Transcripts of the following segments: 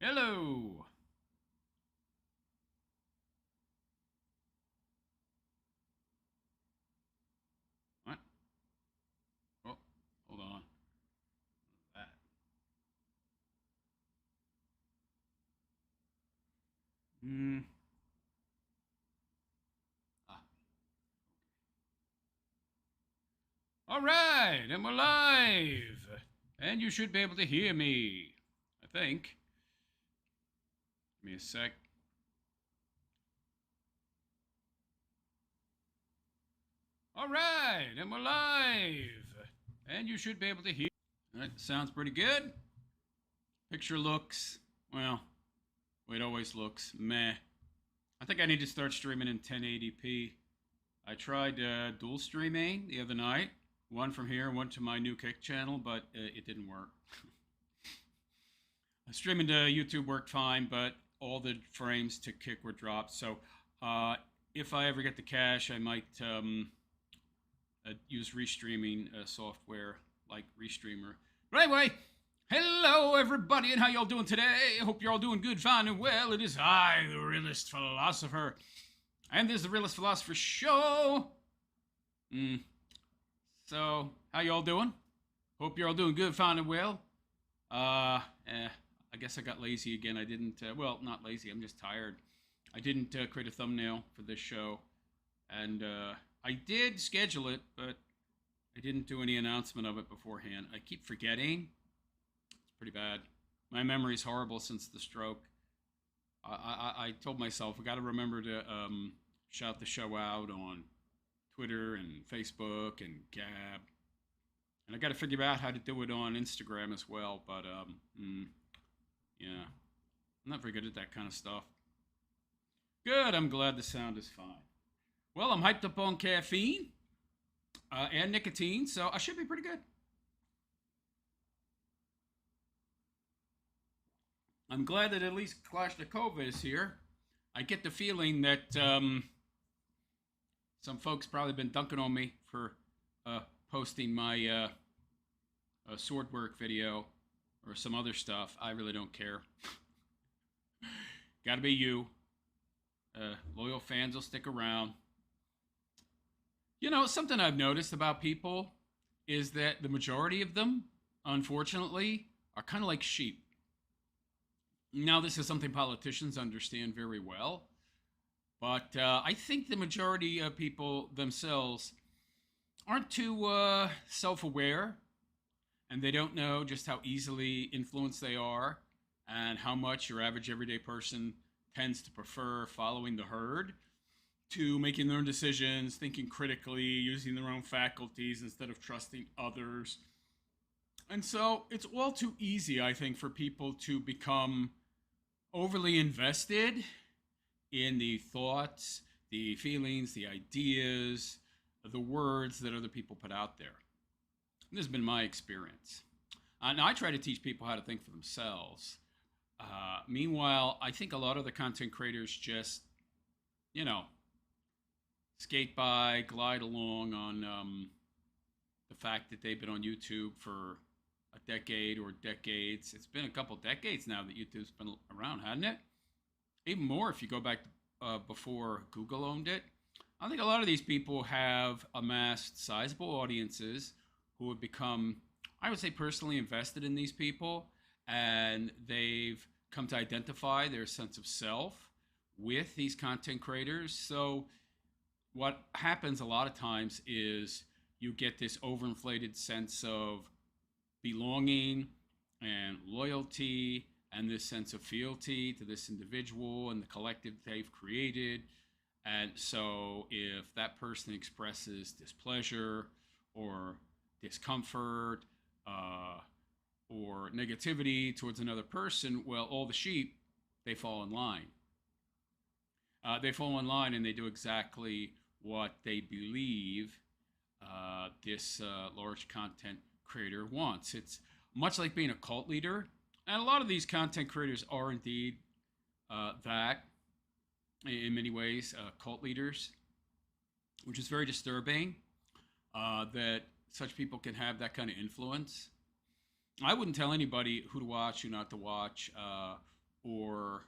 Hello. What? Oh, hold on. That. Hmm. Ah. All right, I'm alive, and you should be able to hear me. I think. Give me a sec. All right, I'm alive, and you should be able to hear. That sounds pretty good. Picture looks, well, it always looks meh. I think I need to start streaming in 1080p. I tried dual streaming the other night, one from here, one to my new Kick channel, but it didn't work. Streaming to YouTube worked fine, but all the frames to Kick were dropped. So if I ever get the cash, I might use restreaming software like Restreamer. But anyway, hello everybody, and how y'all doing today? I hope you're all doing good, fine, and well. It is I, the Realist Philosopher, and this is the Realist Philosopher Show. So, how y'all doing? Hope you're all doing good, fine, and well. I guess I got lazy again. I didn't, well, not lazy, I'm just tired. I didn't create a thumbnail for this show, and I did schedule it, but I didn't do any announcement of it beforehand. I keep forgetting. It's pretty bad. My memory's horrible since the stroke. I told myself I got to remember to shout the show out on Twitter and Facebook and Gab, and I got to figure out how to do it on Instagram as well. But yeah, I'm not very good at that kind of stuff. Good. I'm glad the sound is fine. Well, I'm hyped up on caffeine and nicotine, so I should be pretty good. I'm glad that at least Kalashnikova is here. I get the feeling that some folks probably been dunking on me for posting my sword work video or some other stuff. I really don't care. Gotta be you. Loyal fans will stick around. You know, something I've noticed about people is that the majority of them, unfortunately, are kind of like sheep. Now, this is something politicians understand very well, but I think the majority of people themselves aren't too self-aware, and they don't know just how easily influenced they are and how much your average everyday person tends to prefer following the herd to making their own decisions, thinking critically, using their own faculties instead of trusting others. And so it's all too easy, I think, for people to become overly invested in the thoughts, the feelings, the ideas, the words that other people put out there. And this has been my experience. Now, I try to teach people how to think for themselves. Meanwhile, I think a lot of the content creators just, you know, skate by, glide along on the fact that they've been on YouTube for a decade or decades. It's been a couple decades now that YouTube's been around, hasn't it? Even more if you go back before Google owned it. I think a lot of these people have amassed sizable audiences who have become, I would say, personally invested in these people, and they've come to identify their sense of self with these content creators. So what happens a lot of times is you get this overinflated sense of belonging and loyalty and this sense of fealty to this individual and the collective they've created. And so if that person expresses displeasure or discomfort or negativity towards another person, well, all the sheep, they fall in line. They fall in line and they do exactly what they believe this large content creator wants. It's much like being a cult leader, and a lot of these content creators are indeed that in many ways, cult leaders, which is very disturbing that such people can have that kind of influence. I wouldn't tell anybody who to watch, who not to watch, or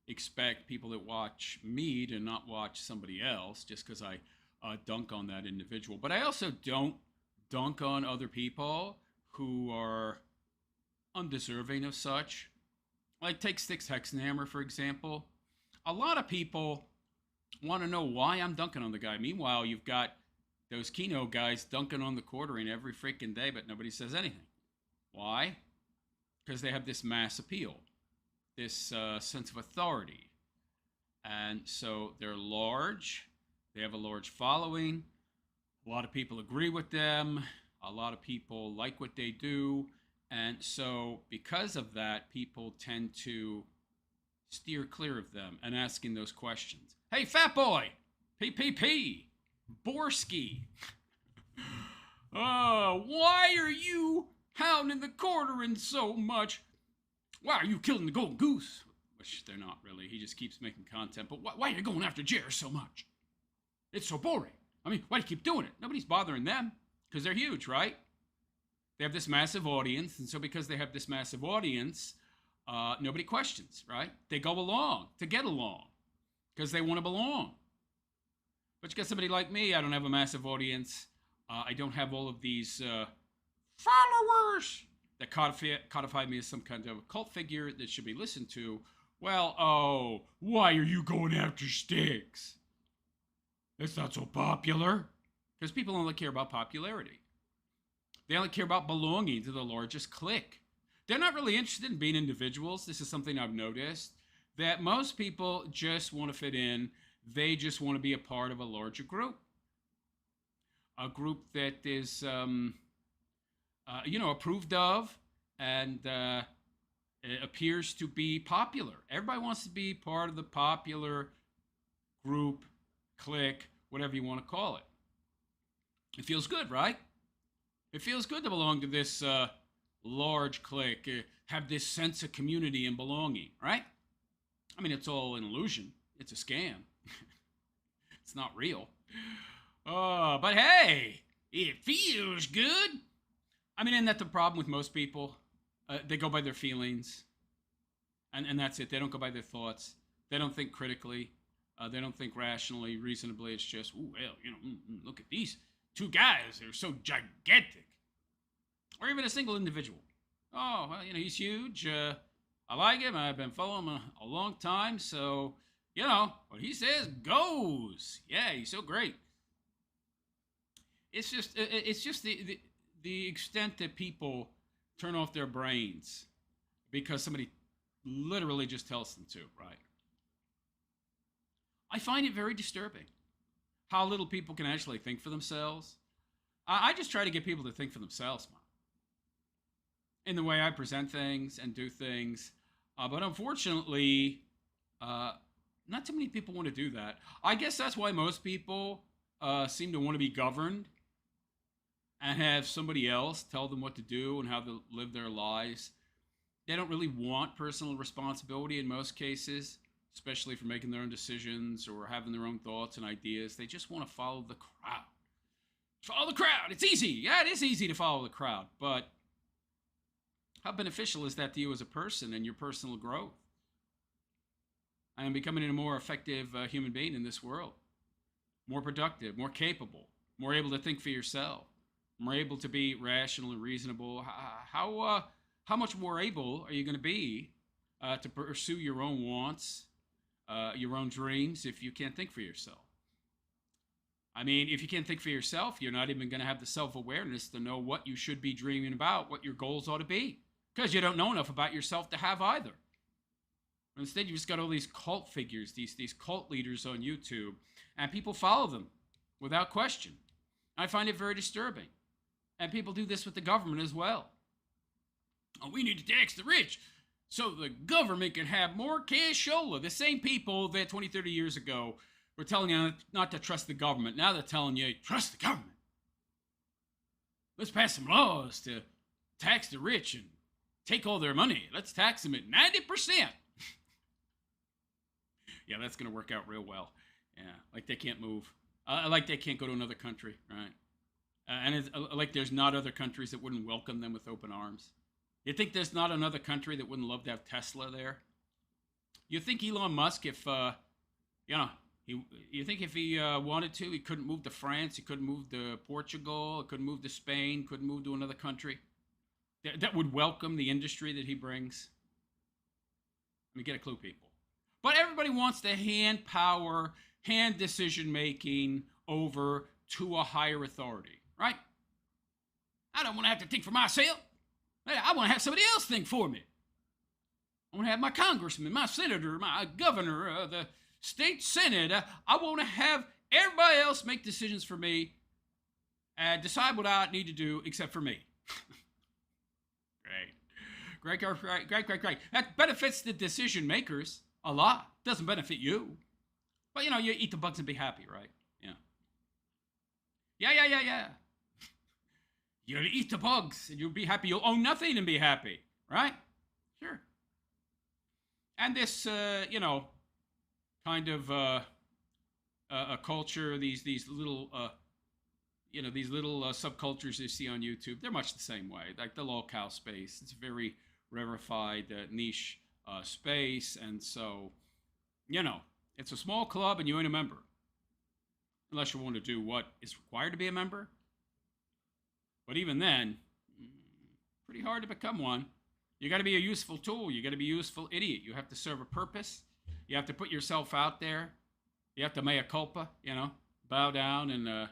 expect people that watch me to not watch somebody else just because I dunk on that individual. But I also don't dunk on other people who are undeserving of such. Like, take Styxhexenhammer, for example. A lot of people want to know why I'm dunking on the guy. Meanwhile, you've got those Keno guys dunking on the quartering every freaking day, but nobody says anything. Why? Because they have this mass appeal, this sense of authority. And so they're large. They have a large following. A lot of people agree with them. A lot of people like what they do. And so because of that, people tend to steer clear of them and asking those questions. Hey, fat boy, PPP, Borsky. Why are you hounding the quartering so much? Why are you killing the golden goose? Which they're not really. He just keeps making content. But why are you going after Jer so much? It's so boring. I mean, why do you keep doing it? Nobody's bothering them because they're huge, right? They have this massive audience. And so because they have this massive audience, nobody questions, right? They go along to get along because they want to belong. But you got somebody like me, I don't have a massive audience. I don't have all of these followers that codify me as some kind of cult figure that should be listened to. Well, why are you going after Styx? It's not so popular. Because people only care about popularity. They only care about belonging to the largest clique. They're not really interested in being individuals. This is something I've noticed, that most people just want to fit in. They just want to be a part of a larger group. A group that is, approved of and it appears to be popular. Everybody wants to be part of the popular group, clique, whatever you want to call it. It feels good, right? It feels good to belong to this large clique, have this sense of community and belonging, right? I mean, it's all an illusion. It's a scam. It's not real. But hey, it feels good. I mean, isn't that the problem with most people? They go by their feelings, and that's it. They don't go by their thoughts. They don't think critically. They don't think rationally, reasonably. It's just, ooh, well, look at these two guys. They're so gigantic. Or even a single individual. Oh, well, he's huge. I like him. I've been following him a long time. So, what he says goes. Yeah, he's so great. It's just the extent that people turn off their brains because somebody literally just tells them to, right? I find it very disturbing how little people can actually think for themselves. I just try to get people to think for themselves, man, in the way I present things and do things. But unfortunately, not too many people want to do that. I guess that's why most people seem to want to be governed and have somebody else tell them what to do and how to live their lives. They don't really want personal responsibility in most cases, especially for making their own decisions or having their own thoughts and ideas. They just want to follow the crowd. Follow the crowd. It's easy. Yeah, it is easy to follow the crowd. But how beneficial is that to you as a person and your personal growth? I am becoming a more effective human being in this world. More productive, more capable, more able to think for yourself, more able to be rational and reasonable. How much more able are you going to be to pursue your own wants, your own dreams, if you can't think for yourself? I mean, if you can't think for yourself, you're not even going to have the self-awareness to know what you should be dreaming about, what your goals ought to be, because you don't know enough about yourself to have either. Instead, you just got all these cult figures, these cult leaders on YouTube, and people follow them without question. I find it very disturbing. And people do this with the government as well. Oh, we need to tax the rich so the government can have more cashola. The same people that 20, 30 years ago were telling you not to trust the government. Now they're telling you, trust the government. Let's pass some laws to tax the rich and take all their money. Let's tax them at 90%. Yeah, that's going to work out real well. Yeah, like they can't move. Like they can't go to another country, right? And it's like there's not other countries that wouldn't welcome them with open arms. You think there's not another country that wouldn't love to have Tesla there? You think Elon Musk, if you know, you think if he wanted to, he couldn't move to France, he couldn't move to Portugal, he couldn't move to Spain, couldn't move to another country that would welcome the industry that he brings? Let me get a clue, people. But everybody wants to hand power, hand decision making over to a higher authority, right? I don't want to have to think for myself. I want to have somebody else think for me. I want to have my congressman, my senator, my governor, the state senate. I want to have everybody else make decisions for me and decide what I need to do except for me. Great. That benefits the decision makers a lot. Doesn't benefit you. But, you eat the bugs and be happy, right? Yeah. You'll eat the bugs and you'll be happy. You'll own nothing and be happy, right? Sure. And this, kind of a culture, these little, these little subcultures you see on YouTube, they're much the same way. Like the lolcow space, it's a very rarefied niche space, and so, it's a small club and you ain't a member. Unless you want to do what is required to be a member. But even then, pretty hard to become one. You got to be a useful tool. You got to be a useful idiot. You have to serve a purpose. You have to put yourself out there. You have to mea culpa, bow down and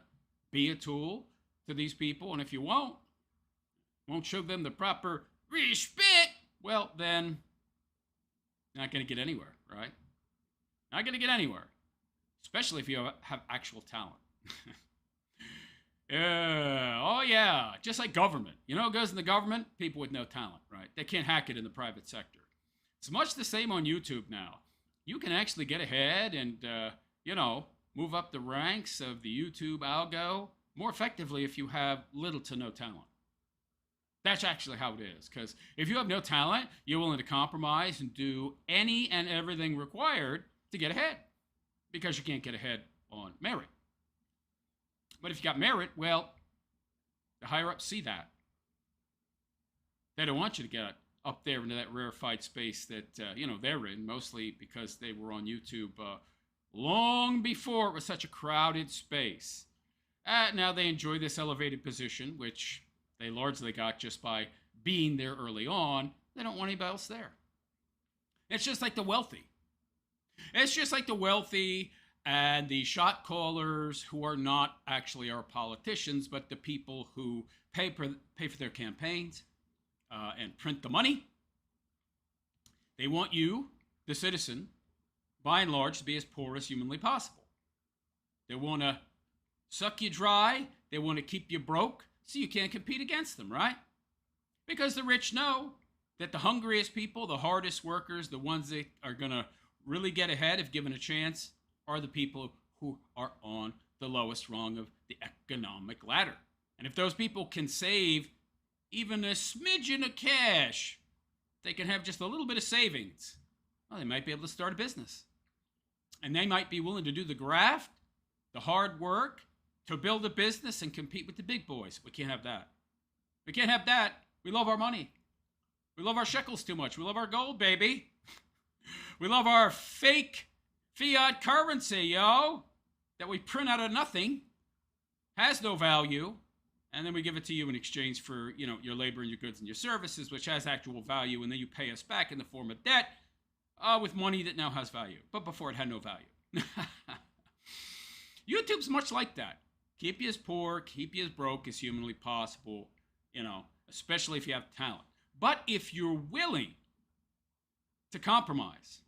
be a tool to these people. And if you won't show them the proper respect, well, then not going to get anywhere, right? Not going to get anywhere. Especially if you have actual talent. Oh yeah, just like government. You know what goes in the government? People with no talent, right? They can't hack it in the private sector. It's much the same on YouTube now. You can actually get ahead and, move up the ranks of the YouTube algo more effectively if you have little to no talent. That's actually how it is. Because if you have no talent, you're willing to compromise and do any and everything required to get ahead. Because you can't get ahead on merit. But if you got merit, well, the higher ups see that. They don't want you to get up there into that rarefied space that, they're in, mostly because they were on YouTube long before it was such a crowded space. Now they enjoy this elevated position, which they largely got just by being there early on. They don't want anybody else there. It's just like the wealthy. It's just like the wealthy and the shot callers who are not actually our politicians, but the people who pay for their campaigns and print the money. They want you, the citizen, by and large, to be as poor as humanly possible. They want to suck you dry. They want to keep you broke so you can't compete against them, right? Because the rich know that the hungriest people, the hardest workers, the ones that are going to really get ahead if given a chance, are the people who are on the lowest rung of the economic ladder. And if those people can save even a smidgen of cash, they can have just a little bit of savings, well, they might be able to start a business. And they might be willing to do the graft, the hard work, to build a business and compete with the big boys. We can't have that. We can't have that. We love our money. We love our shekels too much. We love our gold, baby. We love our fake fiat currency, that we print out of nothing, has no value, and then we give it to you in exchange for, your labor and your goods and your services, which has actual value, and then you pay us back in the form of debt with money that now has value, but before it had no value. YouTube's much like that. Keep you as poor, keep you as broke as humanly possible, especially if you have talent. But if you're willing to compromise,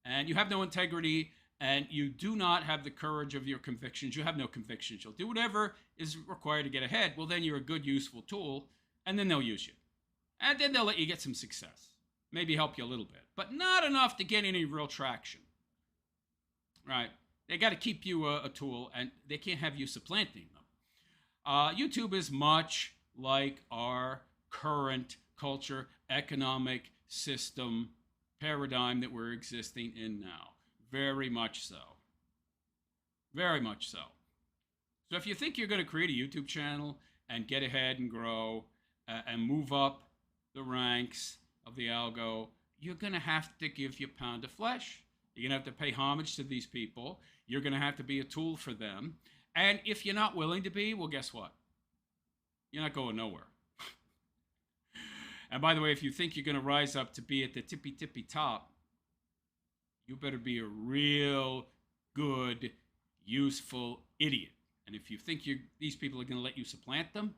and you have no integrity, and you do not have the courage of your convictions, you have no convictions, you'll do whatever is required to get ahead, well, then you're a good, useful tool, and then they'll use you. And then they'll let you get some success. Maybe help you a little bit, but not enough to get any real traction. Right? They got to keep you a tool, and they can't have you supplanting them. YouTube is much like our current culture, economic system, paradigm that we're existing in now. Very much so. Very much so. So if you think you're going to create a YouTube channel and get ahead and grow and move up the ranks of the algo, you're going to have to give your pound of flesh. You're going to have to pay homage to these people. You're going to have to be a tool for them. And if you're not willing to be, well, guess what? You're not going nowhere. And by the way, if you think you're going to rise up to be at the tippy top, you better be a real good, useful idiot. And if you think these people are going to let you supplant them,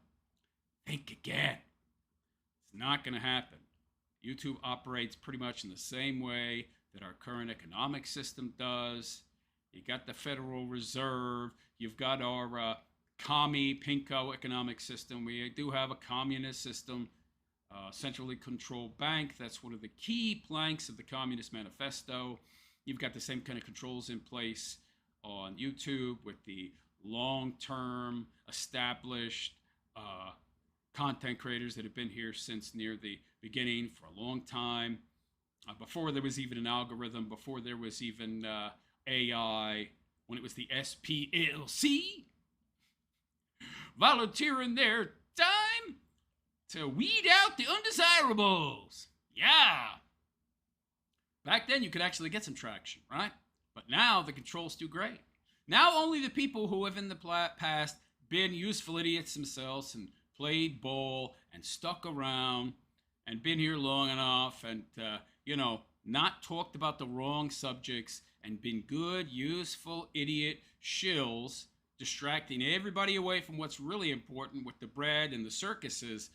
think again. It's not going to happen. YouTube operates pretty much in the same way that our current economic system does. You got the Federal Reserve. You've got our pinko economic system. We do have a communist system, centrally controlled bank. That's one of the key planks of the Communist Manifesto. You've got the same kind of controls in place on YouTube with the long-term established content creators that have been here since near the beginning for a long time. Before there was even an algorithm, before there was even AI, when it was the SPLC, volunteering their time to weed out the undesirables. Yeah. Back then, you could actually get some traction, right? But now, the control's too great. Now, only the people who have in the past been useful idiots themselves and played ball and stuck around and been here long enough and, not talked about the wrong subjects and been good, useful idiot shills, distracting everybody away from what's really important with the bread and the circuses.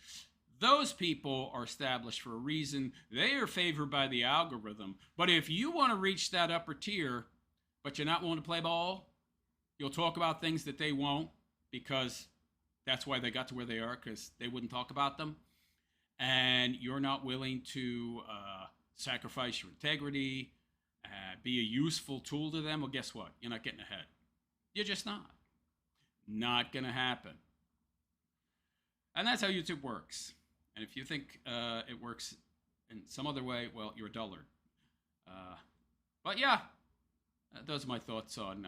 Those people are established for a reason. They are favored by the algorithm. But if you want to reach that upper tier, but you're not willing to play ball, you'll talk about things that they won't, because that's why they got to where they are, because they wouldn't talk about them. And you're not willing to sacrifice your integrity, be a useful tool to them. Well, guess what? You're not getting ahead. You're just not. Not going to happen. And that's how YouTube works. And if you think it works in some other way, well, you're a dullard. But yeah, those are my thoughts on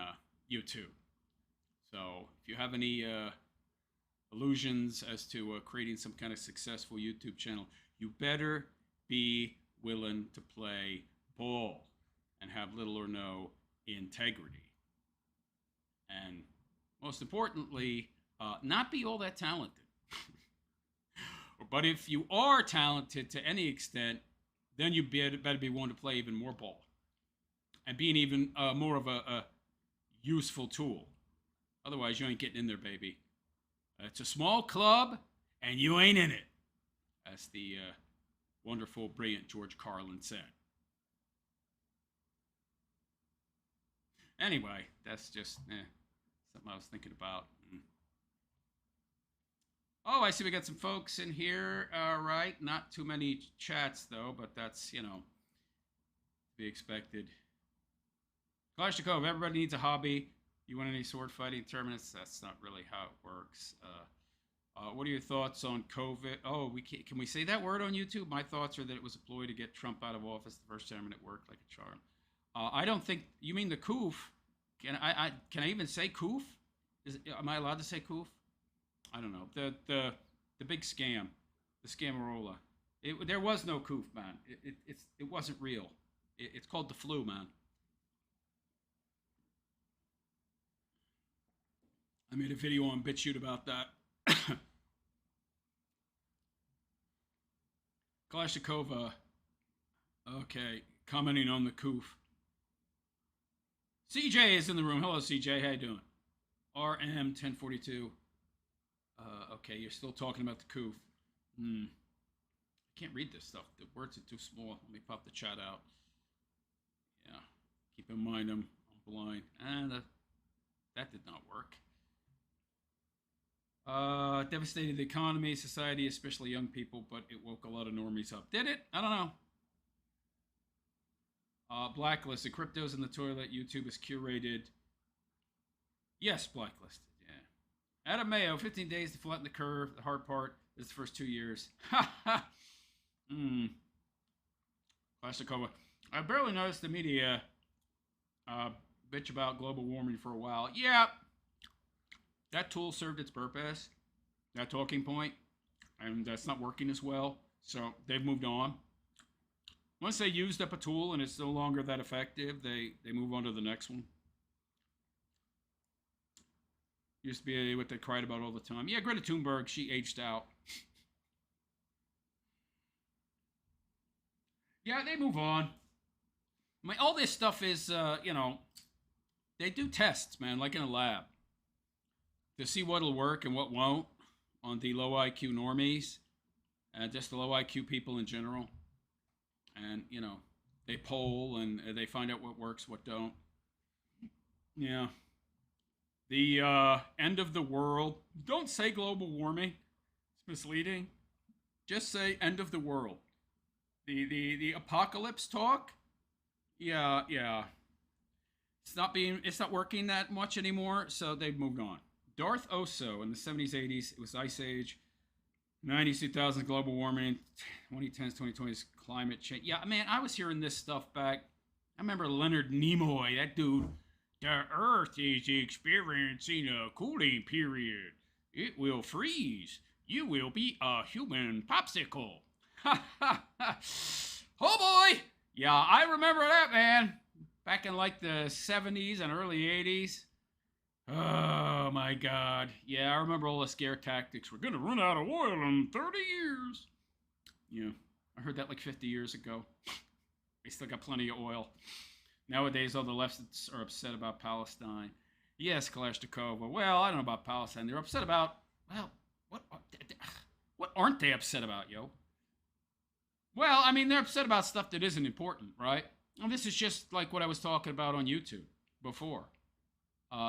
YouTube. So if you have any illusions as to creating some kind of successful YouTube channel, you better be willing to play ball and have little or no integrity. And most importantly, not be all that talented. But if you are talented to any extent, then you better be willing to play even more ball and being even more of a useful tool. Otherwise, you ain't getting in there, baby. It's a small club, and you ain't in it, as the wonderful, brilliant George Carlin said. Anyway, that's just something I was thinking about. Oh, I see we got some folks in here. All right. Not too many chats, though, but that's, to be expected. Kalashnikov, everybody needs a hobby. You want any sword fighting tournaments? That's not really how it works. What are your thoughts on COVID? Oh, can we say that word on YouTube? My thoughts are that it was a ploy to get Trump out of office the first time, and it worked like a charm. I don't think you mean the coof. Can I even say coof? Am I allowed to say coof? I don't know. The big scam, the scamarola. There was no coof, man. It wasn't real. It's called the flu, man. I made a video on BitChute about that. Kalashnikova, okay, commenting on the coof. CJ is in the room. Hello, CJ. How you doing? RM1042. Okay, you're still talking about the coof. I can't read this stuff. The words are too small. Let me pop the chat out. Yeah, keep in mind I'm blind. And that did not work. Devastated the economy, society, especially young people, but it woke a lot of normies up. Did it? I don't know. Blacklisted. Crypto's in the toilet. YouTube is curated. Yes, blacklisted. Yeah. Adam Mayo, 15 days to flatten the curve. The hard part is the first 2 years. Ha ha. Kalashnikova. I barely noticed the media bitch about global warming for a while. Yeah. That tool served its purpose, that talking point, and that's not working as well. So they've moved on. Once they used up a tool and it's no longer that effective, they move on to the next one. Used to be what they cried about all the time. Yeah, Greta Thunberg, she aged out. Yeah, they move on. I mean, all this stuff is, you know, they do tests, man, like in a lab, to see what'll work and what won't on the low IQ normies and just the low IQ people in general. And, you know, they poll and they find out what works, what don't. Yeah. The end of the world. Don't say global warming. It's misleading. Just say end of the world. The apocalypse talk. Yeah, yeah. It's not working that much anymore, so they've moved on. Darth Oso in the 70s, 80s, it was Ice Age. 90s, 2000s, global warming. 2010s, 2020s, climate change. Yeah, man, I was hearing this stuff back. I remember Leonard Nimoy, that dude. The Earth is experiencing a cooling period. It will freeze. You will be a human popsicle. Ha ha ha. Oh boy! Yeah, I remember that, man. Back in like the 70s and early 80s. Oh my God. Yeah, I remember all the scare tactics. We're going to run out of oil in 30 years. Yeah, I heard that like 50 years ago. They still got plenty of oil. Nowadays, all the leftists are upset about Palestine. Yes, Kalashnikova. Well, I don't know about Palestine. They're upset about, well, what aren't they upset about, yo? Well, I mean, they're upset about stuff that isn't important, right? And this is just like what I was talking about on YouTube before.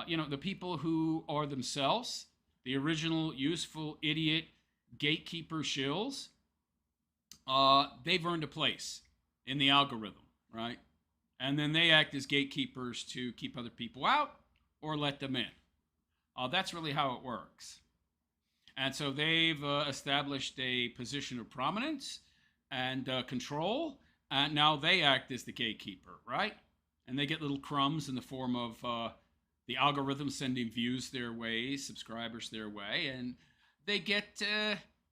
You know, the people who are themselves the original useful idiot gatekeeper shills, they've earned a place in the algorithm, right? And then they act as gatekeepers to keep other people out or let them in. That's really how it works. And so they've established a position of prominence and control, and now they act as the gatekeeper, right? And they get little crumbs in the form of the algorithm sending views their way, subscribers their way, and they get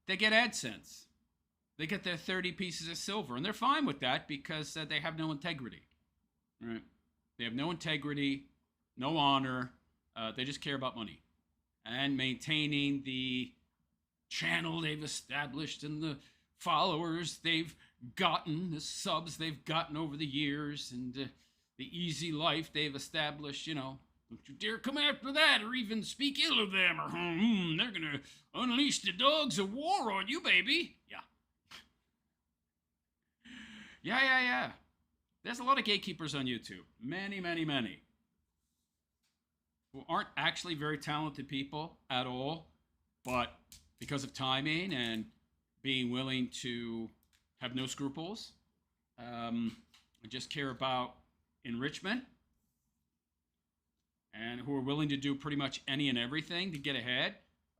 AdSense. They get their 30 pieces of silver, and they're fine with that because they have no integrity, right? They have no integrity, no honor. They just care about money and maintaining the channel they've established and the followers they've gotten, the subs they've gotten over the years, and the easy life they've established. You know, don't you dare come after that or even speak ill of them, or they're gonna unleash the dogs of war on you, baby. Yeah. Yeah. There's a lot of gatekeepers on YouTube. Many, who aren't actually very talented people at all, but because of timing and being willing to have no scruples, and just care about enrichment, and who are willing to do pretty much any and everything to get ahead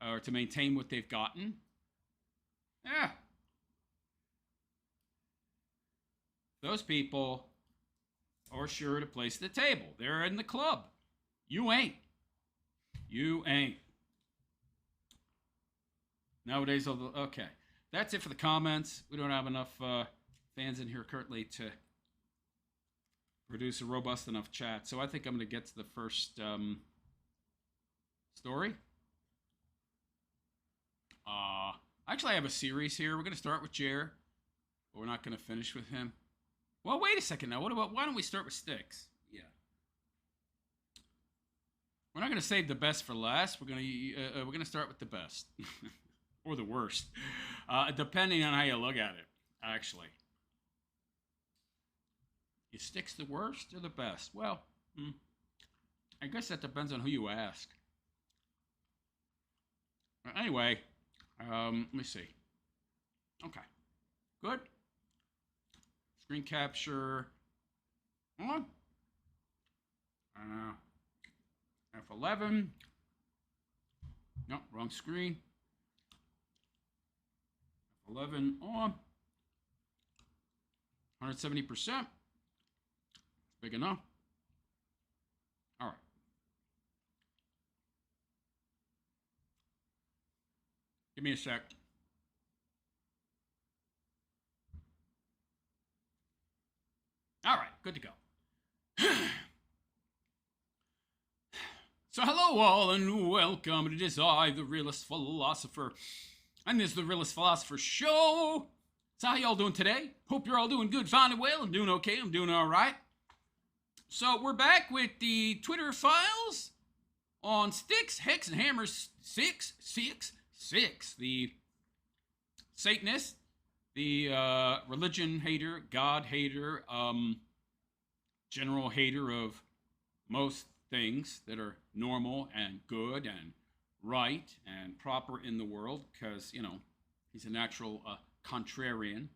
or to maintain what they've gotten. Yeah. Those people are sure to place the table. They're in the club. You ain't. You ain't. Nowadays, okay. That's it for the comments. We don't have enough fans in here currently to produce a robust enough chat. So I think I'm going to get to the first story. Actually, I have a series here. We're going to start with Jer, but we're not going to finish with him. Well, wait a second now. Why don't we start with Styx? Yeah. We're not going to save the best for last. We're going to start with the best. Or the worst. Depending on how you look at it, actually. Is Styx the worst or the best? Well, I guess that depends on who you ask. Anyway, let me see. Okay. Good. Screen capture. On. F11. No, wrong screen. F11 on. 170%. Big enough. All right. Give me a sec. All right, good to go. So hello all and welcome. It is I, the Realist Philosopher, and this is the Realist Philosopher Show. So how y'all doing today? Hope you're all doing good, fine and well. I'm doing okay. I'm doing all right. So we're back with the Twitter files on Styxhexenhammer666, the Satanist, the religion hater, God hater, general hater of most things that are normal and good and right and proper in the world, because, you know, he's a natural contrarian,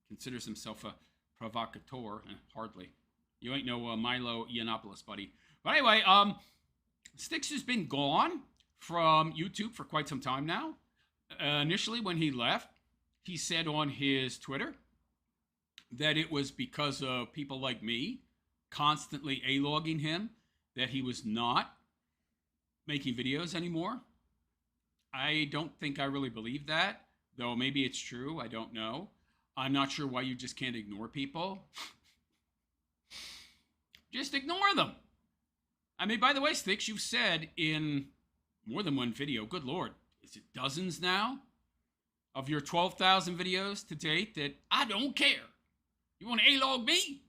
considers himself a provocateur. Hardly. You ain't no Milo Yiannopoulos, buddy. But anyway, Styx has been gone from YouTube for quite some time now. Initially, when he left, he said on his Twitter that it was because of people like me constantly A-logging him that he was not making videos anymore. I don't think I really believe that, though maybe it's true. I don't know. I'm not sure why you just can't ignore people. Just ignore them. I mean, by the way, Styx, you've said in more than one video, good Lord, is it dozens now, of your 12,000 videos to date, that I don't care. You want to A-log me?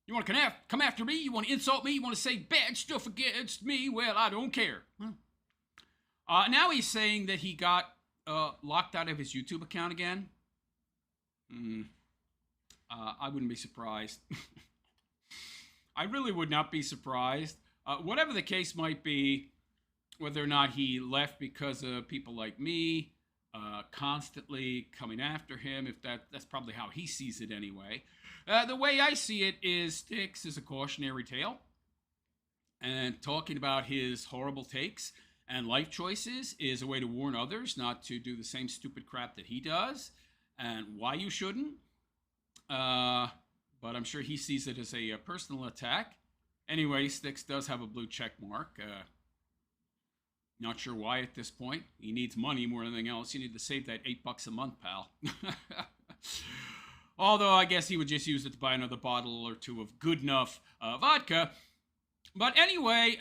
You want to come after me? You want to insult me? You want to say bad stuff against me? Well, I don't care. Now he's saying that he got locked out of his YouTube account again. I wouldn't be surprised. I really would not be surprised. Whatever the case might be, whether or not he left because of people like me constantly coming after him, if that's probably how he sees it anyway. The way I see it is Styx is a cautionary tale, and talking about his horrible takes and life choices is a way to warn others not to do the same stupid crap that he does, and why you shouldn't. But I'm sure he sees it as a personal attack. Anyway, Styx does have a blue check mark. Not sure why at this point. He needs money more than anything else. You need to save that $8 a month, pal. Although I guess he would just use it to buy another bottle or two of good enough vodka. But anyway,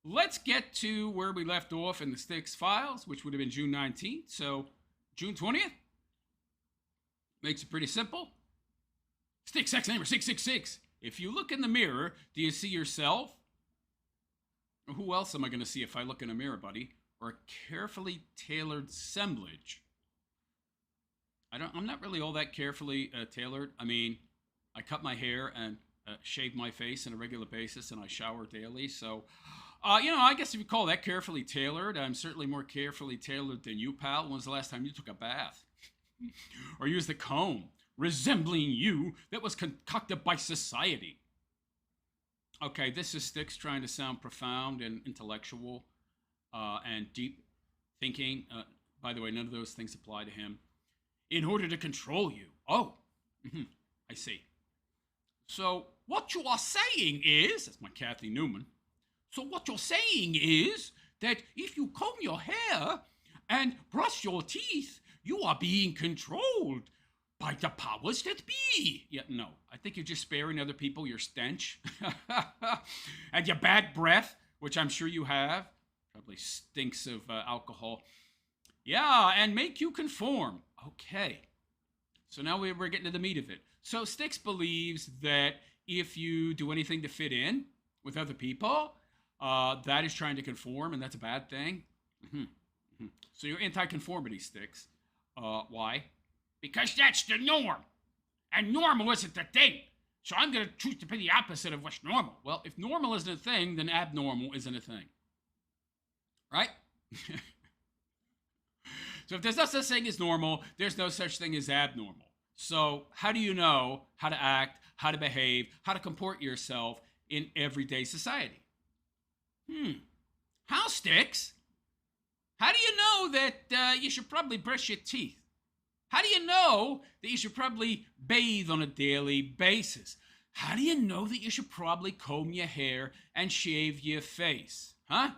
let's get to where we left off in the Styx files, which would have been June 19th. So June 20th makes it pretty simple. Styxhexenhammer666. If you look in the mirror, do you see yourself? Who else am I going to see if I look in a mirror, buddy? Or a carefully tailored assemblage? I'm not really all that carefully tailored. I mean, I cut my hair and shave my face on a regular basis, and I shower daily. So, you know, I guess if you call that carefully tailored, I'm certainly more carefully tailored than you, pal. When was the last time you took a bath? Or used a comb resembling you that was concocted by society? Okay, this is Styx trying to sound profound and intellectual and deep thinking. By the way, none of those things apply to him. In order to control you. Oh, I see. So what you are saying is, that's my Kathy Newman. So what you're saying is that if you comb your hair and brush your teeth, you are being controlled by the powers that be. Yeah, no, I think you're just sparing other people your stench and your bad breath, which I'm sure you have. Probably stinks of alcohol. Yeah, and make you conform. Okay. So now we're getting to the meat of it. So Styx believes that if you do anything to fit in with other people, that is trying to conform, and that's a bad thing. So you're anti-conformity, Styx. Why? Because that's the norm. And normal isn't the thing. So I'm going to choose to be the opposite of what's normal. Well, if normal isn't a thing, then abnormal isn't a thing. Right? So if there's no such thing as normal, there's no such thing as abnormal. So how do you know how to act, how to behave, how to comport yourself in everyday society? How, Styx? How do you know that you should probably brush your teeth? How do you know that you should probably bathe on a daily basis? How do you know that you should probably comb your hair and shave your face? Huh?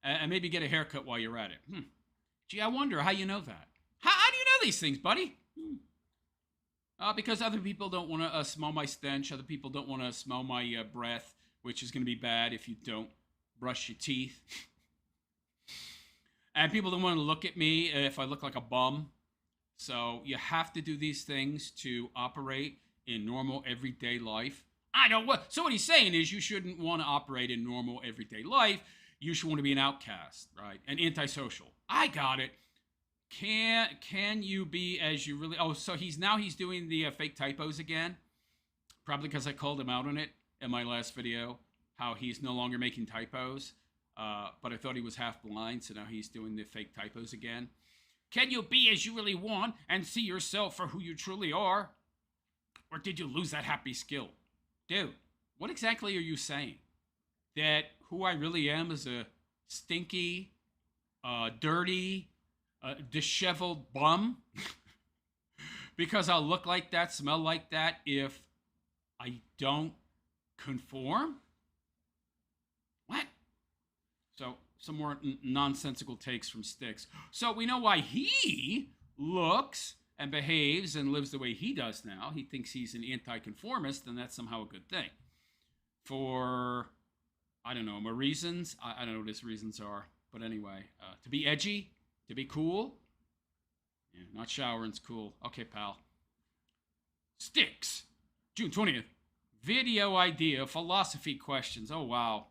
And maybe get a haircut while you're at it. Gee, I wonder how you know that. How do you know these things, buddy? Because other people don't want to smell my stench. Other people don't want to smell my breath, which is going to be bad if you don't brush your teeth. And people don't want to look at me if I look like a bum. So you have to do these things to operate in normal everyday life. I don't what. So what he's saying is you shouldn't want to operate in normal everyday life. You should want to be an outcast, right? And antisocial. I got it. Can you be as you really? Oh, so he's doing the fake typos again. Probably because I called him out on it in my last video. How he's no longer making typos. But I thought he was half blind, so now he's doing the fake typos again. Can you be as you really want and see yourself for who you truly are? Or did you lose that happy skill? Dude, what exactly are you saying? That who I really am is a stinky, dirty, disheveled bum? Because I'll look like that, smell like that if I don't conform? What? So, some more nonsensical takes from Styx. So, we know why he looks and behaves and lives the way he does now. He thinks he's an anti-conformist, and that's somehow a good thing. For, I don't know, more reasons. I don't know what his reasons are. But anyway, to be edgy, to be cool. Yeah, not showering's cool. Okay, pal. Styx, June 20th. Video idea, philosophy questions. Oh, wow.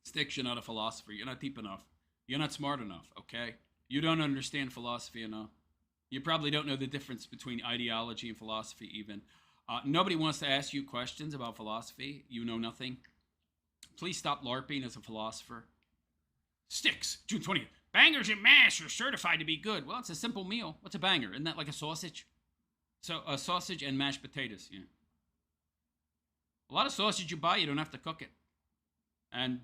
Styx, you're not a philosopher. You're not deep enough. You're not smart enough, okay? You don't understand philosophy enough. You probably don't know the difference between ideology and philosophy even. Nobody wants to ask you questions about philosophy. You know nothing. Please stop LARPing as a philosopher. Styx, June 20th. Bangers and mash are certified to be good. Well, it's a simple meal. What's a banger? Isn't that like a sausage? So, a sausage and mashed potatoes, yeah. A lot of sausage you buy, you don't have to cook it. And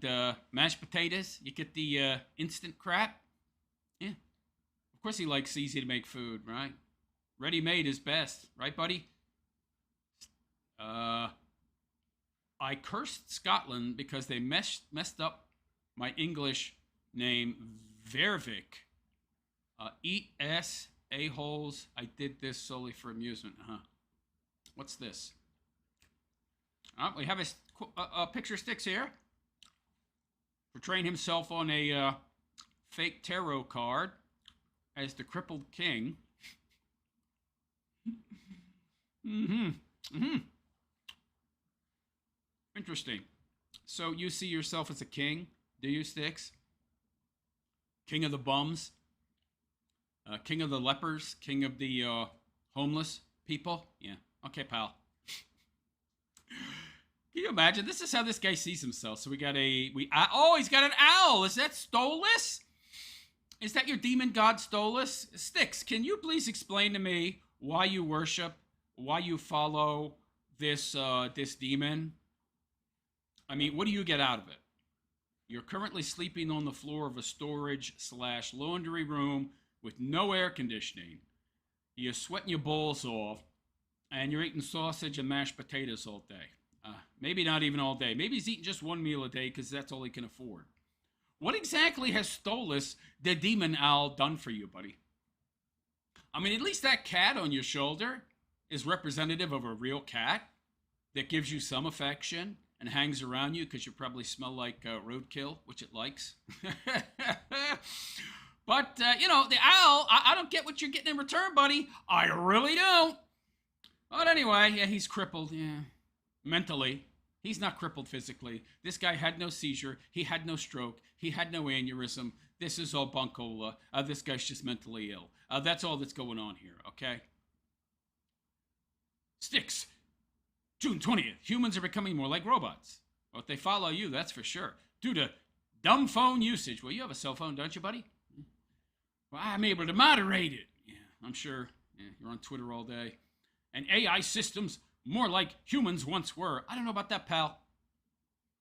mashed potatoes, you get the instant crap. Yeah. Of course he likes easy to make food, right? Ready-made is best, right, buddy? I cursed Scotland because they messed up my English name, Vervik. Eat ass, a-holes. I did this solely for amusement. What's this? We have a picture of Styx here. Portraying himself on a fake tarot card as the crippled king. Interesting. So you see yourself as a king, do you, Styx? King of the bums? King of the lepers? King of the homeless people? Yeah. Okay, pal. Can you imagine? This is how this guy sees himself. So we got oh, he's got an owl. Is that Stolas? Is that your demon god Stolas? Styx, can you please explain to me why you worship, why you follow this this demon? I mean, what do you get out of it? You're currently sleeping on the floor of a storage/laundry room with no air conditioning. You're sweating your balls off, and you're eating sausage and mashed potatoes all day. Maybe not even all day. Maybe he's eating just one meal a day because that's all he can afford. What exactly has Stolas, the demon owl, done for you, buddy? I mean, at least that cat on your shoulder is representative of a real cat that gives you some affection and hangs around you because you probably smell like roadkill, which it likes. But, you know, the owl, I don't get what you're getting in return, buddy. I really don't. But anyway, yeah, he's crippled, yeah. Mentally. He's not crippled physically. This guy had no seizure. He had no stroke. He had no aneurysm. This is all buncola. This guy's just mentally ill. That's all that's going on here, okay? Styx, June 20th. Humans are becoming more like robots. Well, if they follow you, that's for sure. Due to dumb phone usage. Well, you have a cell phone, don't you, buddy? Well, I'm able to moderate it. Yeah, I'm sure. Yeah, you're on Twitter all day. And AI systems more like humans once were. I don't know about that, pal.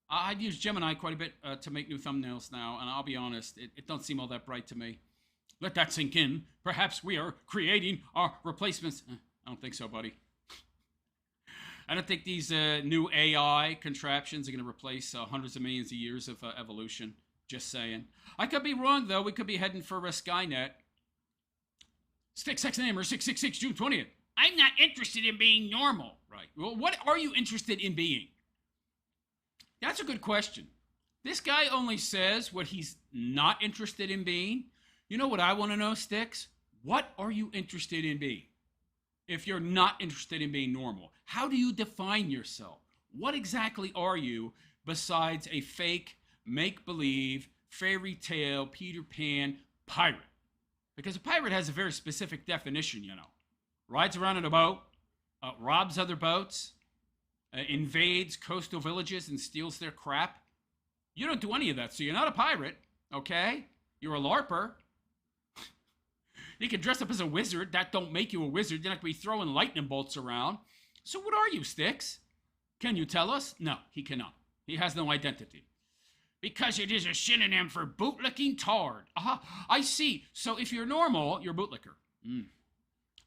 I've used Gemini quite a bit to make new thumbnails now, and I'll be honest, it don't seem all that bright to me. Let that sink in. Perhaps we are creating our replacements. I don't think so, buddy. I don't think these new AI contraptions are going to replace hundreds of millions of years of evolution. Just saying. I could be wrong, though. We could be heading for Skynet. Styxhexenhammer666, June 20th. I'm not interested in being normal. Right. Well, what are you interested in being? That's a good question. This guy only says what he's not interested in being. You know what I want to know, Styx? What are you interested in being? If you're not interested in being normal, how do you define yourself? What exactly are you besides a fake, make-believe, fairy tale, Peter Pan pirate? Because a pirate has a very specific definition, you know. Rides around in a boat, robs other boats, invades coastal villages and steals their crap. You don't do any of that, so you're not a pirate, okay? You're a LARPer. You can dress up as a wizard. That don't make you a wizard. You're not going to be throwing lightning bolts around. So what are you, Styx? Can you tell us? No, he cannot. He has no identity. Because it is a synonym for bootlicking tard. Aha, I see. So if you're normal, you're a bootlicker.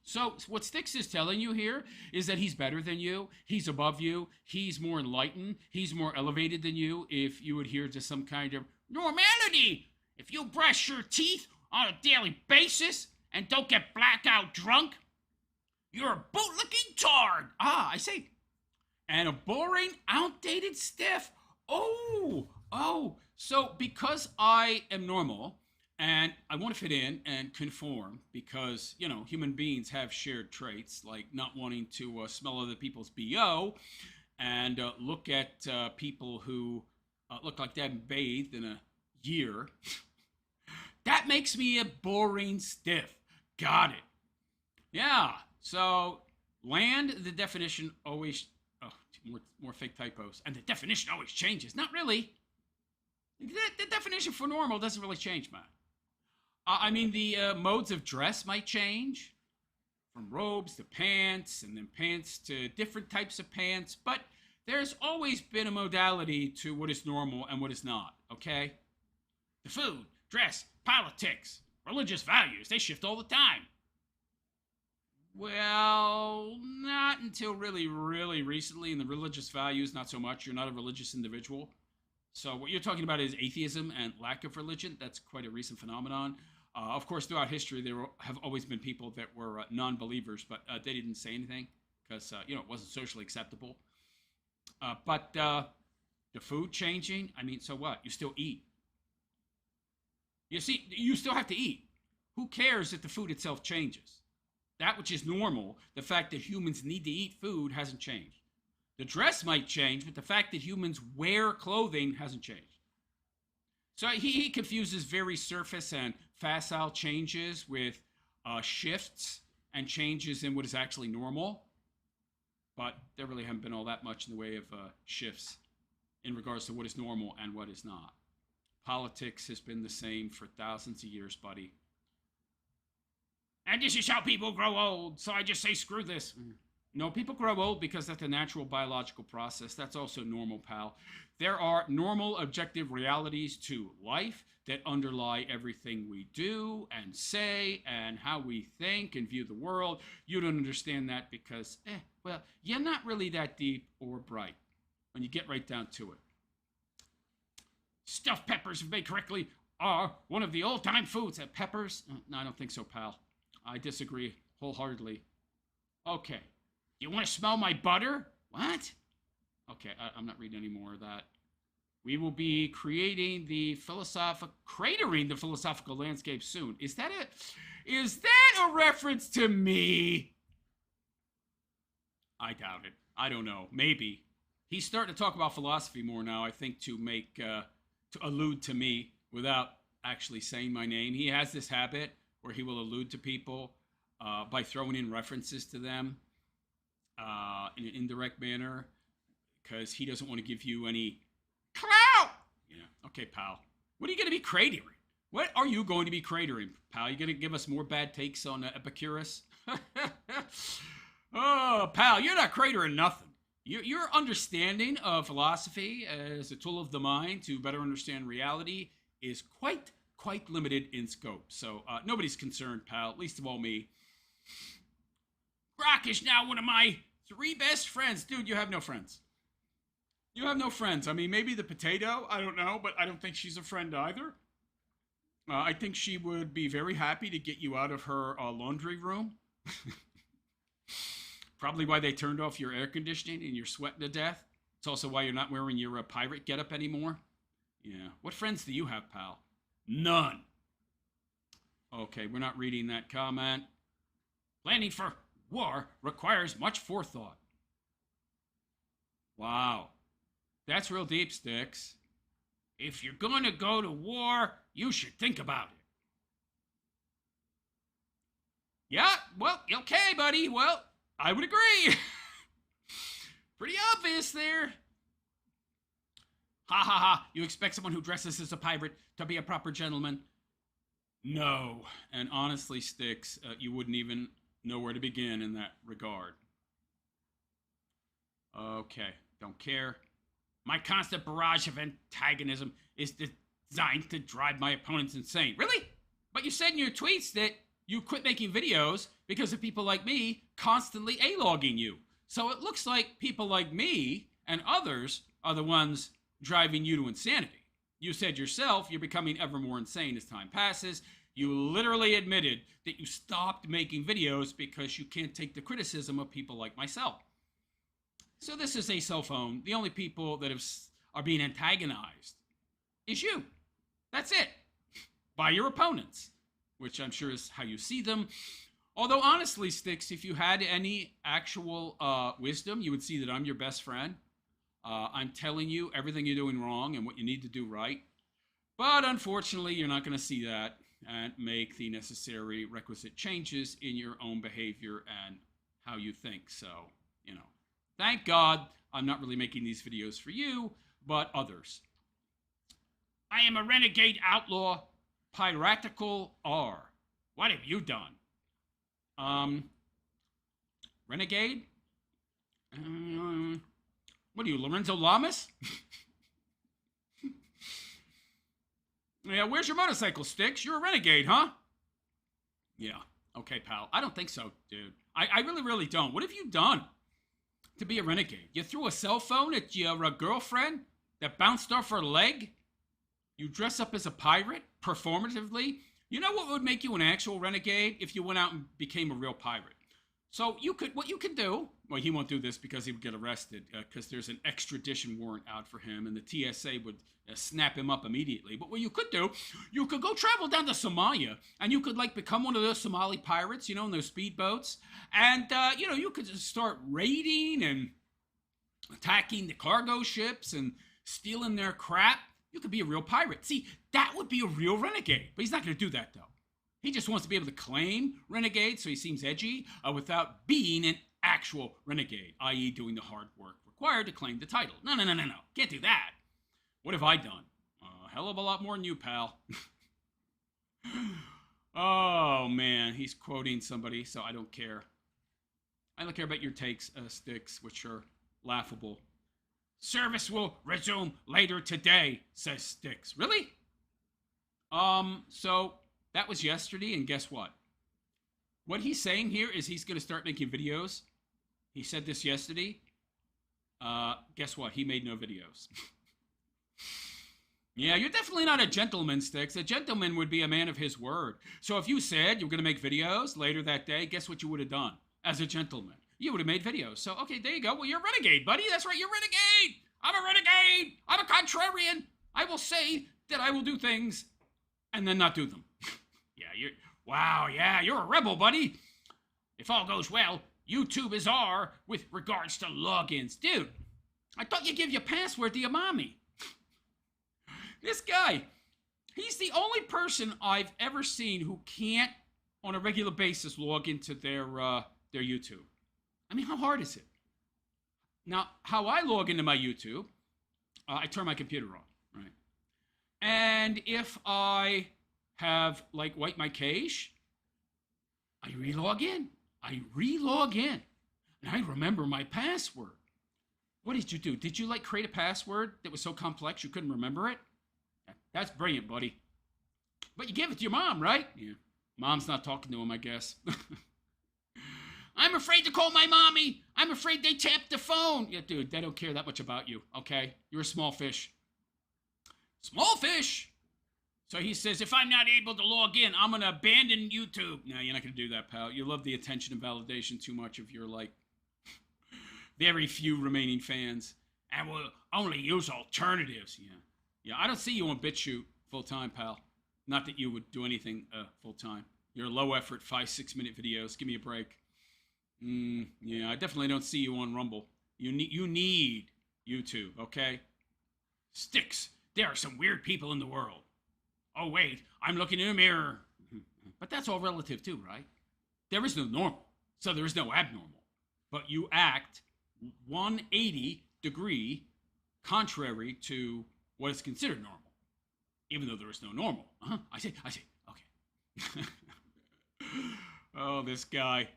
So what Styx is telling you here is that he's better than you, he's above you, he's more enlightened, he's more elevated than you if you adhere to some kind of normality. If you brush your teeth on a daily basis and don't get blackout drunk, you're a bootlicking tard. Ah, I see. And a boring, outdated stiff. Oh, so because I am normal, and I want to fit in and conform because, you know, human beings have shared traits like not wanting to smell other people's BO and look at people who look like they haven't bathed in a year. That makes me a boring stiff. Got it. Yeah. So land, the definition always, more fake typos. And the definition always changes. Not really. The definition for normal doesn't really change, man. I mean, the modes of dress might change from robes to pants and then pants to different types of pants, but there's always been a modality to what is normal and what is not, okay? The food, dress, politics, religious values, they shift all the time. Well, not until really, really recently. In the religious values, not so much. You're not a religious individual. So what you're talking about is atheism and lack of religion. That's quite a recent phenomenon. Of course, throughout history, there have always been people that were non-believers, but they didn't say anything because, it wasn't socially acceptable. But the food changing, I mean, so what? You still eat. You see, you still have to eat. Who cares if the food itself changes? That which is normal, the fact that humans need to eat food, hasn't changed. The dress might change, but the fact that humans wear clothing hasn't changed. So he confuses very surface and facile changes with shifts and changes in what is actually normal. But there really haven't been all that much in the way of shifts in regards to what is normal and what is not. Politics has been the same for thousands of years, buddy. And this is how people grow old, so I just say screw this. No, people grow old because that's a natural biological process. That's also normal, pal. There are normal objective realities to life that underlie everything we do and say and how we think and view the world. You don't understand that because, you're not really that deep or bright when you get right down to it. Stuffed peppers, if made correctly, are one of the old-time foods. Peppers? No, I don't think so, pal. I disagree wholeheartedly. Okay. You want to smell my butter? What? Okay, I'm not reading any more of that. We will be cratering the philosophical landscape soon. Is that a reference to me? I doubt it. I don't know. Maybe. He's starting to talk about philosophy more now, I think, to allude to me without actually saying my name. He has this habit where he will allude to people by throwing in references to them in an indirect manner because he doesn't want to give you any clout. Okay, pal. What are you going to be cratering? What are you going to be cratering, pal? You going to give us more bad takes on Epicurus? Oh, pal, you're not cratering nothing. Your understanding of philosophy as a tool of the mind to better understand reality is quite limited in scope. So nobody's concerned, pal, least of all me. Brock is now one of my 3 best friends. Dude, you have no friends. You have no friends. I mean, maybe the potato, I don't know, but I don't think she's a friend either. I think she would be very happy to get you out of her laundry room. Probably why they turned off your air conditioning and you're sweating to death. It's also why you're not wearing your pirate getup anymore. Yeah. What friends do you have, pal? None. Okay, we're not reading that comment. Planning for war requires much forethought. Wow. That's real deep, Styx. If you're going to go to war, you should think about it. Yeah, well, okay, buddy. Well, I would agree. Pretty obvious there. Ha ha ha. You expect someone who dresses as a pirate to be a proper gentleman? No. And honestly, Styx, you wouldn't even know where to begin in that regard. Okay, don't care. My constant barrage of antagonism is designed to drive my opponents insane. Really? But you said in your tweets that you quit making videos because of people like me constantly A-logging you. So it looks like people like me and others are the ones driving you to insanity. You said yourself you're becoming ever more insane as time passes. You literally admitted that you stopped making videos because you can't take the criticism of people like myself. So this is a cell phone. The only people that are being antagonized is you. That's it. By your opponents, which I'm sure is how you see them. Although honestly, Styx, if you had any actual wisdom, you would see that I'm your best friend. I'm telling you everything you're doing wrong and what you need to do right. But unfortunately, you're not going to see that and make the necessary requisite changes in your own behavior and how you think. So, you know. Thank God I'm not really making these videos for you, but others. I am a renegade outlaw, piratical R. What have you done? Renegade? What are you, Lorenzo Lamas? Yeah, where's your motorcycle, Styx? You're a renegade, huh? Yeah, okay, pal. I don't think so, dude. I really, really don't. What have you done to be a renegade? You threw a cell phone at your girlfriend that bounced off her leg? You dress up as a pirate, performatively? You know what would make you an actual renegade? If you went out and became a real pirate. So what you could do, well, he won't do this because he would get arrested because there's an extradition warrant out for him and the TSA would snap him up immediately. But what you could do, you could go travel down to Somalia and you could like become one of those Somali pirates, you know, in those speedboats. And, you know, you could just start raiding and attacking the cargo ships and stealing their crap. You could be a real pirate. See, that would be a real renegade. But he's not going to do that, though. He just wants to be able to claim renegade, so he seems edgy, without being an actual renegade, i.e. doing the hard work required to claim the title. No. Can't do that. What have I done? A hell of a lot more than you, pal. Oh, man. He's quoting somebody, so I don't care. I don't care about your takes, Styx, which are laughable. Service will resume later today, says Styx. Really? So that was yesterday, and guess what? What he's saying here is he's going to start making videos. He said this yesterday. Guess what? He made no videos. Yeah, you're definitely not a gentleman, Styx. A gentleman would be a man of his word. So if you said you were going to make videos later that day, guess what you would have done as a gentleman? You would have made videos. So, okay, there you go. Well, you're a renegade, buddy. That's right, you're a renegade. I'm a renegade. I'm a contrarian. I will say that I will do things and then not do them. Yeah, you're a rebel, buddy. If all goes well, YouTube is R with regards to logins. Dude, I thought you give your password to your mommy. This guy, he's the only person I've ever seen who can't, on a regular basis, log into their YouTube. I mean, how hard is it? Now, how I log into my YouTube, I turn my computer on, right? And if I have, like, wiped my cache, I re-log in. And I remember my password. What did you do? Did you, like, create a password that was so complex you couldn't remember it? That's brilliant, buddy. But you gave it to your mom, right? Yeah. Mom's not talking to him, I guess. I'm afraid to call my mommy. I'm afraid they tapped the phone. Yeah, dude, they don't care that much about you, okay? You're a small fish. Small fish? So he says, if I'm not able to log in, I'm going to abandon YouTube. No, you're not going to do that, pal. You love the attention and validation too much if you're, like, very few remaining fans, and will only use alternatives. Yeah. I don't see you on BitChute full time, pal. Not that you would do anything full time. You're low effort, 5-6 minute videos. Give me a break. Yeah, I definitely don't see you on Rumble. You need YouTube, okay? Styx, there are some weird people in the world. Oh wait, I'm looking in a mirror. But that's all relative too, right? There is no normal, so there is no abnormal. But you act 180-degree contrary to what is considered normal, even though there is no normal. I see. Okay. Oh, this guy.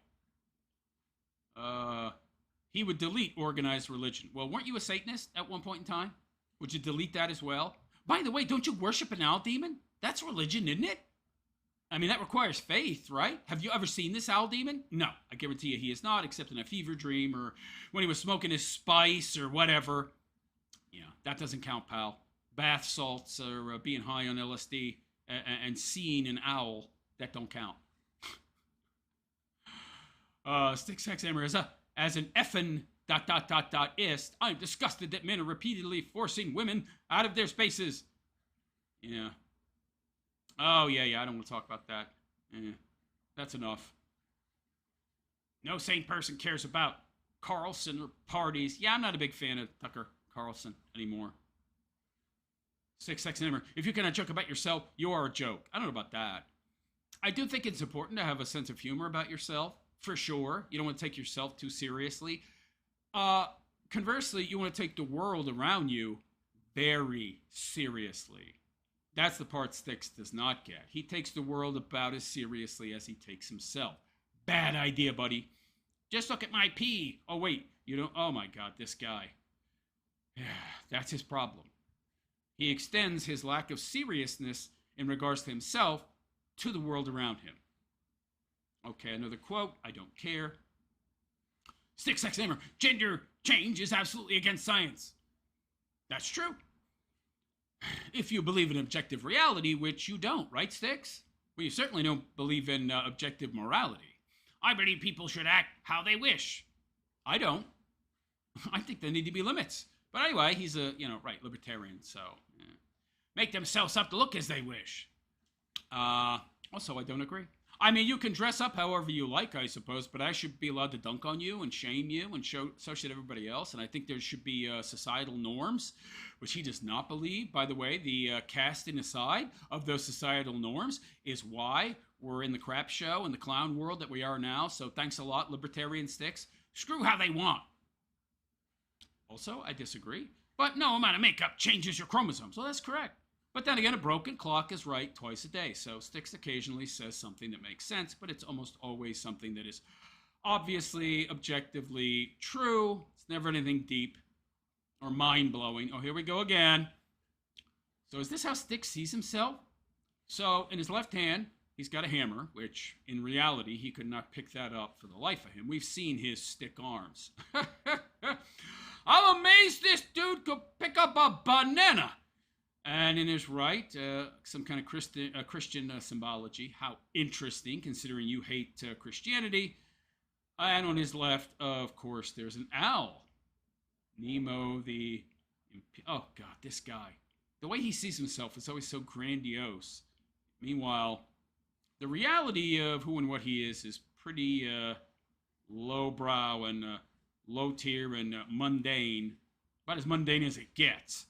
He would delete organized religion. Well, weren't you a Satanist at one point in time? Would you delete that as well? By the way, don't you worship an owl demon? That's religion, isn't it? I mean, that requires faith, right? Have you ever seen this owl demon? No, I guarantee you he is not, except in a fever dream or when he was smoking his spice or whatever. Yeah, that doesn't count, pal. Bath salts or being high on LSD and seeing an owl, that don't count. Styxhexenhammer as an effin ... ist, I'm disgusted that men are repeatedly forcing women out of their spaces. Yeah. Oh, yeah, I don't want to talk about that. That's enough. No sane person cares about Carlson or parties. Yeah, I'm not a big fan of Tucker Carlson anymore. Styxhexenhammer, if you cannot joke about yourself, you are a joke. I don't know about that. I do think it's important to have a sense of humor about yourself, for sure. You don't want to take yourself too seriously. Conversely, you want to take the world around you very seriously. That's the part Styx does not get. He takes the world about as seriously as he takes himself. Bad idea, buddy. Just look at my pee. Oh, wait. You don't... Oh, my God, this guy. Yeah, that's his problem. He extends his lack of seriousness in regards to himself to the world around him. Okay, another quote. I don't care. Styxhexenhammer, gender change is absolutely against science. That's true. If you believe in objective reality, which you don't, right, Styx? Well, you certainly don't believe in objective morality. I believe people should act how they wish. I don't. I think there need to be limits. But anyway, he's a, libertarian, so make themselves up to look as they wish. Also, I don't agree. I mean, you can dress up however you like, I suppose, but I should be allowed to dunk on you and shame you, and so should everybody else. And I think there should be societal norms, which he does not believe. By the way, the casting aside of those societal norms is why we're in the crap show and the clown world that we are now. So thanks a lot, libertarian Styx. Screw how they want. Also, I disagree. But no amount of makeup changes your chromosomes. Well, that's correct. But then again, a broken clock is right twice a day. So Styx occasionally says something that makes sense, but it's almost always something that is obviously, objectively true. It's never anything deep or mind-blowing. Oh, here we go again. So is this how Styx sees himself? So in his left hand, he's got a hammer, which in reality, he could not pick that up for the life of him. We've seen his stick arms. I'm amazed this dude could pick up a banana. And in his right, some kind of Christian symbology. How interesting, considering you hate Christianity. And on his left, of course, there's an owl. Nemo the... Oh, God, this guy. The way he sees himself is always so grandiose. Meanwhile, the reality of who and what he is pretty lowbrow and low tier and mundane. About as mundane as it gets.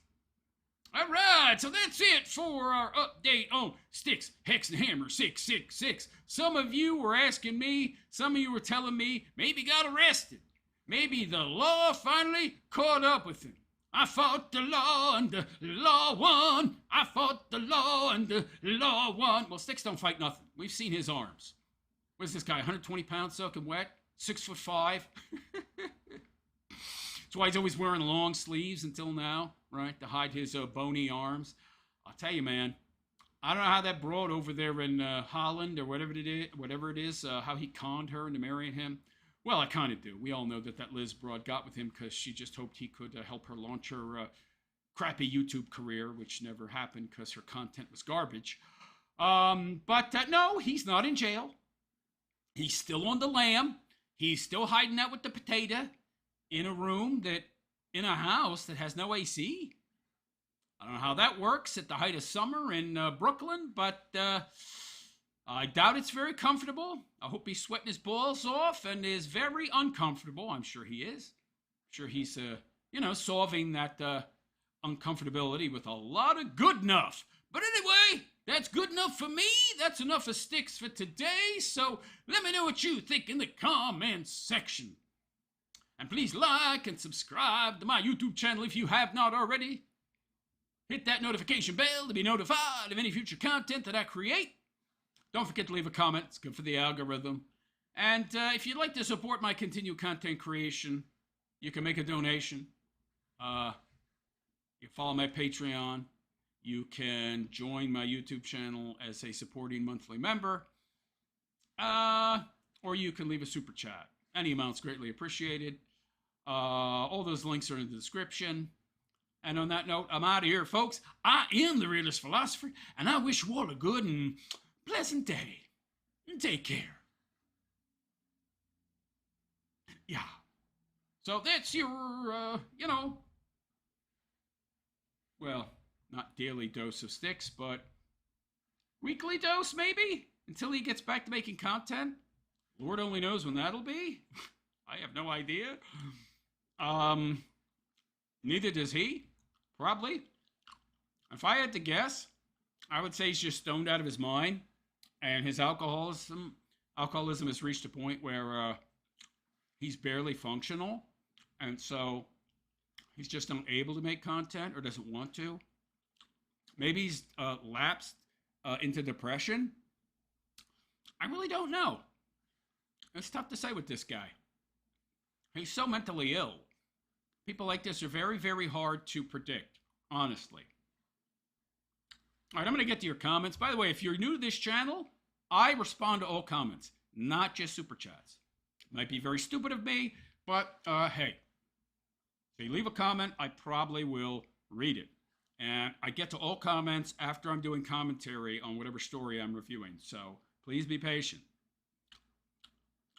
All right, so that's it for our update on Styxhexenhammer666. Some of you were asking me, some of you were telling me, maybe got arrested. Maybe the law finally caught up with him. I fought the law and the law won. I fought the law and the law won. Well, Styx don't fight nothing. We've seen his arms. What is this guy, 120 pounds soaking wet? 6'5"? That's why he's always wearing long sleeves until now, right? To hide his bony arms. I'll tell you, man, I don't know how that broad over there in Holland or whatever it is, how he conned her into marrying him. Well, I kind of do. We all know that Liz broad got with him because she just hoped he could help her launch her crappy YouTube career, which never happened because her content was garbage. But no, he's not in jail. He's still on the lam. He's still hiding out with the potato. in a room in a house that has no AC. I don't know how that works at the height of summer in Brooklyn, but I doubt it's very comfortable. I hope he's sweating his balls off and is very uncomfortable. I'm sure he is. I'm sure he's, solving that uncomfortability with a lot of good enough. But anyway, that's good enough for me. That's enough of Styx for today. So let me know what you think in the comments section. And please like and subscribe to my YouTube channel if you have not already. Hit that notification bell to be notified of any future content that I create. Don't forget to leave a comment. It's good for the algorithm. And if you'd like to support my continued content creation, you can make a donation. You follow my Patreon. You can join my YouTube channel as a supporting monthly member. Or you can leave a super chat. Any amount's greatly appreciated. All those links are in the description. And on that note, I'm out of here, folks. I am the Realist Philosopher, and I wish you all a good and pleasant day. And take care. Yeah. So that's your, well, not daily dose of Styx, but weekly dose, maybe? Until he gets back to making content. Lord only knows when that'll be. I have no idea. Neither does he. Probably. If I had to guess, I would say he's just stoned out of his mind, and his alcoholism has reached a point where he's barely functional, and so he's just unable to make content or doesn't want to. Maybe he's lapsed into depression. I really don't know. It's tough to say with this guy. He's so mentally ill. People like this are very, very hard to predict, honestly. All right, I'm going to get to your comments. By the way, if you're new to this channel, I respond to all comments, not just super chats. Might be very stupid of me, but hey, if you leave a comment, I probably will read it. And I get to all comments after I'm doing commentary on whatever story I'm reviewing, so please be patient.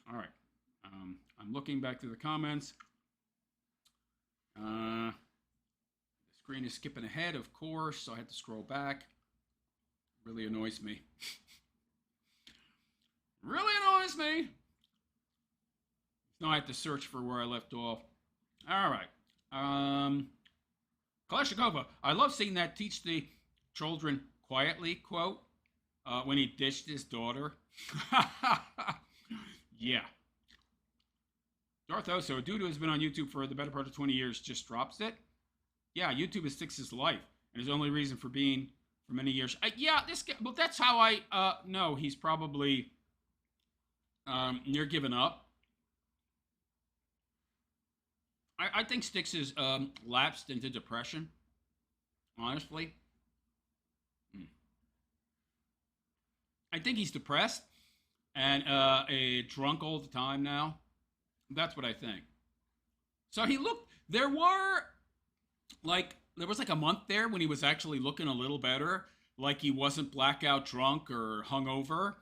All right, I'm looking back through the comments. The screen is skipping ahead, of course, so I had to scroll back. Really annoys me. Really annoys me. Now I have to search for where I left off. All right. Kalashnikova, I love seeing that teach the children quietly quote when he dished his daughter. Yeah. Darth Oso, a dude who has been on YouTube for the better part of 20 years, just drops it. Yeah, YouTube is Styx's life, and his only reason for being for many years. Yeah, this guy, well, that's how I know he's probably near giving up. I think Styx is lapsed into depression, honestly. I think he's depressed and a drunk all the time now. That's what I think. So he looked, there was like a month there when he was actually looking a little better, like he wasn't blackout drunk or hungover.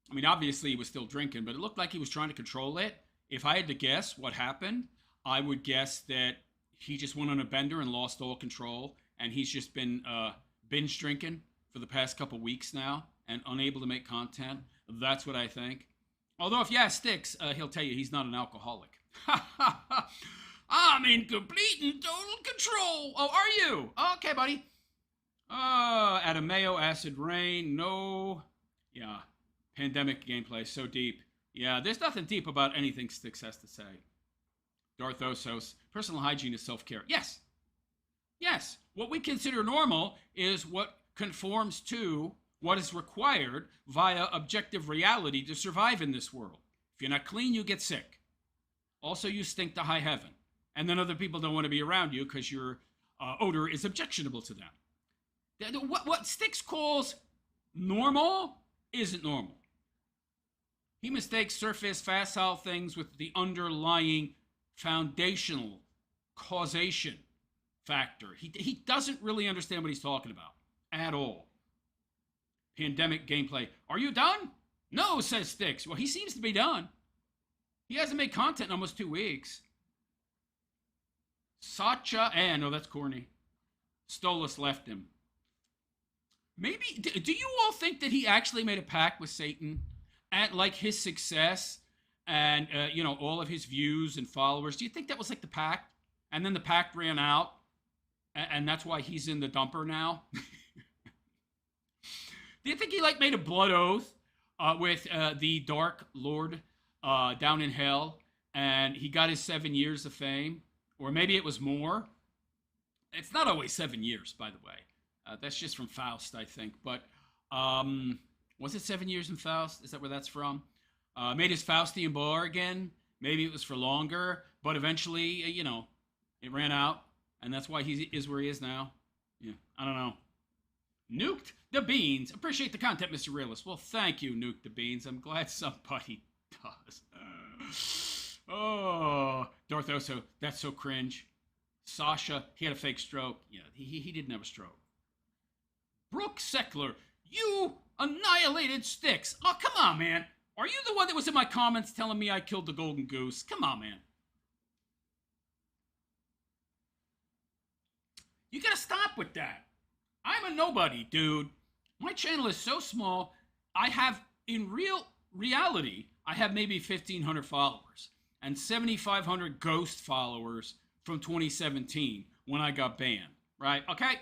I mean, obviously he was still drinking, but it looked like he was trying to control it. If I had to guess what happened, I would guess that he just went on a bender and lost all control, and he's just been binge drinking for the past couple weeks now and unable to make content. That's what I think. Although if you ask Styx, he'll tell you he's not an alcoholic. I'm in complete and total control. Oh, are you? Okay, buddy. Adameo, Acid Rain, no. Yeah, pandemic gameplay, so deep. Yeah, there's nothing deep about anything Styx has to say. Darth Osos, personal hygiene is self-care. Yes. Yes. What we consider normal is what conforms to what is required via objective reality to survive in this world. If you're not clean, you get sick. Also, you stink to high heaven. And then other people don't want to be around you because your odor is objectionable to them. What Styx calls normal isn't normal. He mistakes surface facile things with the underlying foundational causation factor. He doesn't really understand what he's talking about at all. Pandemic gameplay. Are you done? No, says Styx. Well, he seems to be done. He hasn't made content in almost 2 weeks. Sacha, no, that's corny. Stolas left him. Maybe, do you all think that he actually made a pact with Satan at like his success and, all of his views and followers? Do you think that was like the pact? And then the pact ran out and that's why he's in the dumper now? Do you think he like made a blood oath with the Dark Lord down in hell and he got his 7 years of fame? Or maybe it was more. It's not always 7 years, by the way. That's just from Faust, I think. But was it 7 years in Faust? Is that where that's from? Made his Faustian bar again. Maybe it was for longer. But eventually, it ran out. And that's why he is where he is now. Yeah, I don't know. Nuked the Beans. Appreciate the content, Mr. Realist. Well, thank you, Nuked the Beans. I'm glad somebody does. Oh, Dorthoso, that's so cringe. Sasha, he had a fake stroke. Yeah, he didn't have a stroke. Brooke Seckler, you annihilated Styx. Oh, come on, man. Are you the one that was in my comments telling me I killed the golden goose? Come on, man. You gotta stop with that. I'm a nobody, dude. My channel is so small, I have, in reality, I have maybe 1,500 followers and 7,500 ghost followers from 2017 when I got banned, right? Okay?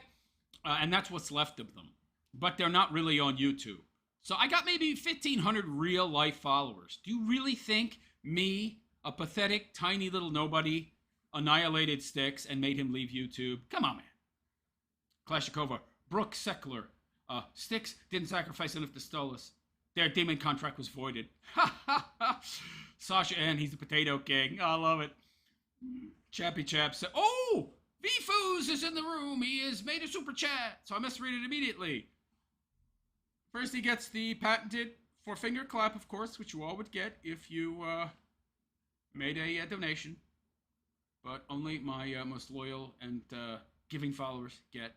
And that's what's left of them. But they're not really on YouTube. So I got maybe 1,500 real life followers. Do you really think me, a pathetic, tiny little nobody, annihilated Styx and made him leave YouTube? Come on, man. Klashikova, Brooke Seckler, Styx didn't sacrifice enough to Stolas. Their demon contract was voided. Ha ha ha. Sasha N, he's the potato king. I love it. Chappy Chap said, oh, V-Foos is in the room. He has made a super chat. So I must read it immediately. First, he gets the patented four-finger clap, of course, which you all would get if you made a donation. But only my most loyal and giving followers get.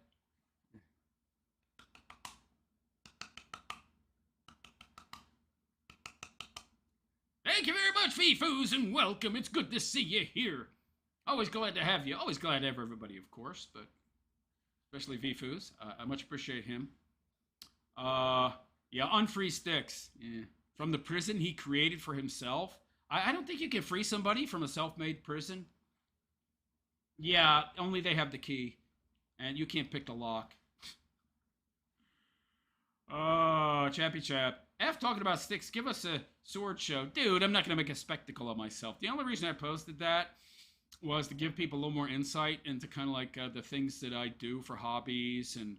Thank you very much, V-Foos, and welcome. It's good to see you here. Always glad to have you. Always glad to have everybody, of course, but especially V-Foos. I much appreciate him. Yeah, unfree Styx. Yeah. From the prison he created for himself. I don't think you can free somebody from a self-made prison. Yeah, only they have the key. And you can't pick the lock. Oh, Chappy Chap. F talking about Styx, give us a sword show. Dude, I'm not going to make a spectacle of myself. The only reason I posted that was to give people a little more insight into kind of like the things that I do for hobbies and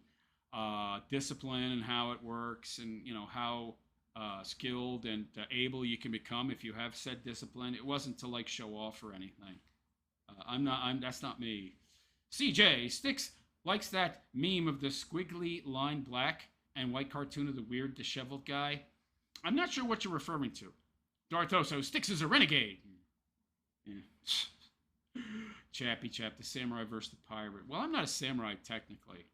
discipline and how it works and, how skilled and able you can become if you have said discipline. It wasn't to like show off or anything. That's not me. CJ, Styx likes that meme of the squiggly line black and white cartoon of the weird disheveled guy. I'm not sure what you're referring to. Darthoso, Styx is a renegade. Yeah. Chappy Chap, the samurai versus the pirate. Well, I'm not a samurai technically.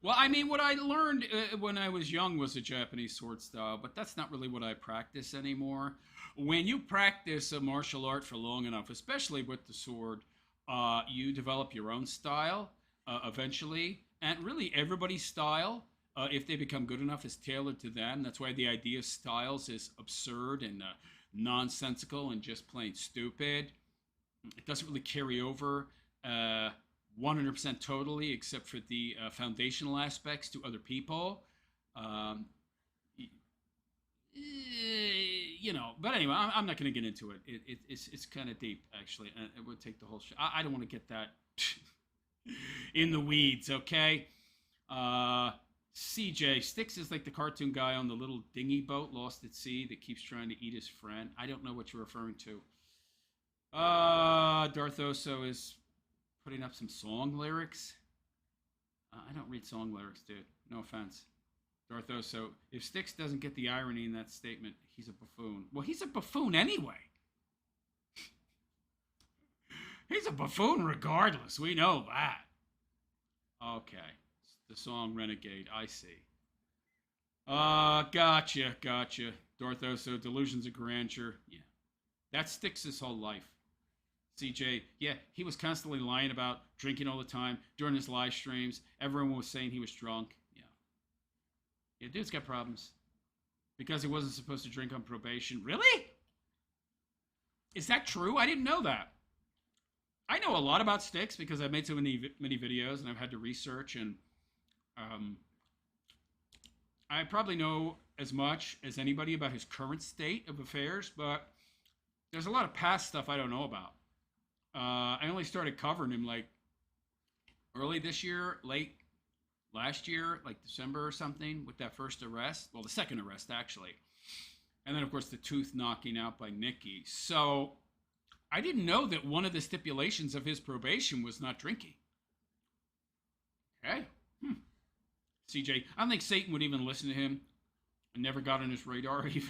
Well, I mean, what I learned when I was young was a Japanese sword style, but that's not really what I practice anymore. When you practice a martial art for long enough, especially with the sword, you develop your own style eventually. And really, everybody's style, if they become good enough, is tailored to them. That's why the idea of styles is absurd and nonsensical and just plain stupid. It doesn't really carry over 100% totally, except for the foundational aspects to other people. But anyway, I'm not going to get into it. It's kind of deep, actually. And it would take the whole show. I don't want to get that in the weeds, okay? CJ, Styx is like the cartoon guy on the little dinghy boat lost at sea that keeps trying to eat his friend. I don't know what you're referring to. Darthoso is putting up some song lyrics. I don't read song lyrics, dude. No offense. Darthoso, if Styx doesn't get the irony in that statement, he's a buffoon. Well, he's a buffoon anyway. He's a buffoon regardless. We know that. Okay. The song Renegade. I see. Gotcha. Darthoso, delusions of grandeur. Yeah. That Styx's whole life. CJ, yeah, he was constantly lying about drinking all the time during his live streams. Everyone was saying he was drunk. Yeah. Yeah, dude's got problems. Because he wasn't supposed to drink on probation. Really? Is that true? I didn't know that. I know a lot about Styx because I've made so many videos and I've had to research, and I probably know as much as anybody about his current state of affairs, but there's a lot of past stuff I don't know about. I only started covering him like early this year, late last year, like December or something, with that first arrest. Well, the second arrest, actually. And then, of course, the tooth knocking out by Nikki. So I didn't know that one of the stipulations of his probation was not drinking. Okay. CJ, I don't think Satan would even listen to him. I never got on his radar even.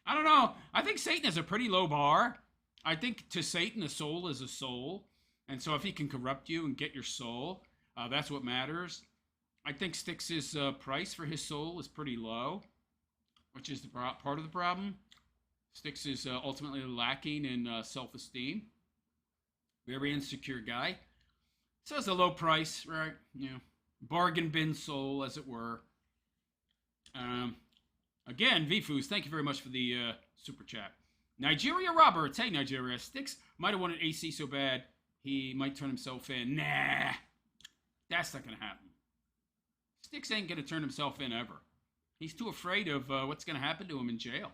I don't know. I think Satan has a pretty low bar. I think to Satan, a soul is a soul. And so if he can corrupt you and get your soul, that's what matters. I think Styx's price for his soul is pretty low, which is the part of the problem. Styx is ultimately lacking in self-esteem. Very insecure guy. So it's a low price, right? You know, bargain bin soul, as it were. Again, Vifus, thank you very much for the super chat. Nigeria Roberts. Hey, Nigeria. Styx might have wanted AC so bad he might turn himself in. Nah. That's not going to happen. Styx ain't going to turn himself in ever. He's too afraid of what's going to happen to him in jail.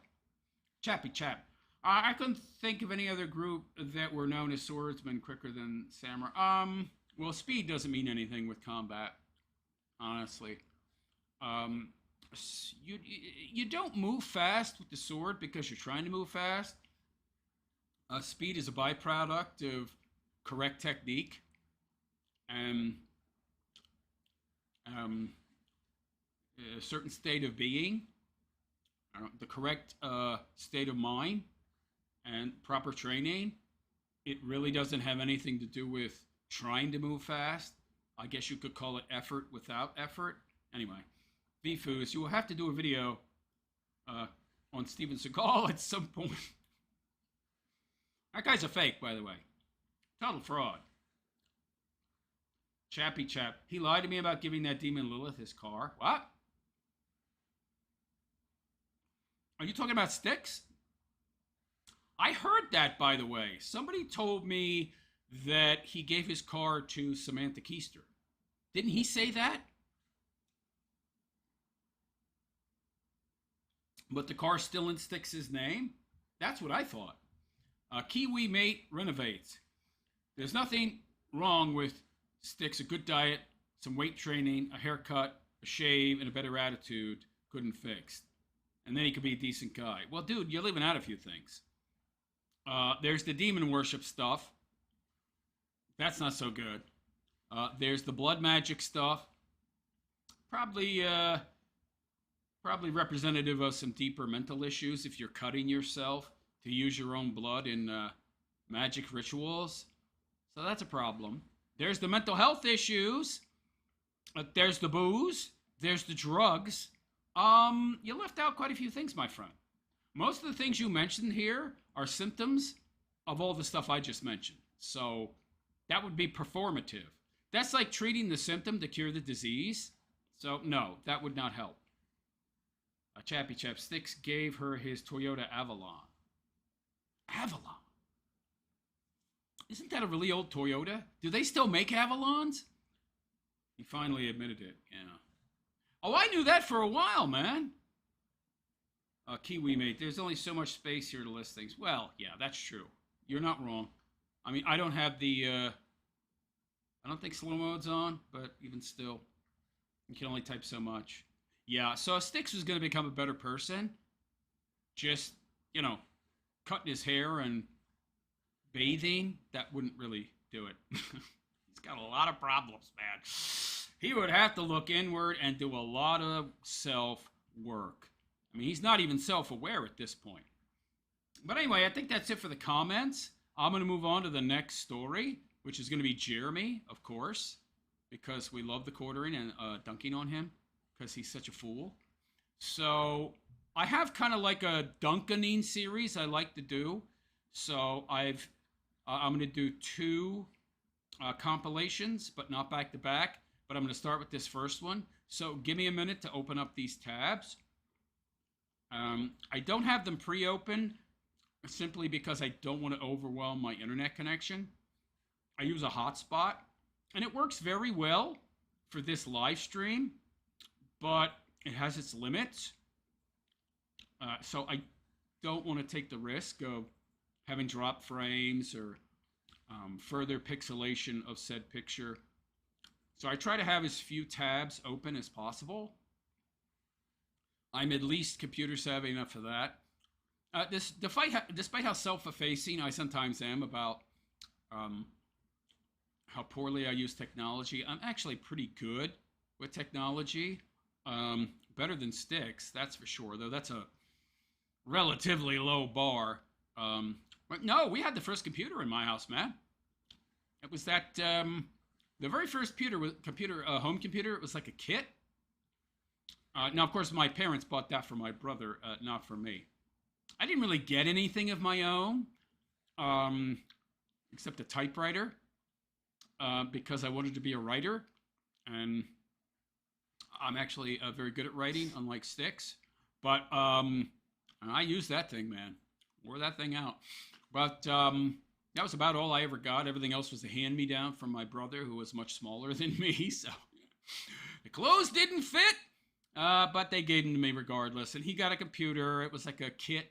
Chappy Chap. I couldn't think of any other group that were known as swordsmen quicker than samurai. Well, speed doesn't mean anything with combat, honestly. You don't move fast with the sword because you're trying to move fast. Speed is a byproduct of correct technique and a certain state of being, the correct state of mind, and proper training. It really doesn't have anything to do with trying to move fast. I guess you could call it effort without effort. Anyway, Vifus, you will have to do a video on Steven Seagal at some point. That guy's a fake, by the way. Total fraud. Chappy Chap. He lied to me about giving that demon Lilith his car. What? Are you talking about Styx? I heard that, by the way. Somebody told me that he gave his car to Samantha Keister. Didn't he say that? But the car's still in Styx's name? That's what I thought. Kiwi Mate renovates. There's nothing wrong with Styx. A good diet, some weight training, a haircut, a shave, and a better attitude couldn't fix. And then he could be a decent guy. Well, dude, you're leaving out a few things. There's the demon worship stuff. That's not so good. There's the blood magic stuff. Probably representative of some deeper mental issues if you're cutting yourself to use your own blood in magic rituals. So that's a problem. There's the mental health issues. There's the booze. There's the drugs. You left out quite a few things, my friend. Most of the things you mentioned here are symptoms of all the stuff I just mentioned. So that would be performative. That's like treating the symptom to cure the disease. So no, that would not help. Chappy Chap. Styx gave her his Toyota Avalon. Avalon? Isn't that a really old Toyota? Do they still make Avalons? He finally admitted it, yeah. Oh, I knew that for a while, man. Kiwi Mate, there's only so much space here to list things. Well, yeah, that's true. You're not wrong. I mean, I don't have the, I don't think slow mode's on, but even still, you can only type so much. Yeah, so Styx was going to become a better person. Just, you know, cutting his hair and bathing, that wouldn't really do it. He's got a lot of problems, man. He would have to look inward and do a lot of self-work. I mean, he's not even self-aware at this point. But anyway, I think that's it for the comments. I'm going to move on to the next story, which is going to be Jeremy, of course, because we love the quartering and dunking on him because he's such a fool. So I have kind of like a dunkening series I like to do. So I'm going to do two compilations, but not back to back. But I'm going to start with this first one. So give me a minute to open up these tabs. I don't have them pre-opened simply because I don't want to overwhelm my internet connection. I use a hotspot, and it works very well for this live stream, but it has its limits. So I don't want to take the risk of having drop frames or further pixelation of said picture. So I try to have as few tabs open as possible. I'm at least computer savvy enough for that. Despite how self-effacing I sometimes am about how poorly I use technology, I'm actually pretty good with technology. Better than Styx, that's for sure, though that's a relatively low bar. But no, we had the first computer in my house, man. It was that, the very first home computer, it was like a kit. Now, of course, my parents bought that for my brother, not for me. I didn't really get anything of my own, except a typewriter, because I wanted to be a writer, and I'm actually very good at writing, unlike Styx. But I used that thing, man. Wore that thing out. But that was about all I ever got. Everything else was a hand-me-down from my brother, who was much smaller than me. So the clothes didn't fit, but they gave them to me regardless. And he got a computer. It was like a kit.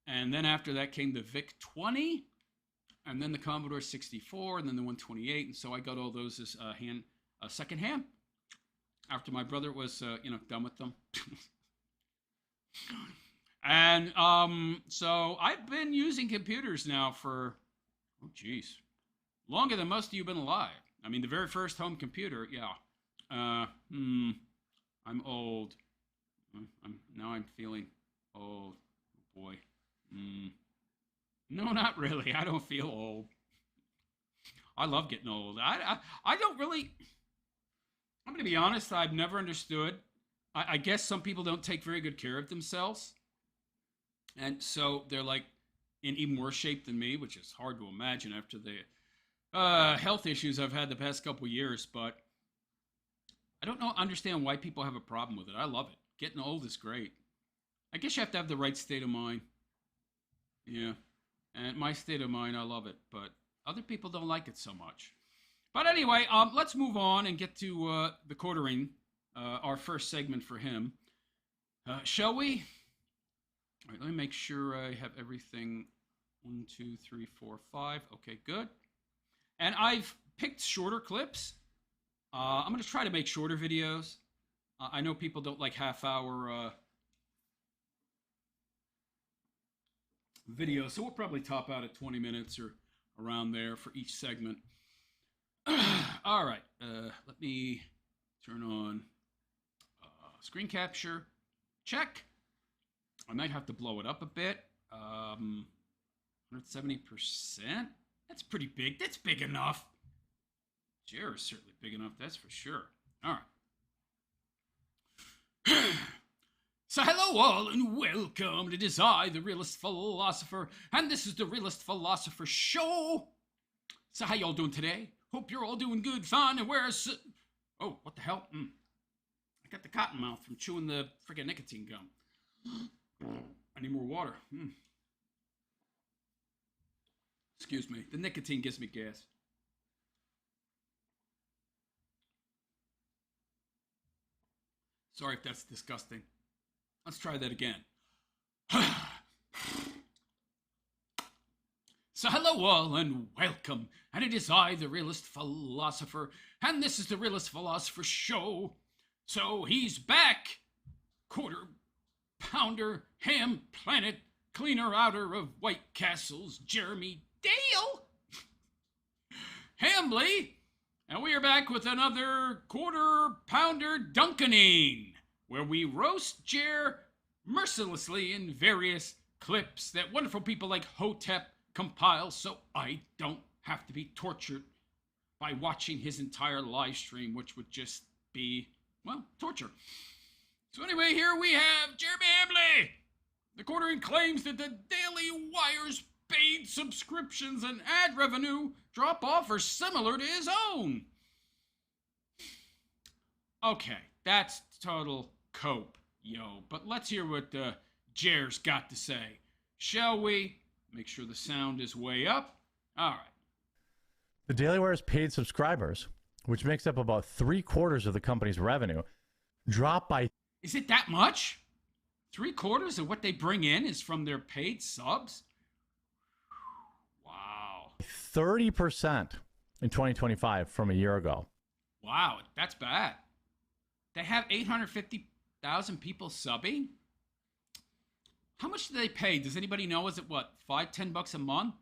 And then after that came the VIC-20, and then the Commodore 64, and then the 128. And so I got all those as secondhand after my brother was, done with them. And so I've been using computers now for, longer than most of you have been alive. I mean, the very first home computer, yeah. I'm old. Now I'm feeling old. Oh boy. No, not really. I don't feel old. I love getting old. I don't really. I'm going to be honest. I've never understood. I guess some people don't take very good care of themselves. And so they're like in even worse shape than me, which is hard to imagine after the health issues I've had the past couple years. But I don't understand why people have a problem with it. I love it. Getting old is great. I guess you have to have the right state of mind. Yeah. And my state of mind, I love it. But other people don't like it so much. But anyway, let's move on and get to the quartering, our first segment for him. Shall we? All right, let me make sure I have everything. 1, 2, 3, 4, 5. Okay, good. And I've picked shorter clips. I'm going to try to make shorter videos. I know people don't like half-hour videos, so we'll probably top out at 20 minutes or around there for each segment. All right, let me turn on screen capture. Check. I might have to blow it up a bit. 170%? That's pretty big. That's big enough. Chair is certainly big enough, that's for sure. All right. So hello all and welcome. It is I, the Realist Philosopher, and this is the Realist Philosopher Show. So how y'all doing today? Hope you're all doing good, fine, and where's... Oh, what the hell? I got the cotton mouth from chewing the friggin' nicotine gum. I need more water. Excuse me. The nicotine gives me gas. Sorry if that's disgusting. Let's try that again. So hello all and welcome. And it is I, the Realist Philosopher, and this is the Realist Philosopher Show. So he's back. Quarter pounder, ham planet, cleaner outer of White Castle's Jeremy Dale. Hambly. And we are back with another quarter pounder Duncaning, where we roast Jer mercilessly in various clips that wonderful people like Hotep compile so I don't have to be tortured by watching his entire live stream, which would just be, well, torture. So anyway, here we have Jeremy Hambly. The quartering claims that the Daily Wire's paid subscriptions and ad revenue drop-off are similar to his own. Okay, that's total cope, yo. But let's hear what Jer's got to say. Shall we? Make sure the sound is way up. All right. The Daily Wire's paid subscribers, which makes up about 3/4 of the company's revenue, dropped by... Is it that much? 3/4 of what they bring in is from their paid subs? Wow. 30% in 2025 from a year ago. Wow, that's bad. They have 850,000 people subbing? How much do they pay? Does anybody know? Is it what, $5-10 a month?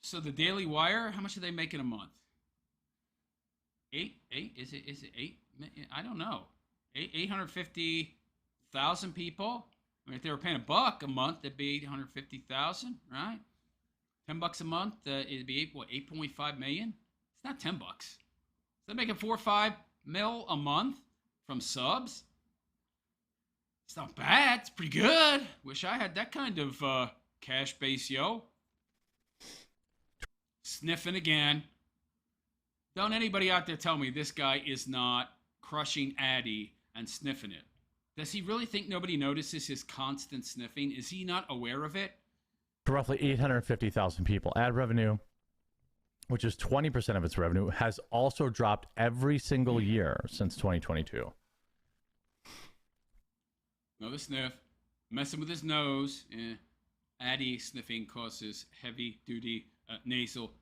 So the Daily Wire, how much do they make in a month? Is it eight? I don't know. 850,000 people. I mean, if they were paying $1 a month, it'd be 850,000, right? $10 a month, it'd be 8.5 million. It's not $10. So they're making 4 or 5 mil a month from subs. It's not bad. It's pretty good. Wish I had that kind of cash base, yo. Sniffing again. Don't anybody out there tell me this guy is not crushing Addy and sniffing it. Does he really think nobody notices his constant sniffing? Is he not aware of it? For roughly 850,000 people. Ad revenue, which is 20% of its revenue, has also dropped every single year since 2022. Another sniff. Messing with his nose. Addy sniffing causes heavy-duty nasal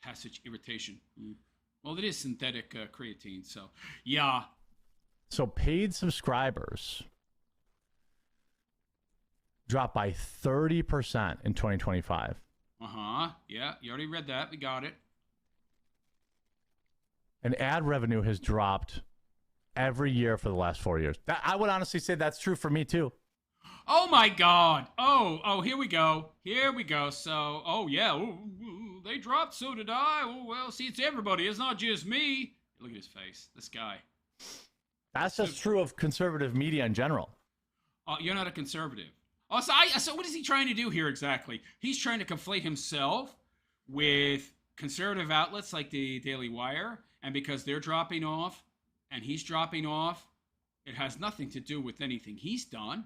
passage irritation. Well, it is synthetic creatine, so yeah. So paid subscribers dropped by 30% in 2025. Yeah, you already read that. We got it. And ad revenue has dropped every year for the last 4 years. I would honestly say that's true for me too. Oh my God. Oh, here we go. So, oh yeah, they dropped, so did I. Oh, well, see, it's everybody. It's not just me. Look at his face. This guy. That's just true of conservative media in general. You're not a conservative. So what is he trying to do here exactly? He's trying to conflate himself with conservative outlets like the Daily Wire, and because they're dropping off and he's dropping off, it has nothing to do with anything he's done.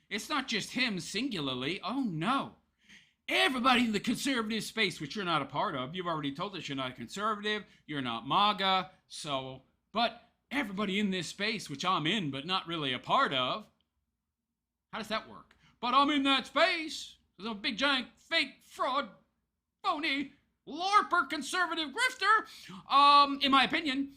It's not just him singularly. Oh, no. Everybody in the conservative space, which you're not a part of, you've already told us you're not a conservative, you're not MAGA, but everybody in this space, which I'm in but not really a part of, how does that work? But I'm in that space. There's a big, giant, fake, fraud, phony, LARPer, conservative grifter, in my opinion,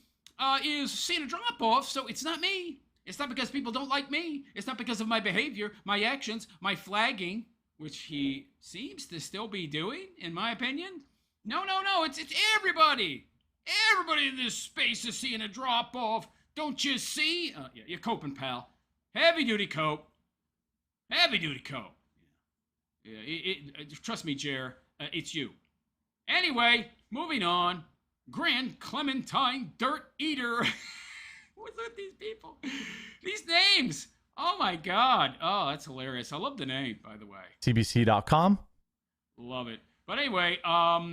is seeing a drop-off, so it's not me. It's not because people don't like me. It's not because of my behavior, my actions, my flagging, which he seems to still be doing, in my opinion. No, it's everybody. Everybody in this space is seeing a drop-off. Don't you see? Yeah, you're coping, pal. Heavy-duty cope. Heavy-duty cope. Yeah, trust me, Jer, it's you. Anyway, moving on. Grand Clementine Dirt Eater. What's with these people? These names. Oh, my God. Oh, that's hilarious. I love the name, by the way. CBC.com. Love it. But anyway,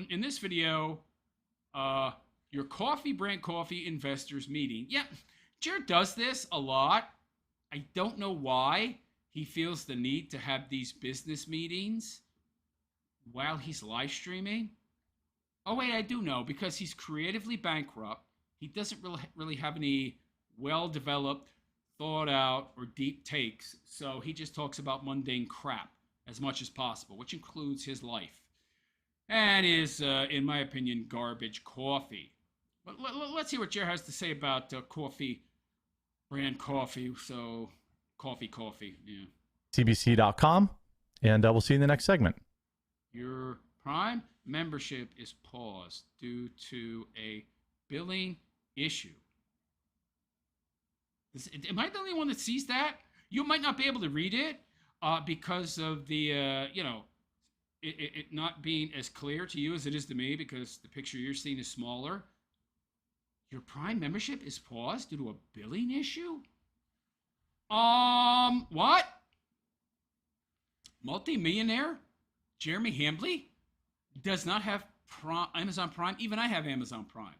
in this video, your coffee brand coffee investors meeting. Yeah, Jared does this a lot. I don't know why he feels the need to have these business meetings while he's live streaming. Oh, wait, I do know, because he's creatively bankrupt. He doesn't really have any well-developed, thought-out, or deep takes, so he just talks about mundane crap as much as possible, which includes his life and is, in my opinion, garbage coffee. But let's hear what Jer has to say about coffee, brand coffee. So, coffee, yeah. CBC.com, and we'll see you in the next segment. Your Prime membership is paused due to a billing issue. Am I the only one that sees that? You might not be able to read it because of the, it not being as clear to you as it is to me, because the picture you're seeing is smaller. Your Prime membership is paused due to a billing issue? What? Multi-millionaire Jeremy Hambley does not have Amazon Prime. Even I have Amazon Prime.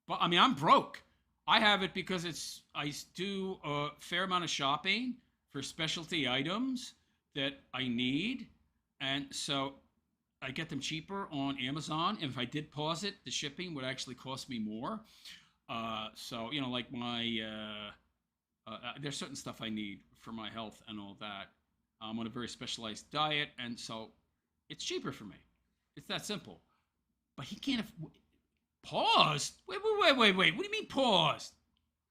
But I mean, I'm broke. I have it because I do a fair amount of shopping for specialty items that I need. And so I get them cheaper on Amazon. And if I did pause it, the shipping would actually cost me more. So, like there's certain stuff I need for my health and all that. I'm on a very specialized diet. And so it's cheaper for me. It's that simple. But he can't paused? Wait. What do you mean paused?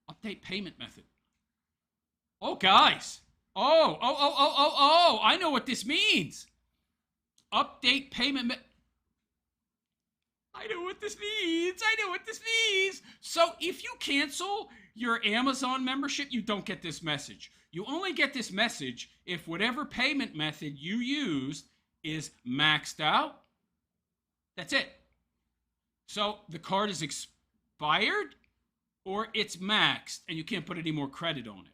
Update payment method. Oh, guys. Oh. I know what this means. Update payment I know what this means. So if you cancel your Amazon membership, you don't get this message. You only get this message if whatever payment method you used is maxed out. That's it. So the card is expired or it's maxed and you can't put any more credit on it.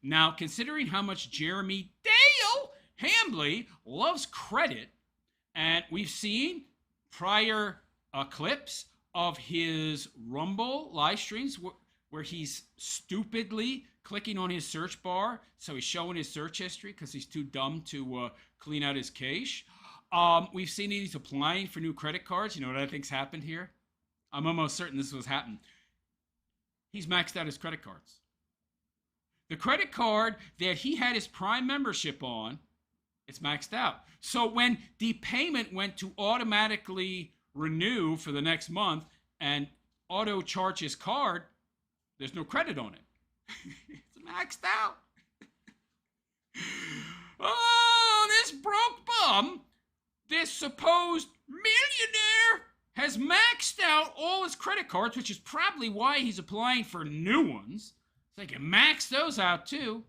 Now, considering how much Jeremy Dale Hambley loves credit, and we've seen prior clips of his Rumble live streams where he's stupidly clicking on his search bar. So he's showing his search history because he's too dumb to clean out his cache. We've seen that he's applying for new credit cards. You know what I think's happened here? I'm almost certain this was happened. He's maxed out his credit cards. The credit card that he had his Prime membership on, it's maxed out. So when the payment went to automatically renew for the next month and auto charge his card, there's no credit on it. It's maxed out. Oh, this broke bum, this supposed millionaire, has maxed out all his credit cards, which is probably why he's applying for new ones. So they can max those out too.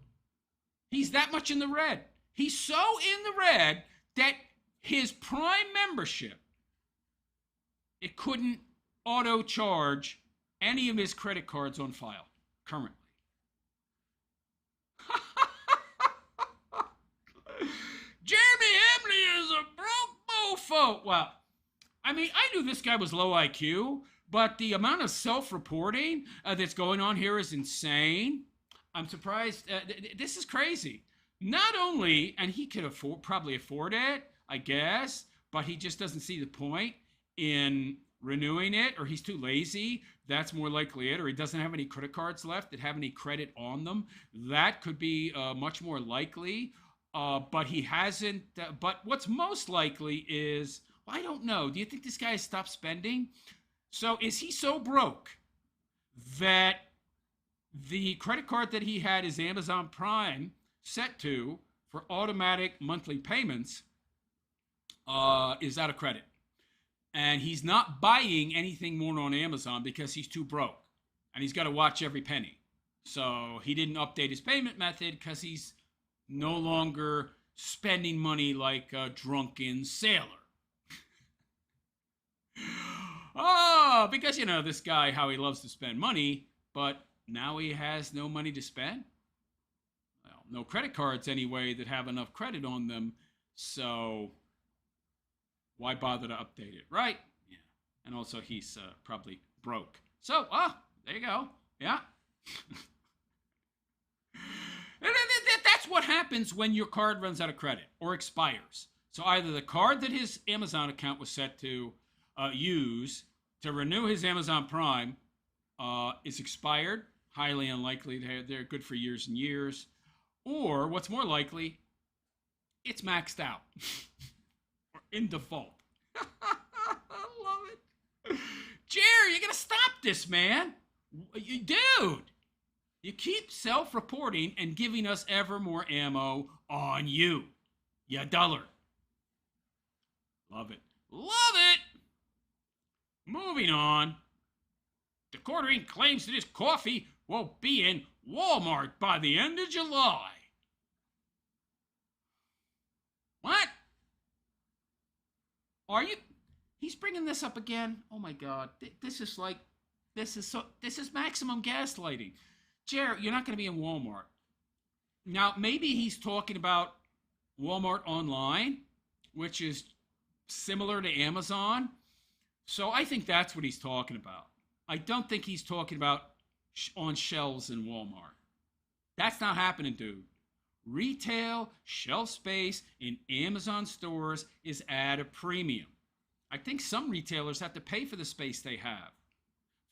He's that much in the red. He's so in the red that his Prime membership, it couldn't auto charge any of his credit cards on file currently. Jeremy Hambley is a broke mofo. Well, I mean, I knew this guy was low IQ, but the amount of self-reporting that's going on here is insane. I'm surprised. This is crazy. Not only, and he could probably afford it, I guess, but he just doesn't see the point in renewing it, or he's too lazy. That's more likely it, or he doesn't have any credit cards left that have any credit on them. That could be much more likely, but he hasn't. But what's most likely is, well, I don't know. Do you think this guy has stopped spending? So is he so broke that the credit card that he had his Amazon Prime set to for automatic monthly payments is out of credit? And he's not buying anything more on Amazon because he's too broke. And he's got to watch every penny. So he didn't update his payment method because he's no longer spending money like a drunken sailor. Oh, because, this guy, how he loves to spend money, but now he has no money to spend. Well, no credit cards anyway that have enough credit on them. So why bother to update it, right? Yeah. And also he's probably broke. So, there you go. Yeah. That's what happens when your card runs out of credit or expires. So either the card that his Amazon account was set to use to renew his Amazon Prime is expired, highly unlikely. They're good for years and years. Or what's more likely, it's maxed out or in default. I love it. Jerry, you got to stop this, man. Dude, you keep self-reporting and giving us ever more ammo on you. You dullard. Love it. Love it. Moving on. DeCordering claims that his coffee will be in Walmart by the end of July. What? Are you? He's bringing this up again. Oh my God. This is maximum gaslighting. Jared, you're not going to be in Walmart. Now, maybe he's talking about Walmart online, which is similar to Amazon. So I think that's what he's talking about. I don't think he's talking about on shelves in Walmart. That's not happening, dude. Retail shelf space in Amazon stores is at a premium. I think some retailers have to pay for the space they have.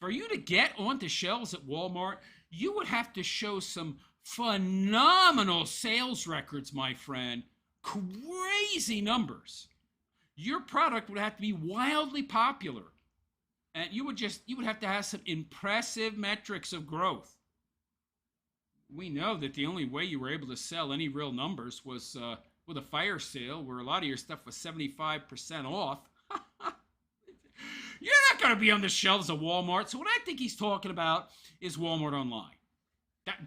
For you to get onto shelves at Walmart, you would have to show some phenomenal sales records, my friend. Crazy numbers. Your product would have to be wildly popular. And you would have to have some impressive metrics of growth. We know that the only way you were able to sell any real numbers was with a fire sale where a lot of your stuff was 75% off. You're not going to be on the shelves of Walmart. So what I think he's talking about is Walmart online.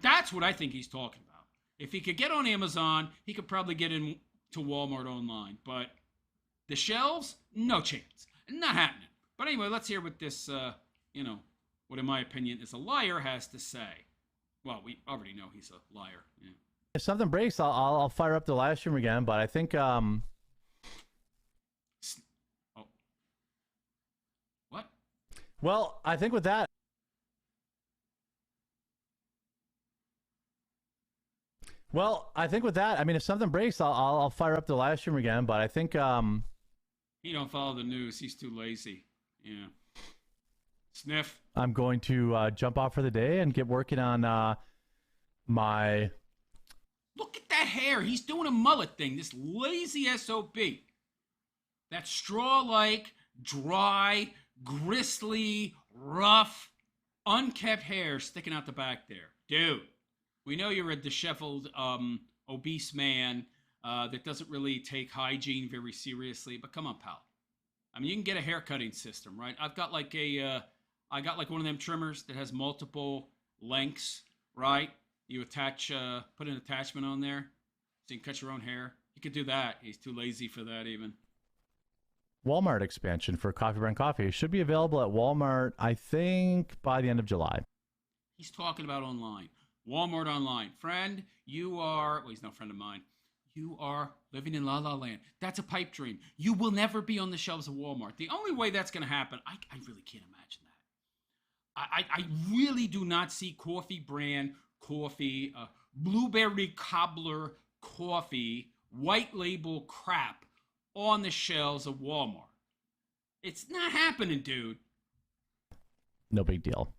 That's what I think he's talking about. If he could get on Amazon, he could probably get into Walmart online. But the shelves, no chance. Not happening. But anyway, let's hear what this, what in my opinion is a liar has to say. Well, we already know he's a liar. Yeah. If something breaks, I'll fire up the live stream again. But I think What? Well, I think with that. I mean, if something breaks, I'll fire up the live stream again. But I think he don't follow the news. He's too lazy. Yeah. Sniff. I'm going to jump off for the day and get working on my. Look at that hair. He's doing a mullet thing. This lazy SOB. That straw-like, dry, gristly, rough, unkept hair sticking out the back there. Dude, we know you're a disheveled, obese man that doesn't really take hygiene very seriously, but come on, pal. I mean, you can get a hair cutting system, right? I got like one of them trimmers that has multiple lengths, right? You attach, put an attachment on there so you can cut your own hair. You could do that. He's too lazy for that even. Walmart expansion for Coffee Brand Coffee should be available at Walmart, I think, by the end of July. He's talking about online. Walmart online. Friend, you are, well, he's no friend of mine. You are living in La La Land. That's a pipe dream. You will never be on the shelves of Walmart. The only way that's going to happen, I really can't imagine that. I really do not see coffee brand coffee, blueberry cobbler coffee, white label crap on the shelves of Walmart. It's not happening, dude. No big deal.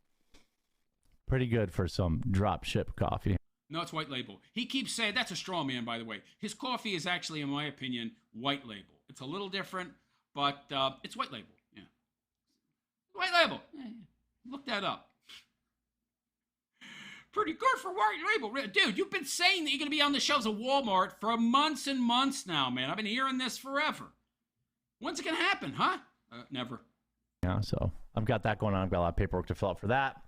Pretty good for some drop ship coffee. No, it's white label. He keeps saying, that's a straw man, by the way. His coffee is actually, in my opinion, white label. It's a little different, but it's white label. Yeah. White label. Yeah. Look that up. Pretty good for white label. Dude, you've been saying that you're going to be on the shelves of Walmart for months and months now, man. I've been hearing this forever. When's it going to happen, huh? Never. Yeah, so I've got that going on. I've got a lot of paperwork to fill out for that.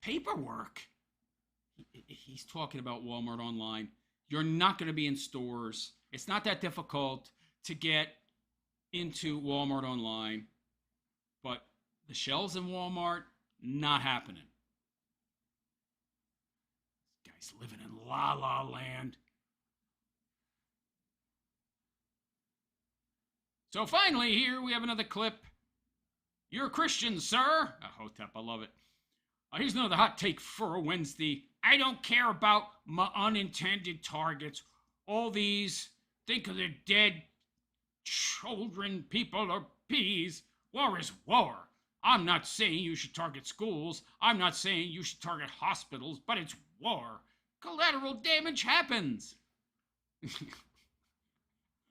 Paperwork? He's talking about Walmart online. You're not going to be in stores. It's not that difficult to get into Walmart online. But the shelves in Walmart, not happening. This guy's living in La La Land. So finally, here we have another clip. You're a Christian, sir. Hotep, I love it. Here's another hot take for a Wednesday. I don't care about my unintended targets. All these think of the dead children, people, or peas. War is war. I'm not saying you should target schools. I'm not saying you should target hospitals, but it's war. Collateral damage happens.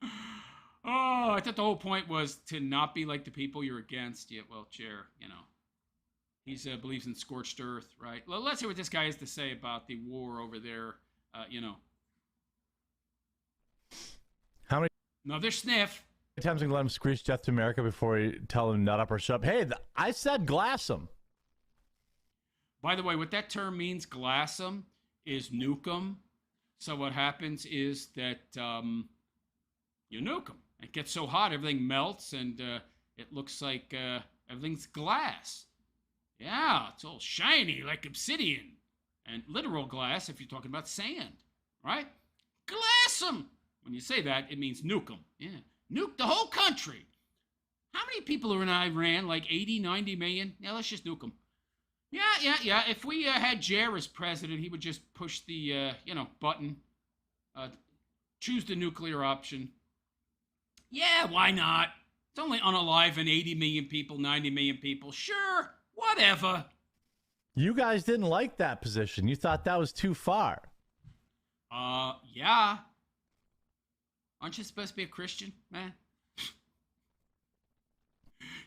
Oh, I thought the whole point was to not be like the people you're against. Yeah, well, chair, you know. He believes in scorched earth, right? Well, let's hear what this guy has to say about the war over there, you know. How many Another sniff. times I'm going to let him screech death to America before we tell him nut up or shut up? Hey, I said glass him. By the way, what that term means, glass 'em, is nuke 'em. So what happens is that you nuke 'em. It gets so hot, everything melts, and it looks like everything's glass. Yeah, it's all shiny like obsidian. And literal glass if you're talking about sand, right? Glass 'em! When you say that, it means nuke 'em. Yeah. Nuke the whole country. How many people are in Iran? Like 80, 90 million? Yeah, let's just nuke them. Yeah. If we had Jer as president, he would just push the, button. Choose the nuclear option. Yeah, why not? It's only unaliving 80 million people, 90 million people. Sure, whatever. You guys didn't like that position. You thought that was too far. Yeah. Aren't you supposed to be a Christian, man?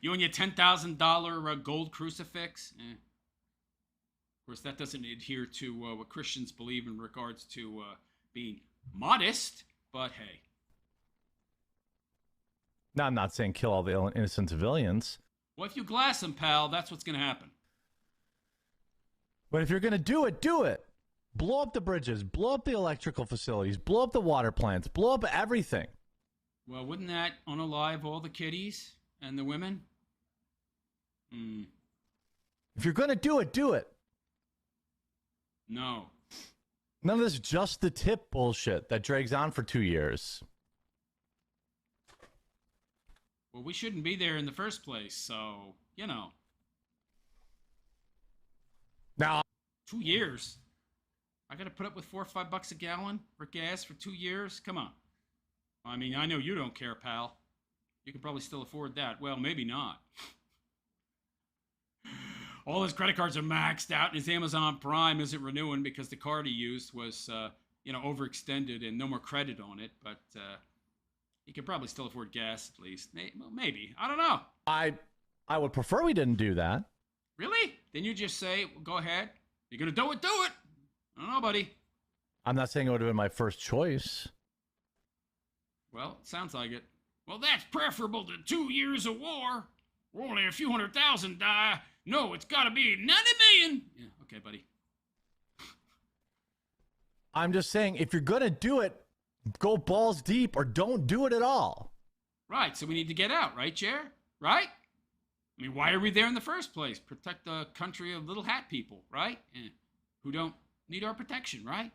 You and your $10,000 gold crucifix? Of course, that doesn't adhere to what Christians believe in regards to being modest, but hey. Now, I'm not saying kill all the innocent civilians. Well, if you glass them, pal, that's what's going to happen. But if you're going to do it, do it. Blow up the bridges, blow up the electrical facilities, blow up the water plants, blow up everything. Well, wouldn't that unalive all the kiddies and the women? If you're going to do it, do it. No. None of this just the tip bullshit that drags on for 2 years. Well, we shouldn't be there in the first place, so, Now, 2 years. I got to put up with $4 or $5 a gallon for gas for 2 years? Come on. I mean, I know you don't care, pal. You can probably still afford that. Well, maybe not. All his credit cards are maxed out, and his Amazon Prime isn't renewing because the card he used was, overextended and no more credit on it. But he could probably still afford gas at least. Maybe. I don't know. I would prefer we didn't do that. Really? Then you just say, well, go ahead. You're going to do it, do it. I don't know, buddy. I'm not saying it would have been my first choice. Well, it sounds like it. Well, that's preferable to 2 years of war. We're only a few 100,000 die. No, it's got to be 90 million. Yeah, okay, buddy. I'm just saying, if you're going to do it, go balls deep or don't do it at all. Right, so we need to get out, right, Jer? Right? I mean, why are we there in the first place? Protect the country of little hat people, right? Who don't need our protection, right?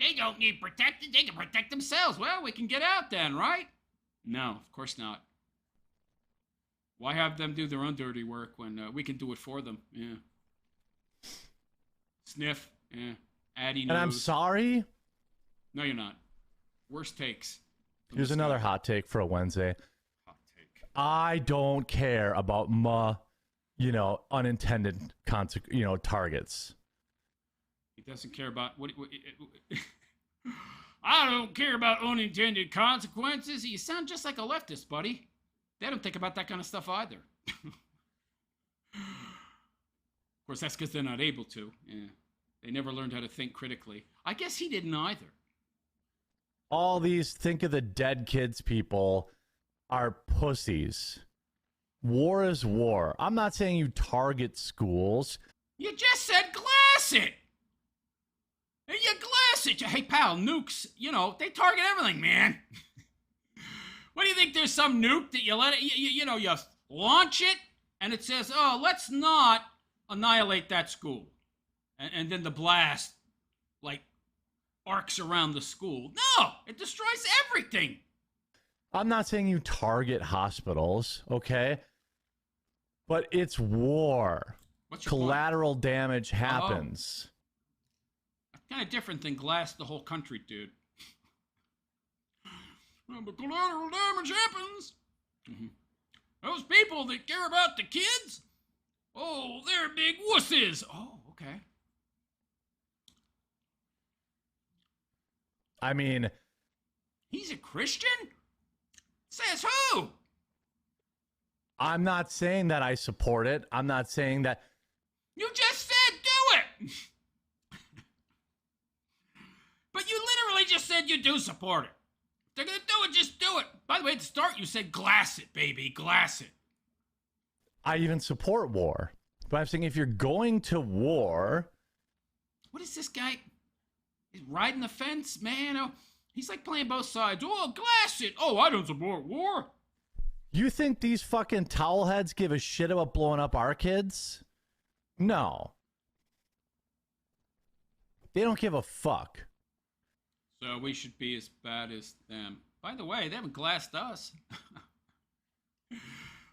They don't need protected. They can protect themselves. Well, we can get out then, right? No, of course not. Why have them do their own dirty work when we can do it for them? Yeah. Sniff. Yeah. Addy nose. And I'm sorry. No, you're not. Worst takes. Here's another hot take for a Wednesday. Hot take. I don't care about unintended targets. He doesn't care about what I don't care about unintended consequences. You sound just like a leftist, buddy. They don't think about that kind of stuff either. Of course, that's because they're not able to. Yeah. They never learned how to think critically. I guess he didn't either. All these think of the dead kids people are pussies. War is war. I'm not saying you target schools. You just said glass it. And you glass it. Hey, pal, nukes, they target everything, man. What do you think? There's some nuke that you let it, you launch it, and it says, oh, let's not annihilate that school. And then the blast, arcs around the school. No, it destroys everything. I'm not saying you target hospitals, okay? But it's war. Collateral damage happens. That's kind of different than glass the whole country, dude. Well, but collateral damage happens. Mm-hmm. Those people that care about the kids, oh, they're big wusses. Oh, okay. I mean, he's a Christian? Says who? I'm not saying that I support it. I'm not saying that. You just said do it. But you literally just said you do support it. If they're going to do it, just do it. By the way, at the start, you said glass it, baby. Glass it. I even support war. But I'm saying if you're going to war. What is this guy? He's riding the fence, man. Oh, he's like playing both sides. Oh, glass it. Oh, I don't support war. You think these fucking towel heads give a shit about blowing up our kids? No. They don't give a fuck. So we should be as bad as them. By the way, they haven't glassed us.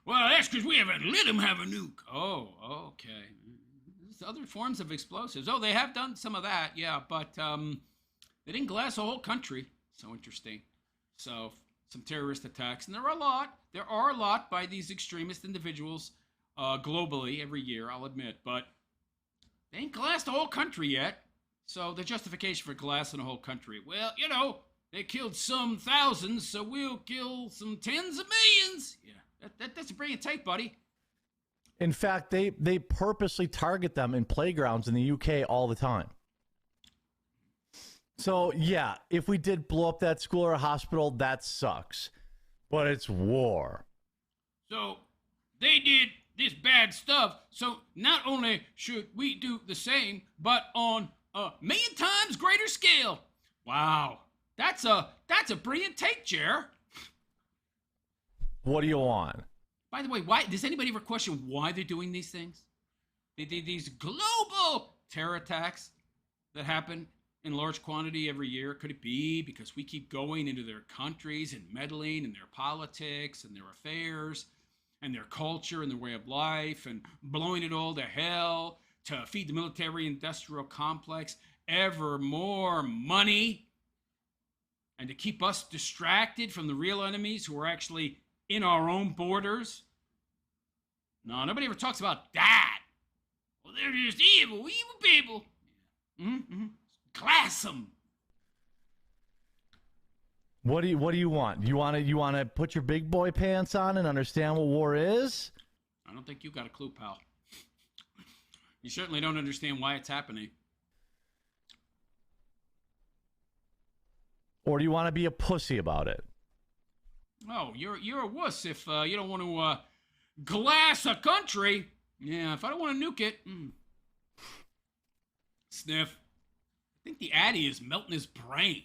Well, that's because we haven't let them have a nuke. Oh, okay. There's other forms of explosives. Oh, they have done some of that, yeah, but they didn't glass a whole country. So interesting. So, some terrorist attacks, and there are a lot by these extremist individuals globally every year, I'll admit, but they ain't glassed a whole country yet. So, the justification for glassing a whole country, well, you know, they killed some thousands, so we'll kill some tens of millions. Yeah. That's a brilliant take, buddy. In fact, they purposely target them in playgrounds in the UK all the time. So, yeah, if we did blow up that school or hospital, that sucks. But it's war. So, they did this bad stuff, so not only should we do the same, but on a million times greater scale. Wow. That's a brilliant take, Jer. What do you want? By the way, why does anybody ever question why they're doing these things? These global terror attacks that happen in large quantity every year. Could it be because we keep going into their countries and meddling in their politics and their affairs and their culture and their way of life and blowing it all to hell to feed the military-industrial complex ever more money and to keep us distracted from the real enemies who are actually in our own borders? No, nobody ever talks about that. Well, they're just evil people. Mm-hmm. Class them. What do you want? You want to put your big boy pants on and understand what war is? I don't think you got a clue, pal. You certainly don't understand why it's happening. Or do you want to be a pussy about it? Oh, you're a wuss if you don't want to glass a country. Yeah, if I don't want to nuke it. Sniff. I think the Addy is melting his brain.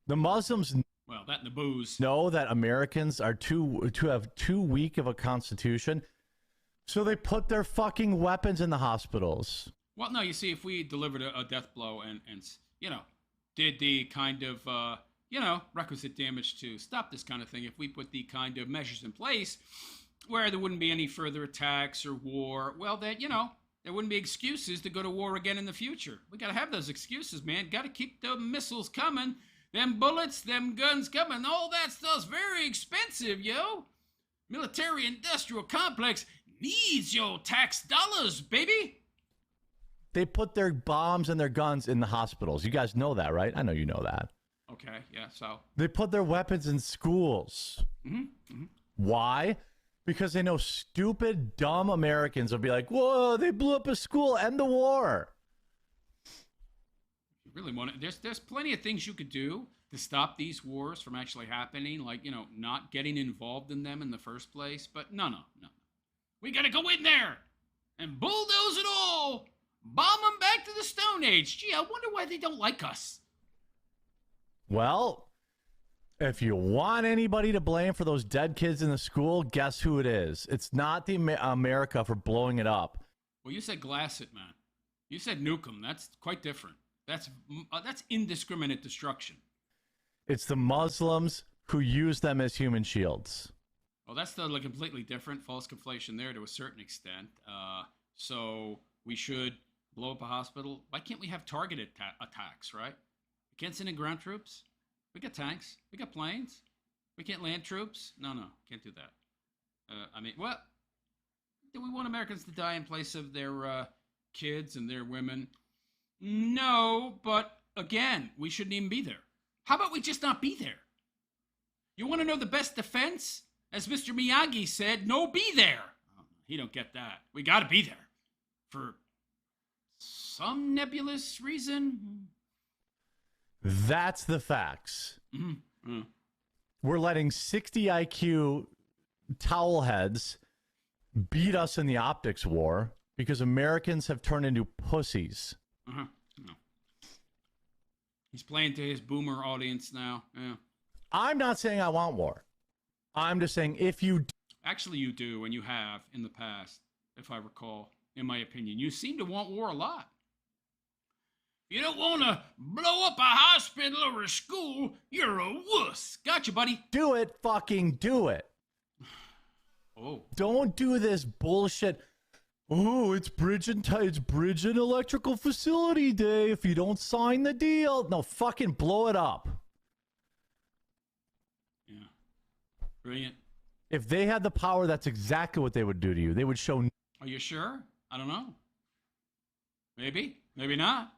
The Muslims, well, that and the booze, know that Americans are have too weak of a constitution, so they put their fucking weapons in the hospitals. Well, no, you see, if we delivered a death blow and you know, did the kind of requisite damage to stop this kind of thing, if we put the kind of measures in place where there wouldn't be any further attacks or war, well, then, you know, there wouldn't be excuses to go to war again in the future. We got to have those excuses, man. Got to keep the missiles coming, them bullets, them guns coming. All that stuff's very expensive, yo. Military-industrial complex needs your tax dollars, baby. They put their bombs and their guns in the hospitals. You guys know that, right? I know you know that. Okay, yeah, so. They put their weapons in schools. Why? Because they know stupid, dumb Americans will be like, whoa, they blew up a school, end the war. You really want to, there's plenty of things you could do to stop these wars from actually happening, like, you know, not getting involved in them in the first place. But no. We got to go in there and bulldoze it all. Bomb them back to the Stone Age. Gee, I wonder why they don't like us. Well, if you want anybody to blame for those dead kids in the school, guess who it is? It's not the America for blowing it up. Well, you said glass it, man. You said nuke them. That's quite different. That's indiscriminate destruction. It's the Muslims who use them as human shields. Well, that's the completely different false conflation there to a certain extent. So we should blow up a hospital. Why can't we have targeted attacks, right? We can't send in ground troops. We got tanks. We got planes. We can't land troops. No, can't do that. I mean, what? Do we want Americans to die in place of their kids and their women? No, but again, we shouldn't even be there. How about we just not be there? You want to know the best defense? As Mr. Miyagi said, no be there. Oh, he don't get that. We got to be there. For some nebulous reason. That's the facts. We're letting 60 IQ towel heads beat us in the optics war because Americans have turned into pussies. No. He's playing to his boomer audience now. Yeah. I'm not saying I want war. I'm just saying if you... Actually, you do, and you have in the past, if I recall, in my opinion. You seem to want war a lot. If you don't want to blow up a hospital or a school, you're a wuss. Gotcha, buddy. Do it, fucking do it. Oh. Don't do this bullshit. Oh, it's bridge and electrical facility day. If you don't sign the deal, no, fucking blow it up. Yeah. Brilliant. If they had the power, that's exactly what they would do to you. They would show. Are you sure? I don't know. Maybe. Maybe not.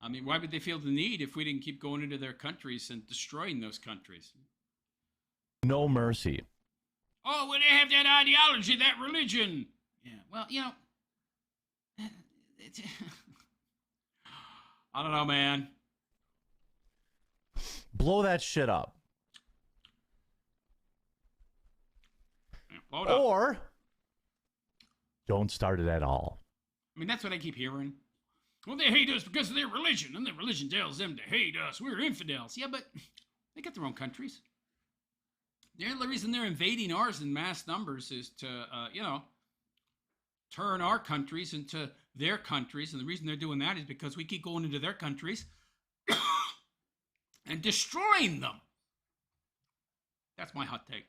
I mean, why would they feel the need if we didn't keep going into their countries and destroying those countries? No mercy. Oh, well, they have that ideology, that religion. Yeah, well, you know, I don't know, man. Blow that shit up. Yeah, blow it up. Or don't start it at all. I mean, that's what I keep hearing. Well, they hate us because of their religion, and their religion tells them to hate us. We're infidels. Yeah, but they got their own countries. The only reason they're invading ours in mass numbers is to, you know, turn our countries into their countries. And the reason they're doing that is because we keep going into their countries and destroying them. That's my hot take.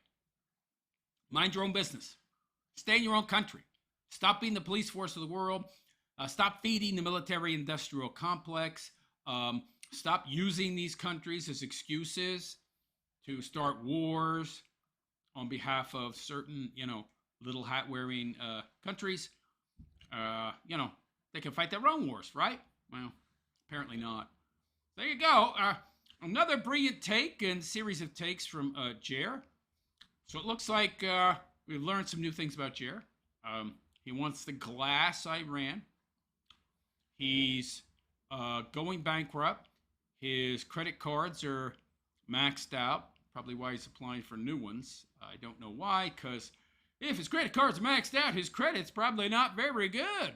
Mind your own business. Stay in your own country. Stop being the police force of the world. Stop feeding the military-industrial complex. Stop using these countries as excuses to start wars on behalf of certain, you know, little hat-wearing countries. You know, they can fight their own wars, right? Well, apparently not. There you go. Another brilliant take and series of takes from Jer. So it looks like we've learned some new things about Jer. He wants the glass Iran. He's going bankrupt. His credit cards are maxed out. Probably why he's applying for new ones. I don't know why, because if his credit cards are maxed out, his credit's probably not very good.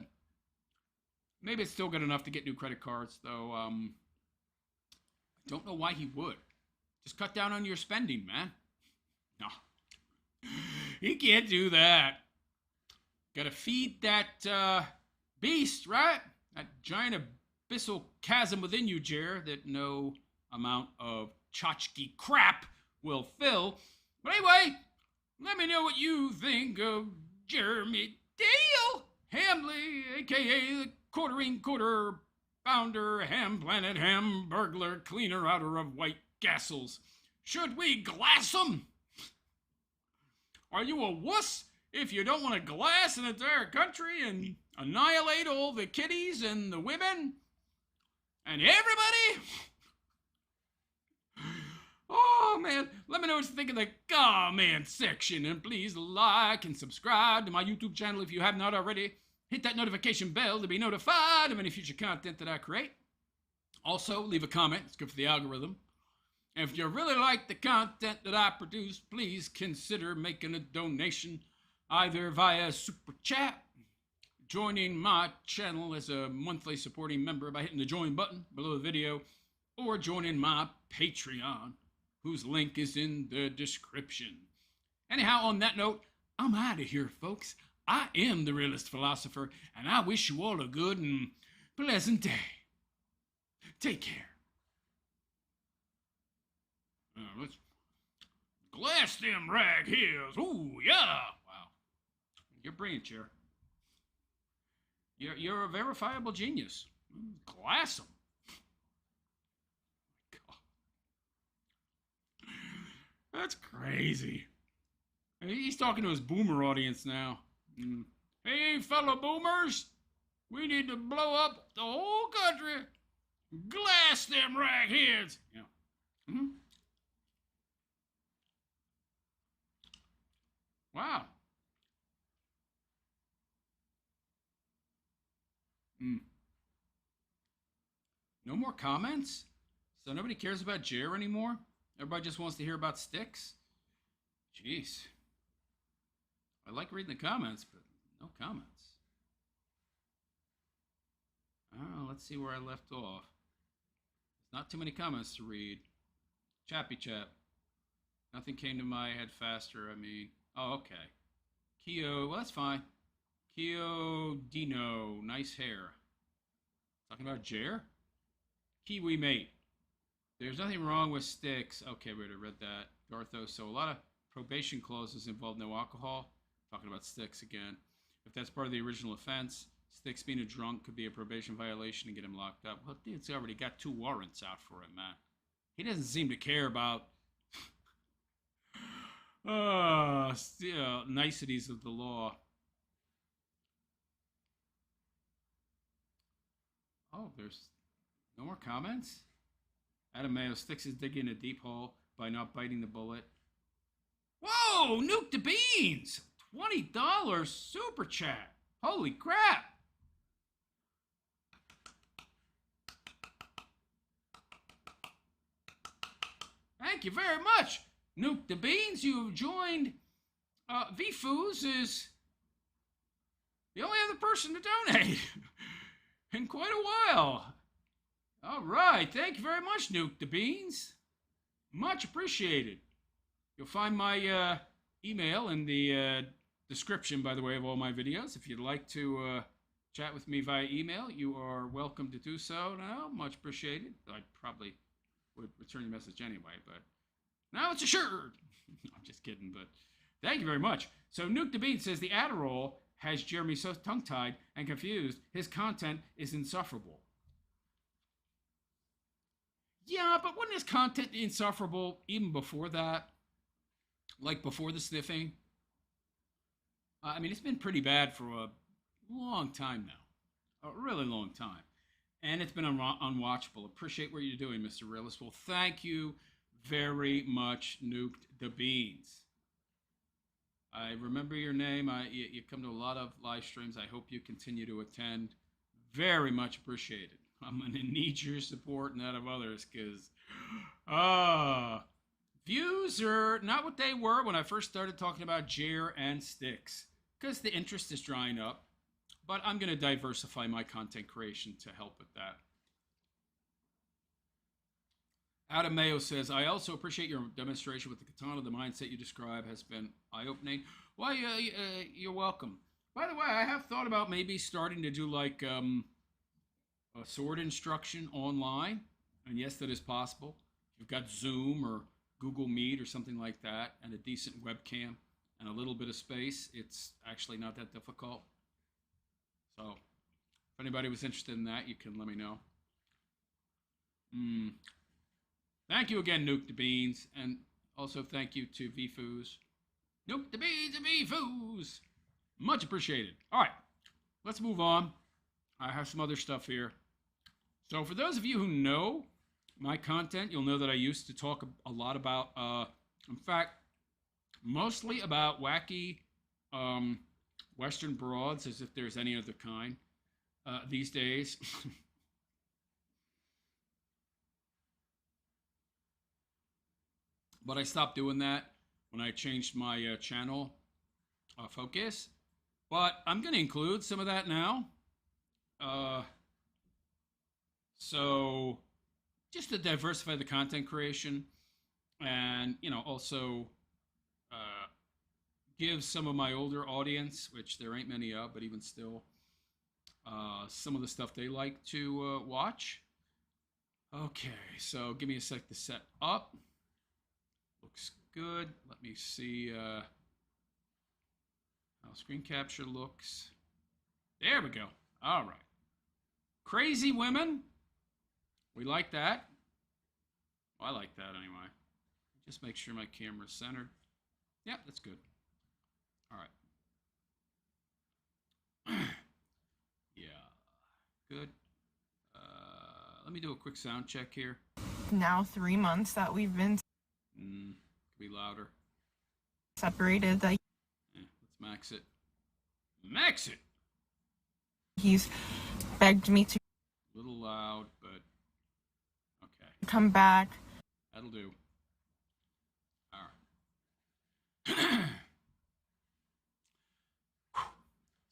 Maybe it's still good enough to get new credit cards, though. I don't know why he would. Just cut down on your spending, man. No. He can't do that. Gotta feed that beast, right? That giant abyssal chasm within you, Jer, that no amount of tchotchke crap will fill. But anyway, let me know what you think of Jeremy Dale Hamley, a.k.a. the quarter founder, ham planet, ham burglar, cleaner outer of white castles. Should we glass him? Are you a wuss if you don't want to glass an entire country and annihilate all the kiddies and the women and everybody? Oh, man. Let me know what you think in the comment section. And please like and subscribe to my YouTube channel if you have not already. Hit that notification bell to be notified of any future content that I create. Also, leave a comment. It's good for the algorithm. And if you really like the content that I produce, please consider making a donation either via Super Chat, joining my channel as a monthly supporting member by hitting the join button below the video, or joining my Patreon, whose link is in the description. Anyhow, on that note, I'm out of here, folks. I am the Realist Philosopher, and I wish you all a good and pleasant day. Take care. Let's glass them rag hills. Ooh, yeah. Wow. You're brilliant, Chair. You're a verifiable genius. Glass them. That's crazy. He's talking to his boomer audience now. Hey, fellow boomers, we need to blow up the whole country. Glass them ragheads. Yeah. Mm-hmm. Wow. No more comments? So nobody cares about Jer anymore? Everybody just wants to hear about Styx? Jeez. I like reading the comments, but no comments. Oh, let's see where I left off. Not too many comments to read. Chappy chap. Nothing came to my head faster. I mean, oh, okay. Keo, well, that's fine. Keo Dino, nice hair. Talking about Jer? Kiwi mate. There's nothing wrong with Styx. Okay, we already read that. Garthos. So a lot of probation clauses involve no alcohol. Talking about Styx again. If that's part of the original offense, Styx being a drunk could be a probation violation and get him locked up. Well, dude's already got 2 warrants out for him, man. He doesn't seem to care about niceties of the law. Oh, there's no more comments? Adam Mayo, Styx is digging a deep hole by not biting the bullet. Whoa, Nuke the Beans! $20 super chat. Holy crap! Thank you very much, Nuke the Beans. You have joined. VFoos is the only other person to donate in quite a while. All right, thank you very much, Nuke the Beans. Much appreciated. You'll find my email in the description, by the way, of all my videos. If you'd like to chat with me via email, you are welcome to do so now. Much appreciated. I probably would return your message anyway, but now it's assured. I'm just kidding, but thank you very much. So Nuke the Bean says the Adderall has Jeremy so tongue-tied and confused, his content is insufferable. Yeah, but wasn't his content insufferable even before that? Like before the sniffing? I mean, it's been pretty bad for a long time now. A really long time. And it's been unwatchable. Appreciate what you're doing, Mr. Realist. Well, thank you very much, Nuked the Beans. I remember your name. You come to a lot of live streams. I hope you continue to attend. Very much appreciated. I'm going to need your support and that of others because views are not what they were when I first started talking about Jer and Styx because the interest is drying up. But I'm going to diversify my content creation to help with that. Adam Mayo says, I also appreciate your demonstration with the katana. The mindset you describe has been eye-opening. Well, you're welcome. By the way, I have thought about maybe starting to do like a sword instruction online. And yes, that is possible. If you've got Zoom or Google Meet or something like that and a decent webcam and a little bit of space, it's actually not that difficult. So, if anybody was interested in that, you can let me know. Thank you again, Nuke the Beans, and also thank you to VFoos. Nuke the Beans and VFoos! Much appreciated. All right, let's move on. I have some other stuff here. So, for those of you who know my content, you'll know that I used to talk a lot about, in fact, mostly about wacky, Western broads, as if there's any other kind these days. But I stopped doing that when I changed my channel focus. But I'm going to include some of that now. So just to diversify the content creation and, you know, also give some of my older audience, which there ain't many of, but even still, some of the stuff they like to watch. Okay, so give me a sec to set up. Looks good. Let me see how screen capture looks. There we go. All right. Crazy women. We like that. Well, I like that anyway. Just make sure my camera's centered. Yeah, that's good. All right. Yeah, good. Let me do a quick sound check here. Now 3 months that we've been Could be louder. separated, that Let's max it. Max it! he's begged me to A little loud, but okay. come back. That'll do. All right.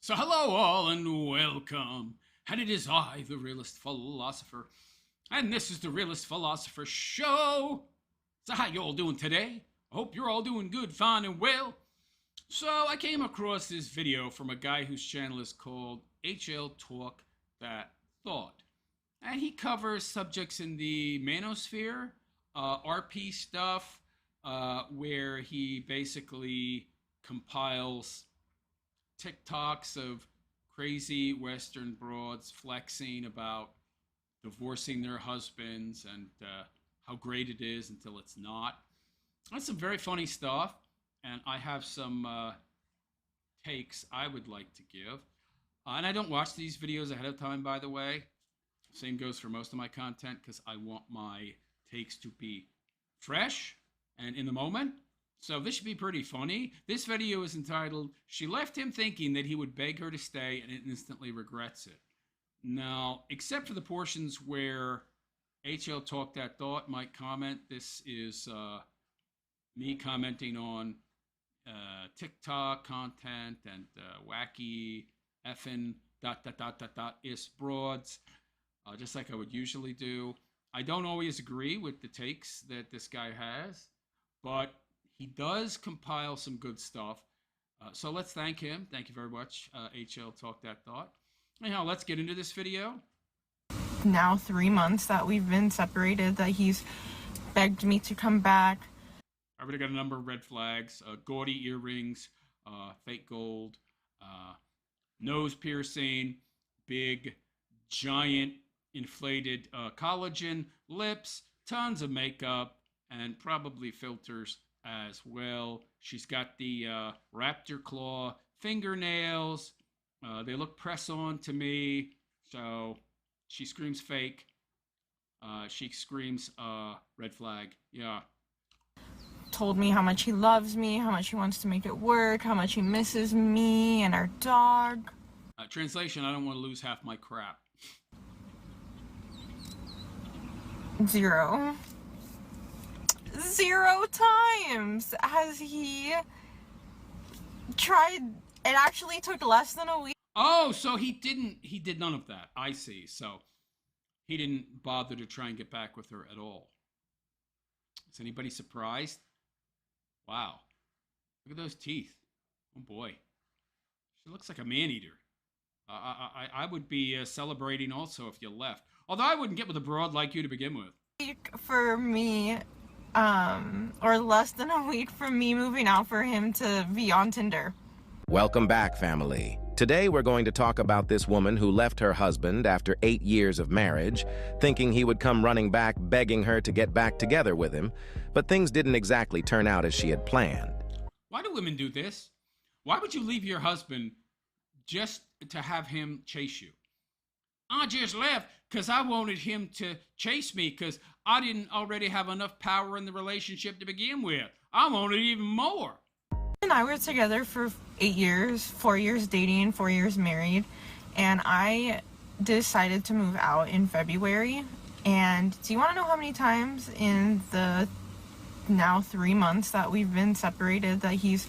So hello all and welcome. And it is I, the Realist Philosopher. And this is the Realist Philosopher Show. So how you all doing today? I hope you're all doing good, fine, and well. So I came across this video from a guy whose channel is called HL Talk That Thought. And he covers subjects in the manosphere, RP stuff, where he basically compiles TikToks of crazy Western broads flexing about divorcing their husbands and how great it is until it's not. That's some very funny stuff, and I have some takes I would like to give. And I don't watch these videos ahead of time, by the way. Same goes for most of my content, because I want my takes to be fresh and in the moment. So this should be pretty funny. This video is entitled, "She Left Him Thinking That He Would Beg Her to Stay and Instantly Regrets It." Now, except for the portions where HL Talk That Thought might comment, this is me commenting on TikTok content and wacky effing ... is broads, just like I would usually do. I don't always agree with the takes that this guy has, but he does compile some good stuff. So let's thank him. Thank you very much, HL Talk That Thought. Anyhow, let's get into this video. Now 3 months that we've been separated, that he's begged me to come back. I already got a number of red flags: gaudy earrings, fake gold, nose piercing, big, giant, inflated collagen, lips, tons of makeup, and probably filters as well. She's got the raptor claw fingernails. They look press-on to me, so she screams fake. She screams red flag. Yeah. Told me how much he loves me, how much he wants to make it work, how much he misses me and our dog. Translation: I don't want to lose half my crap. 0 times has he tried. It actually took less than a week. Oh, so he did none of that. I see. So he didn't bother to try and get back with her at all. Is anybody surprised? Wow. Look at those teeth. Oh boy. She looks like a man-eater. I would be celebrating also if you left. Although I wouldn't get with a broad like you to begin with. For me, or less than a week from me moving out for him to be on Tinder. Welcome back, family. Today we're going to talk about this woman who left her husband after 8 years of marriage, thinking he would come running back, begging her to get back together with him, but things didn't exactly turn out as she had planned. Why do women do this? Why would you leave your husband just to have him chase you? I just left because I wanted him to chase me because I didn't already have enough power in the relationship to begin with. I wanted even more. And I were together for 8 years, 4 years dating, 4 years married, and I decided to move out in February. And do you want to know how many times in the now 3 months that we've been separated that he's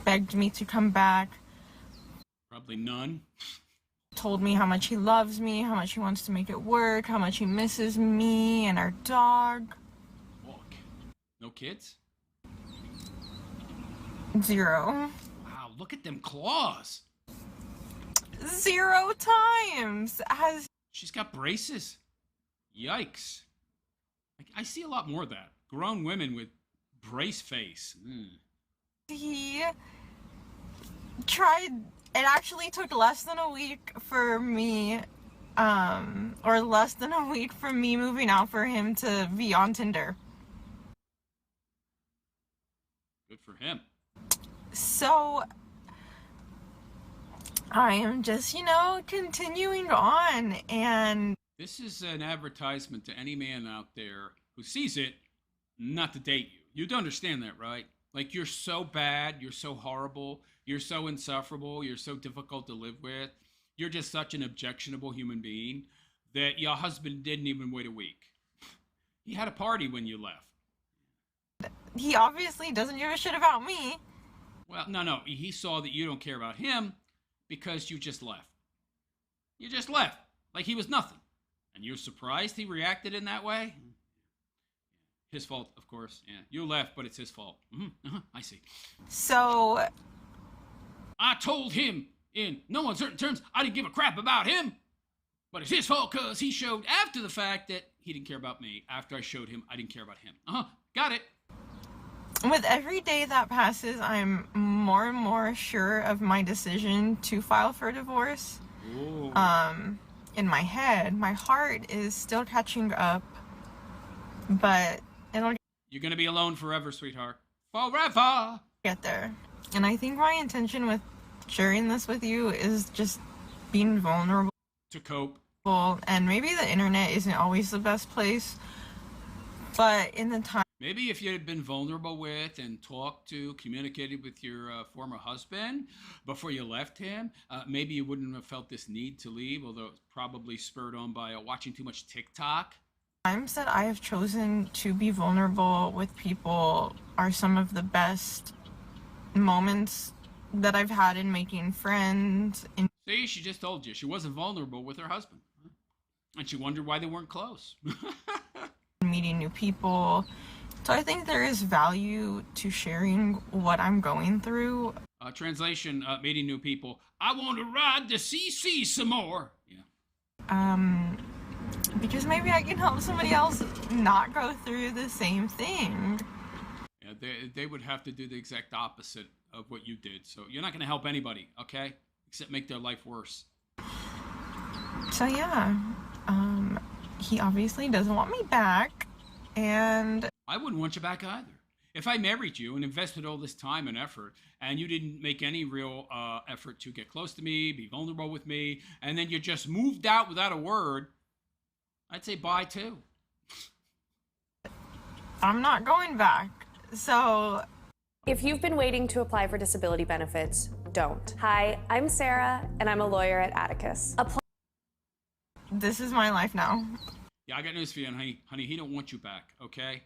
begged me to come back? Probably none. Told me how much he loves me, how much he wants to make it work, how much he misses me and our dog. Look. No kids? 0. Wow, look at them claws. 0 times has... She's got braces. Yikes. I see a lot more of that. Grown women with brace face. He tried... It actually took less than a week for me, or less than a week from me moving out for him to be on Tinder. Good for him. So, I am just, continuing on, and... This is an advertisement to any man out there who sees it not to date you. You'd understand that, right? Like, you're so bad, you're so horrible, you're so insufferable, you're so difficult to live with, you're just such an objectionable human being that your husband didn't even wait a week. He had a party when you left. He obviously doesn't give a shit about me. Well, no, he saw that you don't care about him because you just left. You just left, like he was nothing. And you're surprised he reacted in that way? His fault, of course. Yeah, you left, but it's his fault. I see. So... I told him in no uncertain terms I didn't give a crap about him. But it's his fault because he showed after the fact that he didn't care about me. After I showed him I didn't care about him. Got it. With every day that passes, I'm more and more sure of my decision to file for divorce. Ooh. In my head, my heart is still catching up, but You're gonna be alone forever, sweetheart. Forever! Get there. And I think my intention with sharing this with you is just being vulnerable. To cope. And maybe the internet isn't always the best place, but in the time... Maybe if you had been vulnerable with and talked to, communicated with your former husband before you left him, maybe you wouldn't have felt this need to leave, although it's probably spurred on by watching too much TikTok. Times that I have chosen to be vulnerable with people are some of the best moments that I've had in making friends. See, she just told you she wasn't vulnerable with her husband. And she wondered why they weren't close. Meeting new people. So I think there is value to sharing what I'm going through. Translation, meeting new people. I want to ride the CC some more. Yeah. Because maybe I can help somebody else not go through the same thing. Yeah, they would have to do the exact opposite of what you did. So you're not going to help anybody, okay? Except make their life worse. So yeah, he obviously doesn't want me back, and... I wouldn't want you back either. If I married you and invested all this time and effort, and you didn't make any real effort to get close to me, be vulnerable with me, and then you just moved out without a word, I'd say bye too. I'm not going back, so... If you've been waiting to apply for disability benefits, don't. Hi, I'm Sarah, and I'm a lawyer at Atticus. This is my life now. Yeah, I got news for you, honey. Honey, he don't want you back, okay?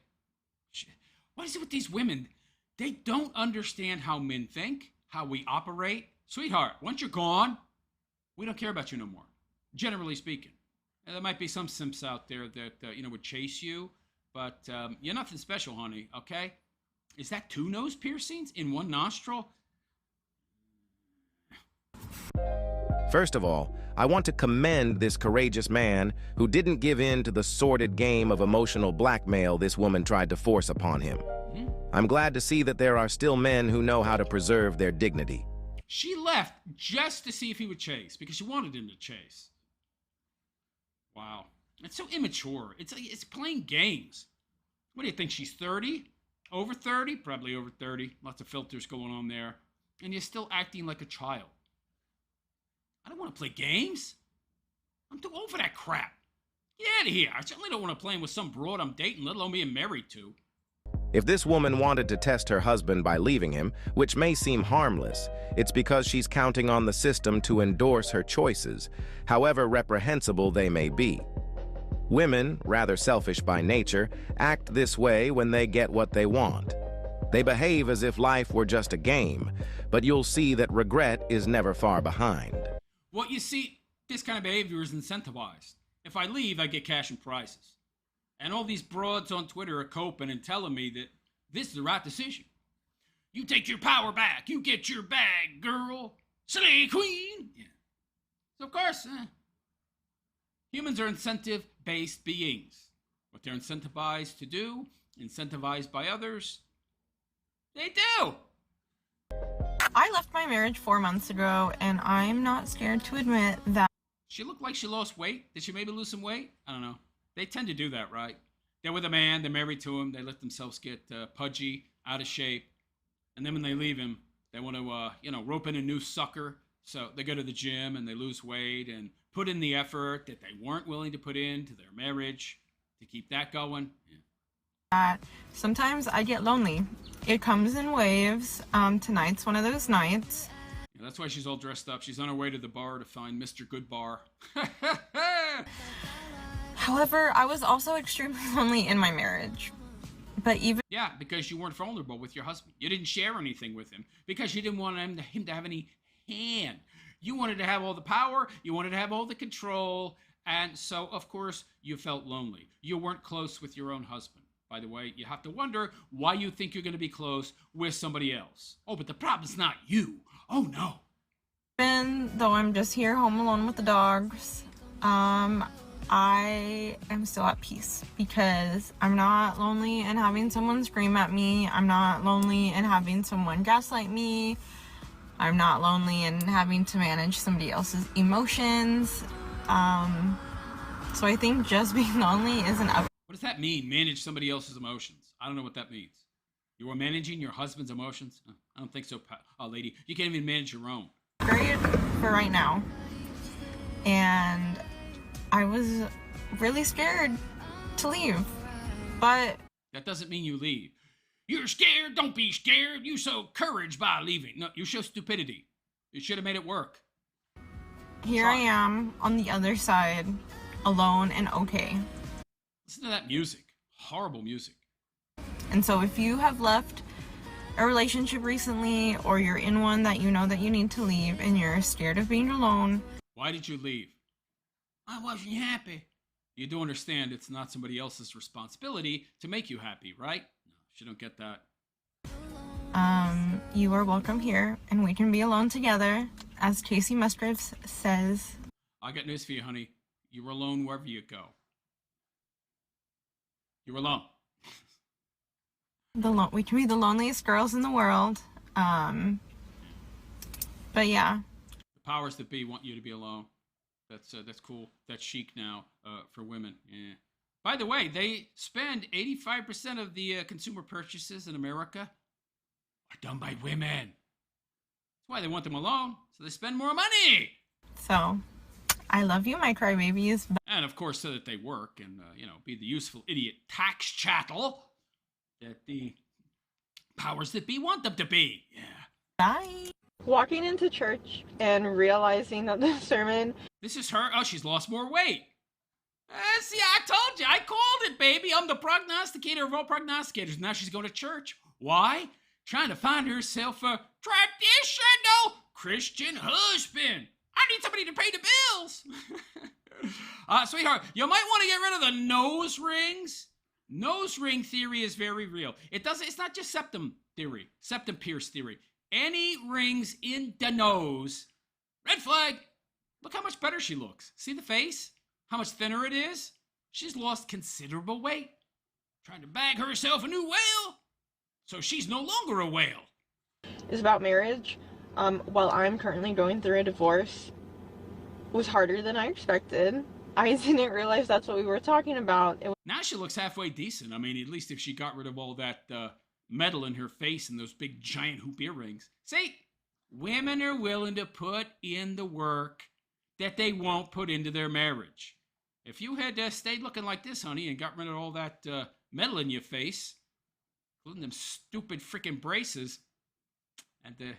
What is it with these women? They don't understand how men think, how we operate. Sweetheart, once you're gone, we don't care about you no more, generally speaking. And there might be some simps out there that, would chase you, but you're nothing special, honey, okay? Is that 2 nose piercings in 1 nostril? First of all, I want to commend this courageous man who didn't give in to the sordid game of emotional blackmail this woman tried to force upon him. Mm-hmm. I'm glad to see that there are still men who know how to preserve their dignity. She left just to see if he would chase, because she wanted him to chase. Wow. It's so immature. It's playing games. What do you think, she's 30? Over 30? Probably over 30. Lots of filters going on there. And you're still acting like a child. I don't want to play games. I'm too old for that crap. Get out of here. I certainly don't want to play with some broad I'm dating, let alone being married to. If this woman wanted to test her husband by leaving him, which may seem harmless, it's because she's counting on the system to endorse her choices, however reprehensible they may be. Women, rather selfish by nature, act this way when they get what they want. They behave as if life were just a game, but you'll see that regret is never far behind. Well, you see, this kind of behavior is incentivized. If I leave, I get cash and prizes. And all these broads on Twitter are coping and telling me that this is the right decision. You take your power back. You get your bag, girl. Slay queen. Yeah. So, of course, humans are incentive-based beings. What they're incentivized to do, incentivized by others, they do. I left my marriage 4 months ago, and I'm not scared to admit that. She looked like she lost weight. Did she maybe lose some weight? I don't know. They tend to do that, right? They're with a man, they're married to him, they let themselves get pudgy, out of shape, and then when they leave him, they want to, rope in a new sucker. So they go to the gym and they lose weight and put in the effort that they weren't willing to put into their marriage to keep that going. Yeah. Sometimes I get lonely. It comes in waves. Tonight's one of those nights. Yeah, that's why she's all dressed up. She's on her way to the bar to find Mr. Good Bar. However, I was also extremely lonely in my marriage. But even... Yeah, because you weren't vulnerable with your husband. You didn't share anything with him because you didn't want him to have any hand. You wanted to have all the power. You wanted to have all the control. And so, of course, you felt lonely. You weren't close with your own husband. By the way, you have to wonder why you think you're going to be close with somebody else. Oh, but the problem's not you. Oh, no. Even though I'm just here home alone with the dogs, I am still at peace because I'm not lonely and having someone scream at me. I'm not lonely and having someone gaslight me. I'm not lonely and having to manage somebody else's emotions. So I think just being lonely isn't up. What does that mean, manage somebody else's emotions? I don't know what that means. You are managing your husband's emotions? I don't think so, lady. You can't even manage your own. Great for right now. And I was really scared to leave, but... That doesn't mean you leave. You're scared? Don't be scared. You show courage by leaving. No, you show stupidity. You should have made it work. Here I am on the other side, alone and okay. Listen to that music. Horrible music. And so if you have left a relationship recently, or you're in one that you know that you need to leave and you're scared of being alone... Why did you leave? I wasn't happy. You do understand it's not somebody else's responsibility to make you happy, right? No, you don't get that. You are welcome here, and we can be alone together, as Casey Musgraves says. I got news for you, honey. You're alone wherever you go. You're alone. We can be the loneliest girls in the world. But yeah. The powers that be want you to be alone. That's cool. That's chic now for women. Yeah. By the way, they spend 85% of the consumer purchases in America are done by women. That's why they want them alone, so they spend more money. So, I love you, my crybabies. And of course, so that they work and be the useful idiot tax chattel that the powers that be want them to be. Yeah. Bye. Walking into church and realizing that the sermon... This is her. Oh, she's lost more weight. See, I told you. I called it, baby. I'm the prognosticator of all prognosticators. Now she's going to church. Why? Trying to find herself a traditional Christian husband. I need somebody to pay the bills. Sweetheart, you might want to get rid of the nose rings. Nose ring theory is very real. It's not just septum theory, septum pierce theory. Any rings in the nose, red flag. Look how much better she looks. See the face? How much thinner it is? She's lost considerable weight. Trying to bag herself a new whale. So she's no longer a whale. Is about marriage. While I'm currently going through a divorce, was harder than I expected. I didn't realize that's what we were talking about. Now she looks halfway decent. I mean, at least if she got rid of all that metal in her face and those big giant hoop earrings. See, women are willing to put in the work that they won't put into their marriage. If you had stayed looking like this, honey, and got rid of all that metal in your face, including them stupid freaking braces and the,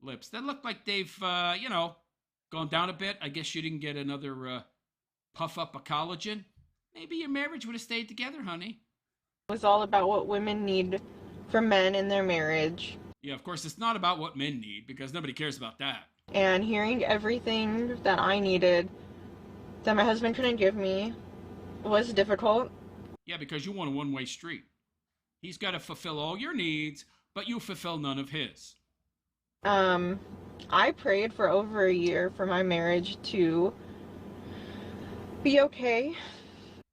lips that look like they've, gone down a bit. I guess you didn't get another puff up of collagen. Maybe your marriage would have stayed together, honey. It was all about what women need from men in their marriage. Yeah, of course, it's not about what men need, because nobody cares about that. And hearing everything that I needed that my husband couldn't give me was difficult. Yeah, because you want a one-way street. He's got to fulfill all your needs, but you fulfill none of his. I prayed for over a year for my marriage to be okay.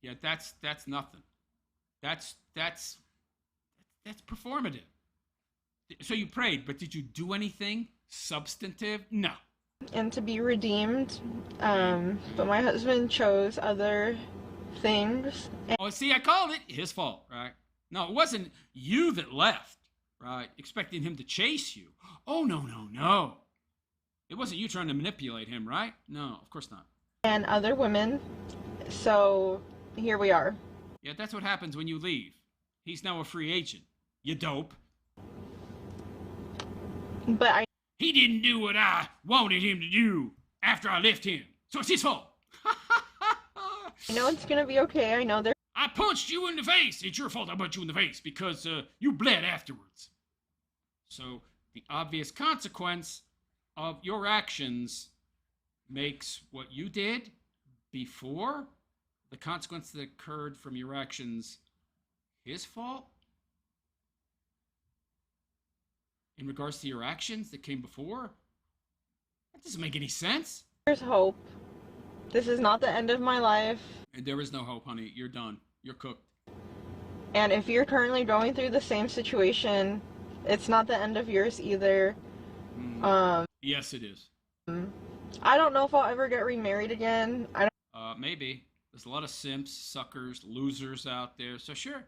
Yeah, that's nothing. That's performative. So you prayed, but did you do anything substantive? No. And to be redeemed, but my husband chose other things. Oh, see, I called it. His fault, right? No, it wasn't you that left, right? Expecting him to chase you. Oh, no. It wasn't you trying to manipulate him, right? No, of course not. And other women, so here we are. Yeah, that's what happens when you leave. He's now a free agent. You dope. But He didn't do what I wanted him to do after I left him. So it's his fault. I know it's gonna be okay. I know I punched you in the face. It's your fault I punched you in the face because you bled afterwards. So the obvious consequence of your actions makes what you did before the consequence that occurred from your actions his fault? In regards to your actions that came before? That doesn't make any sense. there's hope. This is not the end of my life. There is no hope, honey. You're done. You're cooked. And if you're currently going through the same situation, it's not the end of yours either. Yes, it is. I don't know if I'll ever get remarried again. Maybe. There's a lot of simps, suckers, losers out there. So sure.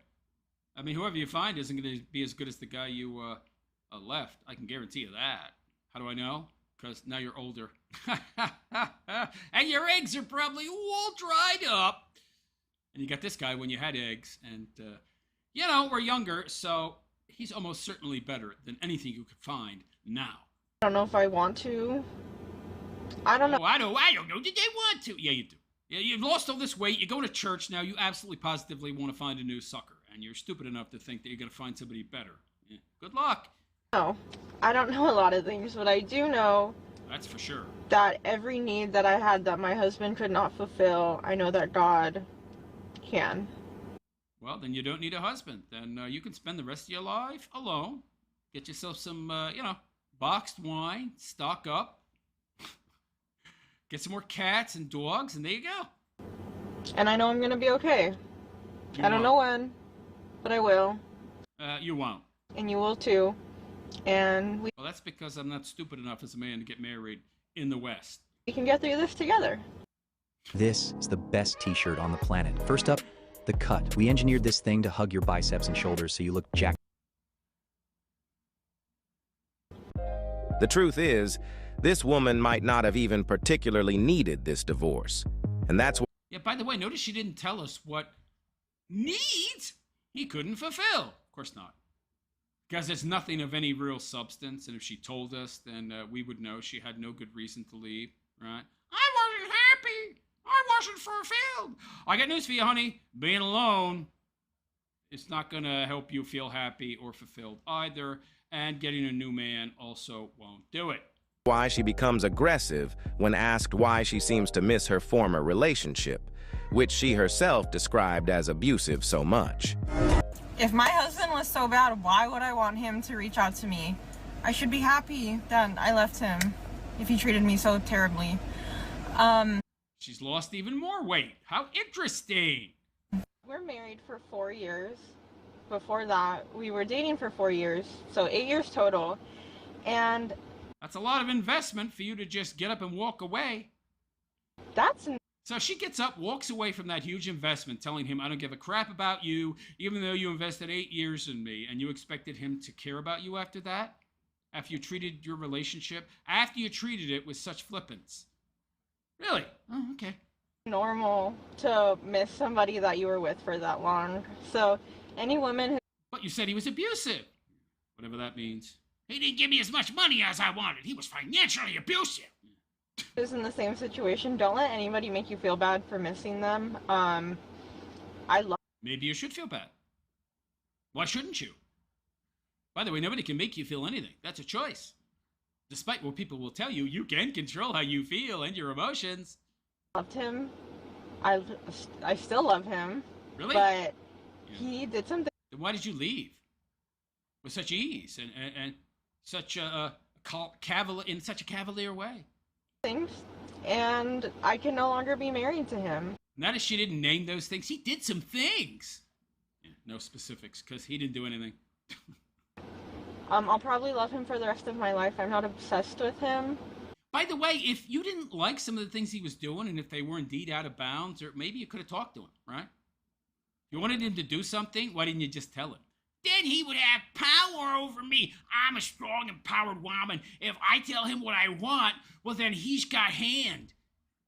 I mean, whoever you find isn't going to be as good as the guy you left. I can guarantee you that. How do I know? Because now you're older. And your eggs are probably all dried up. And you got this guy when you had eggs. And, we're younger, so he's almost certainly better than anything you could find now. I don't know if I want to. I don't know. Oh, I don't know. Did they want to? Yeah, you do. Yeah, you've lost all this weight. You go to church now. You absolutely positively want to find a new sucker. And you're stupid enough to think that you're going to find somebody better. Yeah. Good luck. No, I don't know a lot of things, but I do know. That's for sure. That every need that I had that my husband could not fulfill, I know that God can. Well, then you don't need a husband. Then you can spend the rest of your life alone. Get yourself some, boxed wine, stock up. Get some more cats and dogs, and there you go. And I know I'm going to be okay. I don't know when, but I will. You won't. And you will too. And Well, that's because I'm not stupid enough as a man to get married in the West. we can get through this together. This is the best t-shirt on the planet. First up, the cut. We engineered this thing to hug your biceps and shoulders so you look jacked. The truth is, this woman might not have even particularly needed this divorce. And that's what... Yeah, by the way, notice she didn't tell us what needs he couldn't fulfill. Of course not. Because it's nothing of any real substance, and if she told us, then we would know she had no good reason to leave, right? I wasn't happy. I wasn't fulfilled. I got news for you, honey. Being alone, it's not going to help you feel happy or fulfilled either, and getting a new man also won't do it. Why she becomes aggressive when asked why she seems to miss her former relationship, which she herself described as abusive so much. If my husband was so bad, why would I want him to reach out to me? I should be happy that I left him if he treated me so terribly. She's lost even more weight. How interesting. We're married for 4 years. Before that, we were dating for 4 years, so 8 years total. And that's a lot of investment for you to just get up and walk away. So she gets up, walks away from that huge investment, telling him, I don't give a crap about you, even though you invested 8 years in me, and you expected him to care about you after that? After you treated your relationship? After you treated it with such flippance? Really? Oh, okay. Normal to miss somebody that you were with for that long. So any woman who... But you said he was abusive. Whatever that means. He didn't give me as much money as I wanted. He was financially abusive. Who's in the same situation, don't let anybody make you feel bad for missing them. Maybe you should feel bad. Why shouldn't you? By the way, nobody can make you feel anything. That's a choice. Despite what people will tell you, you can control how you feel and your emotions. Loved him. I still love him. Really? But he did something. Then why did you leave? With such ease and such a cavalier way. Things, and I can no longer be married to him. Not as she didn't name those things. He did some things. Yeah, no specifics, because he didn't do anything. I'll probably love him for the rest of my life. I'm not obsessed with him. By the way, if you didn't like some of the things he was doing, and if they were indeed out of bounds, or maybe you could have talked to him, right? If you wanted him to do something, why didn't you just tell him? Then he would have power over me. I'm a strong, empowered woman. If I tell him what I want, well, then he's got hand.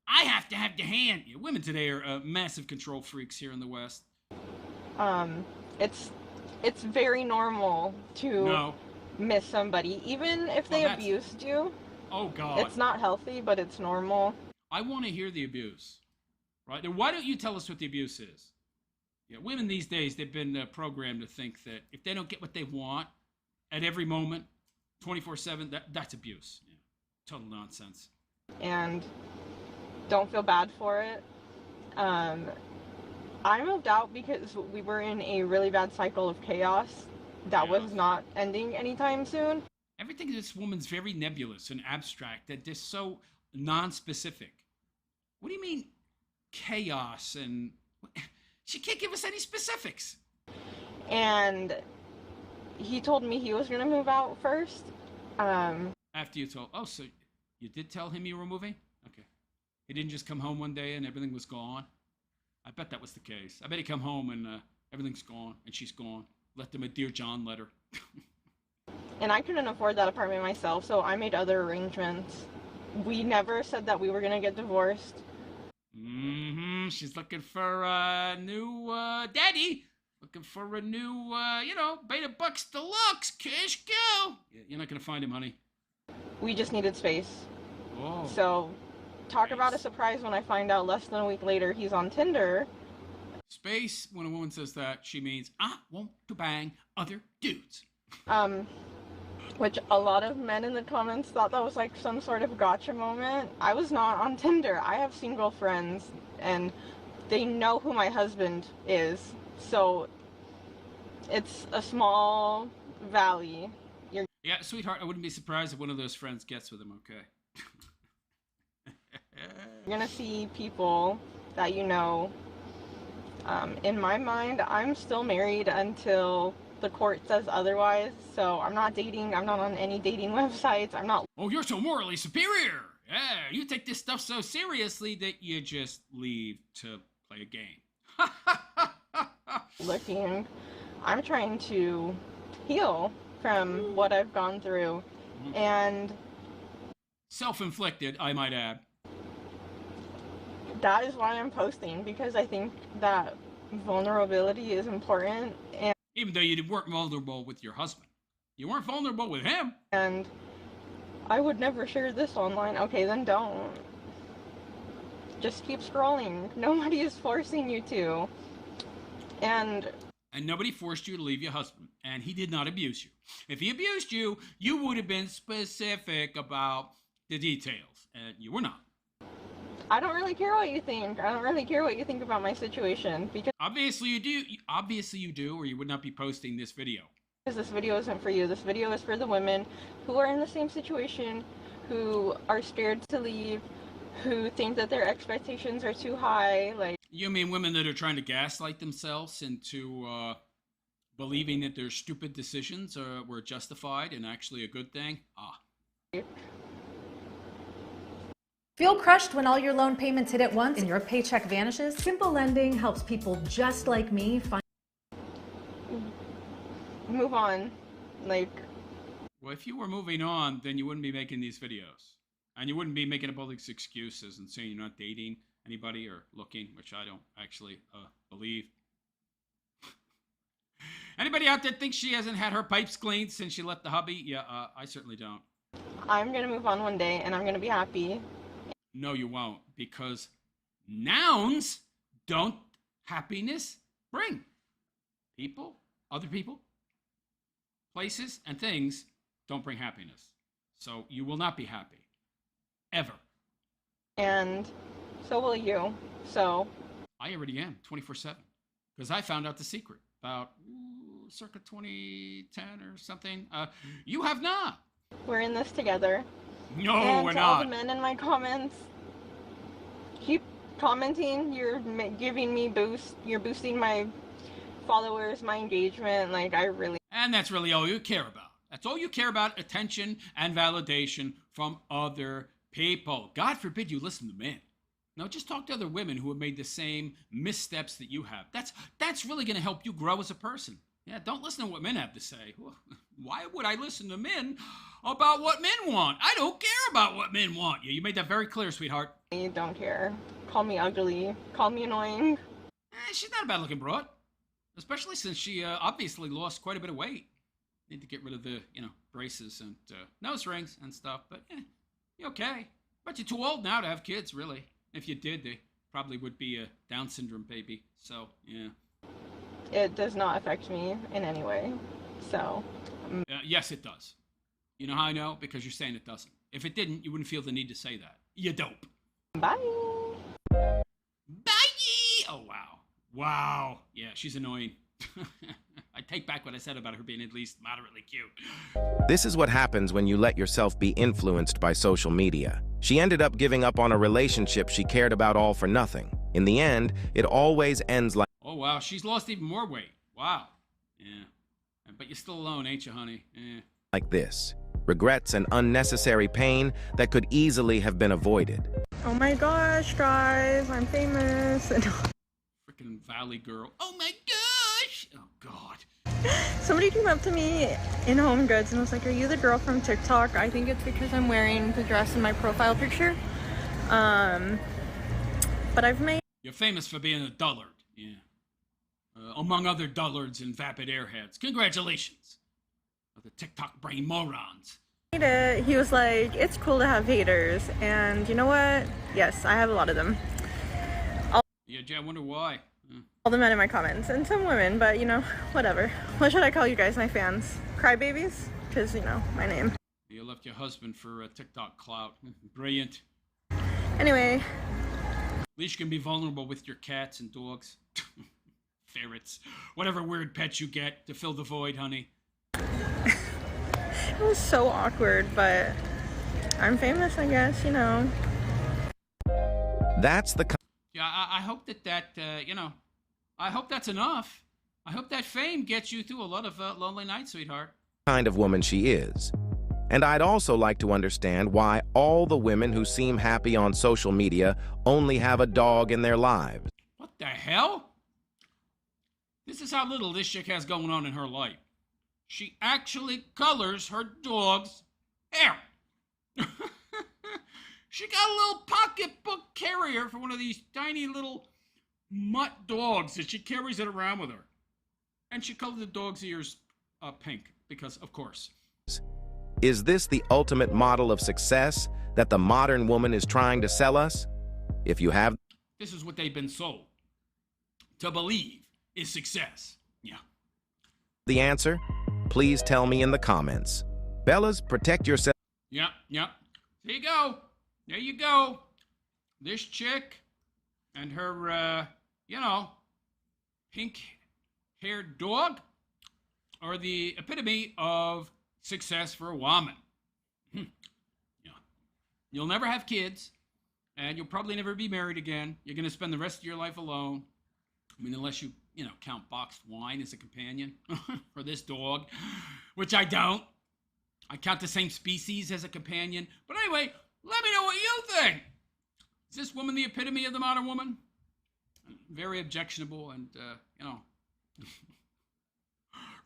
I have to have the hand. Yeah, women today are massive control freaks here in the West. It's very normal to miss somebody, even if they abused you. Oh, God. It's not healthy, but it's normal. I want to hear the abuse, right? Then why don't you tell us what the abuse is? Yeah, women these days, they've been programmed to think that if they don't get what they want at every moment, 24/7, that's abuse. Yeah, total nonsense. And don't feel bad for it. I moved out because we were in a really bad cycle of chaos that was not ending anytime soon. Everything in this woman's very nebulous and abstract, that is so non-specific. What do you mean chaos? And she can't give us any specifics. And he told me he was going to move out first. After you told, oh, so you did tell him you were moving? Okay. He didn't just come home one day and everything was gone? I bet that was the case. I bet he come home and everything's gone and she's gone. Left him a Dear John letter. And I couldn't afford that apartment myself, so I made other arrangements. We never said that we were going to get divorced. Mm-hmm. She's looking for a new daddy. Looking for a new, Beta Bucks Deluxe. Cash go. You're not going to find him, honey. We just needed space. Oh. So, talk about a surprise when I find out less than a week later he's on Tinder. Space, when a woman says that, she means, I want to bang other dudes. Which a lot of men in the comments thought that was like some sort of gotcha moment. I was not on Tinder. I have single friends, and they know who my husband is. So, it's a small valley. Yeah, sweetheart, I wouldn't be surprised if one of those friends gets with him, okay? You're gonna see people that you know. In my mind, I'm still married until the court says otherwise, so I'm not dating, I'm not on any dating websites, I'm not... Oh, you're so morally superior! Yeah, you take this stuff so seriously that you just leave to play a game. looking. I'm trying to heal from what I've gone through, and... Self-inflicted, I might add. That is why I'm posting, because I think that vulnerability is important, and... Even though you weren't vulnerable with your husband. You weren't vulnerable with him. And I would never share this online. Okay, then don't. Just keep scrolling. Nobody is forcing you to. And nobody forced you to leave your husband. And he did not abuse you. If he abused you, you would have been specific about the details. And you were not. I don't really care what you think. I don't really care what you think about my situation, because obviously you do. Obviously you do, or you would not be posting this video. Because this video isn't for you. This video is for the women who are in the same situation, who are scared to leave, who think that their expectations are too high. Like, you mean women that are trying to gaslight themselves into believing that their stupid decisions were justified and actually a good thing? Ah. Feel crushed when all your loan payments hit at once and your paycheck vanishes? Simple Lending helps people just like me find... Move on. Like... Well, if you were moving on, then you wouldn't be making these videos. And you wouldn't be making up all these excuses and saying you're not dating anybody or looking, which I don't actually believe. Anybody out there thinks she hasn't had her pipes cleaned since she left the hubby? Yeah, I certainly don't. I'm gonna move on one day and I'm gonna be happy. No, you won't, because nouns don't happiness bring. People, other people, places, and things don't bring happiness. So you will not be happy. Ever. And so will you. So. I already am, 24/7. Because I found out the secret about circa 2010 or something. You have not. We're in this together. No, and we're to not. all the men in my comments, keep commenting. You're giving me boost. You're boosting my followers, my engagement. Like, I really... And that's really all you care about. That's all you care about, attention and validation from other people. God forbid you listen to men. No, just talk to other women who have made the same missteps that you have. That's really going to help you grow as a person. Yeah, don't listen to what men have to say. Why would I listen to men about what men want? I don't care about what men want. Yeah, you made that very clear, sweetheart. You don't care. Call me ugly. Call me annoying. She's not a bad-looking broad. Especially since she obviously lost quite a bit of weight. Need to get rid of the, braces and nose rings and stuff. But, you're okay. But you're too old now to have kids, really. If you did, they probably would be a Down syndrome baby. So, yeah. It does not affect me in any way. So. Yes, it does. You know how I know? Because you're saying it doesn't. If it didn't, you wouldn't feel the need to say that. You dope. Bye. Bye. Oh, wow. Wow. Yeah, she's annoying. I take back what I said about her being at least moderately cute. This is what happens when you let yourself be influenced by social media. She ended up giving up on a relationship she cared about all for nothing. In the end, it always ends like... Oh, wow, she's lost even more weight. Wow. Yeah. But you're still alone, ain't you, honey? Yeah. Like this. Regrets and unnecessary pain that could easily have been avoided. Oh my gosh, guys, I'm famous. Freaking Valley Girl. Oh my gosh! Oh, God. Somebody came up to me in Home Goods and was like, are you the girl from TikTok? I think it's because I'm wearing the dress in my profile picture. But I've made... You're famous for being a dullard. Yeah. Among other dullards and vapid airheads. Congratulations. The TikTok brain morons. He was like, it's cool to have haters. And you know what? Yes, I have a lot of them. Yeah, I wonder why. All the men in my comments and some women, but you know, whatever. What should I call you guys, my fans? Crybabies? Because, you know, my name. You left your husband for a TikTok clout. Brilliant. Anyway. At least you can be vulnerable with your cats and dogs. Ferrets. Whatever weird pets you get to fill the void, honey. It was so awkward, but I'm famous, I guess, you know. That's the... Yeah, I hope that, you know, I hope that's enough. I hope that fame gets you through a lot of lonely nights, sweetheart. Kind of woman she is. And I'd also like to understand why all the women who seem happy on social media only have a dog in their lives. What the hell? This is how little this chick has going on in her life. She actually colors her dog's hair. She got a little pocketbook carrier for one of these tiny little mutt dogs that she carries it around with her. And she colored the dog's ears pink, because of course. Is this the ultimate model of success that the modern woman is trying to sell us? If you have... This is what they've been sold. To believe is success. Yeah. The answer? Please tell me in the comments. Bellas, protect yourself. Yep. There you go. There you go. This chick and her, you know, pink-haired dog are the epitome of success for a woman. Yeah. You'll never have kids, and you'll probably never be married again. You're going to spend the rest of your life alone. I mean, unless you know, count boxed wine as a companion for this dog, which I don't. I count the same species as a companion. But anyway, let me know what you think. Is this woman the epitome of the modern woman? Very objectionable and, you know,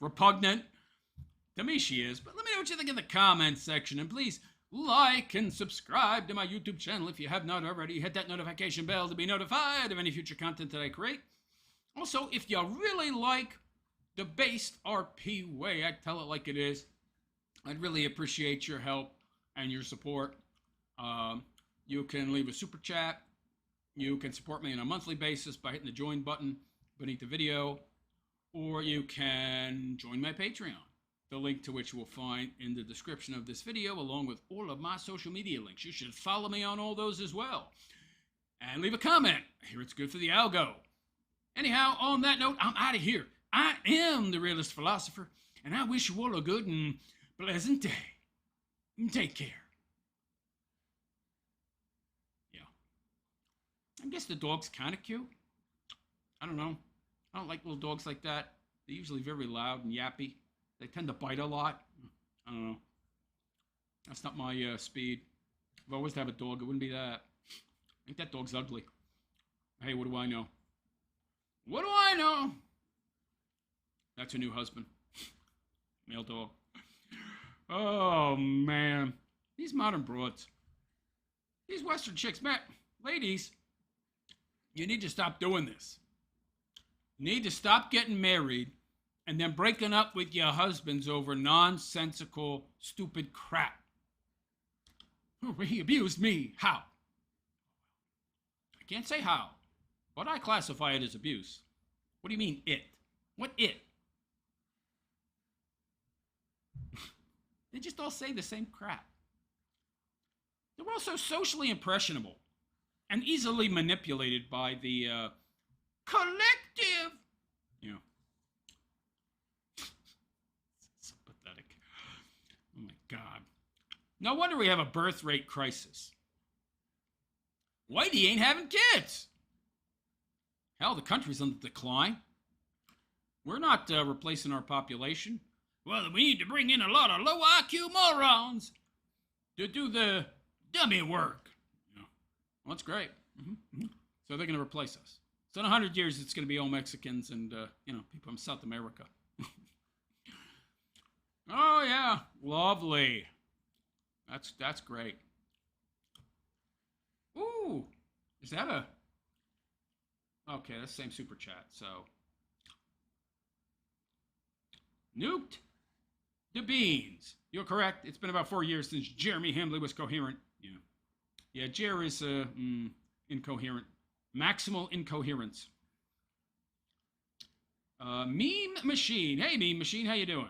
repugnant. To me, she is. But let me know what you think in the comments section. And please like and subscribe to my YouTube channel if you have not already. Hit that notification bell to be notified of any future content that I create. Also, if you really like the based RP way, I tell it like it is, I'd really appreciate your help and your support. You can leave a super chat. You can support me on a monthly basis by hitting the join button beneath the video. Or you can join my Patreon, the link to which you will find in the description of this video, along with all of my social media links. You should follow me on all those as well. And leave a comment. I hear it's good for the algo. Anyhow, on that note, I'm out of here. I am the Realist Philosopher, and I wish you all a good and pleasant day. Take care. Yeah. I guess the dog's kind of cute. I don't know. I don't like little dogs like that. They're usually very loud and yappy. They tend to bite a lot. I don't know. That's not my speed. If I was to have a dog, it wouldn't be that. I think that dog's ugly. Hey, what do I know? What do I know? That's her new husband. Male dog. Oh, man. These modern broads. These Western chicks, man. Ladies, you need to stop doing this. You need to stop getting married and then breaking up with your husbands over nonsensical, stupid crap. Oh, he abused me. How? I can't say how. But I classify it as abuse. What do you mean, it? What it? They just all say the same crap. They're also socially impressionable and easily manipulated by the collective. You know. No wonder we have a birth rate crisis. Whitey ain't having kids. Hell, the country's on the decline. We're not replacing our population. Well, we need to bring in a lot of low IQ morons to do the dummy work. You know, well, that's great. So they're going to replace us. So in 100 years, it's going to be all Mexicans and, you know, people from South America. Oh, yeah. Lovely. That's great. Ooh. Is that a... Okay, that's the same super chat, so... Nuked the beans. You're correct. It's been about 4 years since Jeremy Hambley was coherent. Yeah. Yeah, Jer is incoherent. Maximal incoherence. Meme Machine. Hey, Meme Machine, how you doing?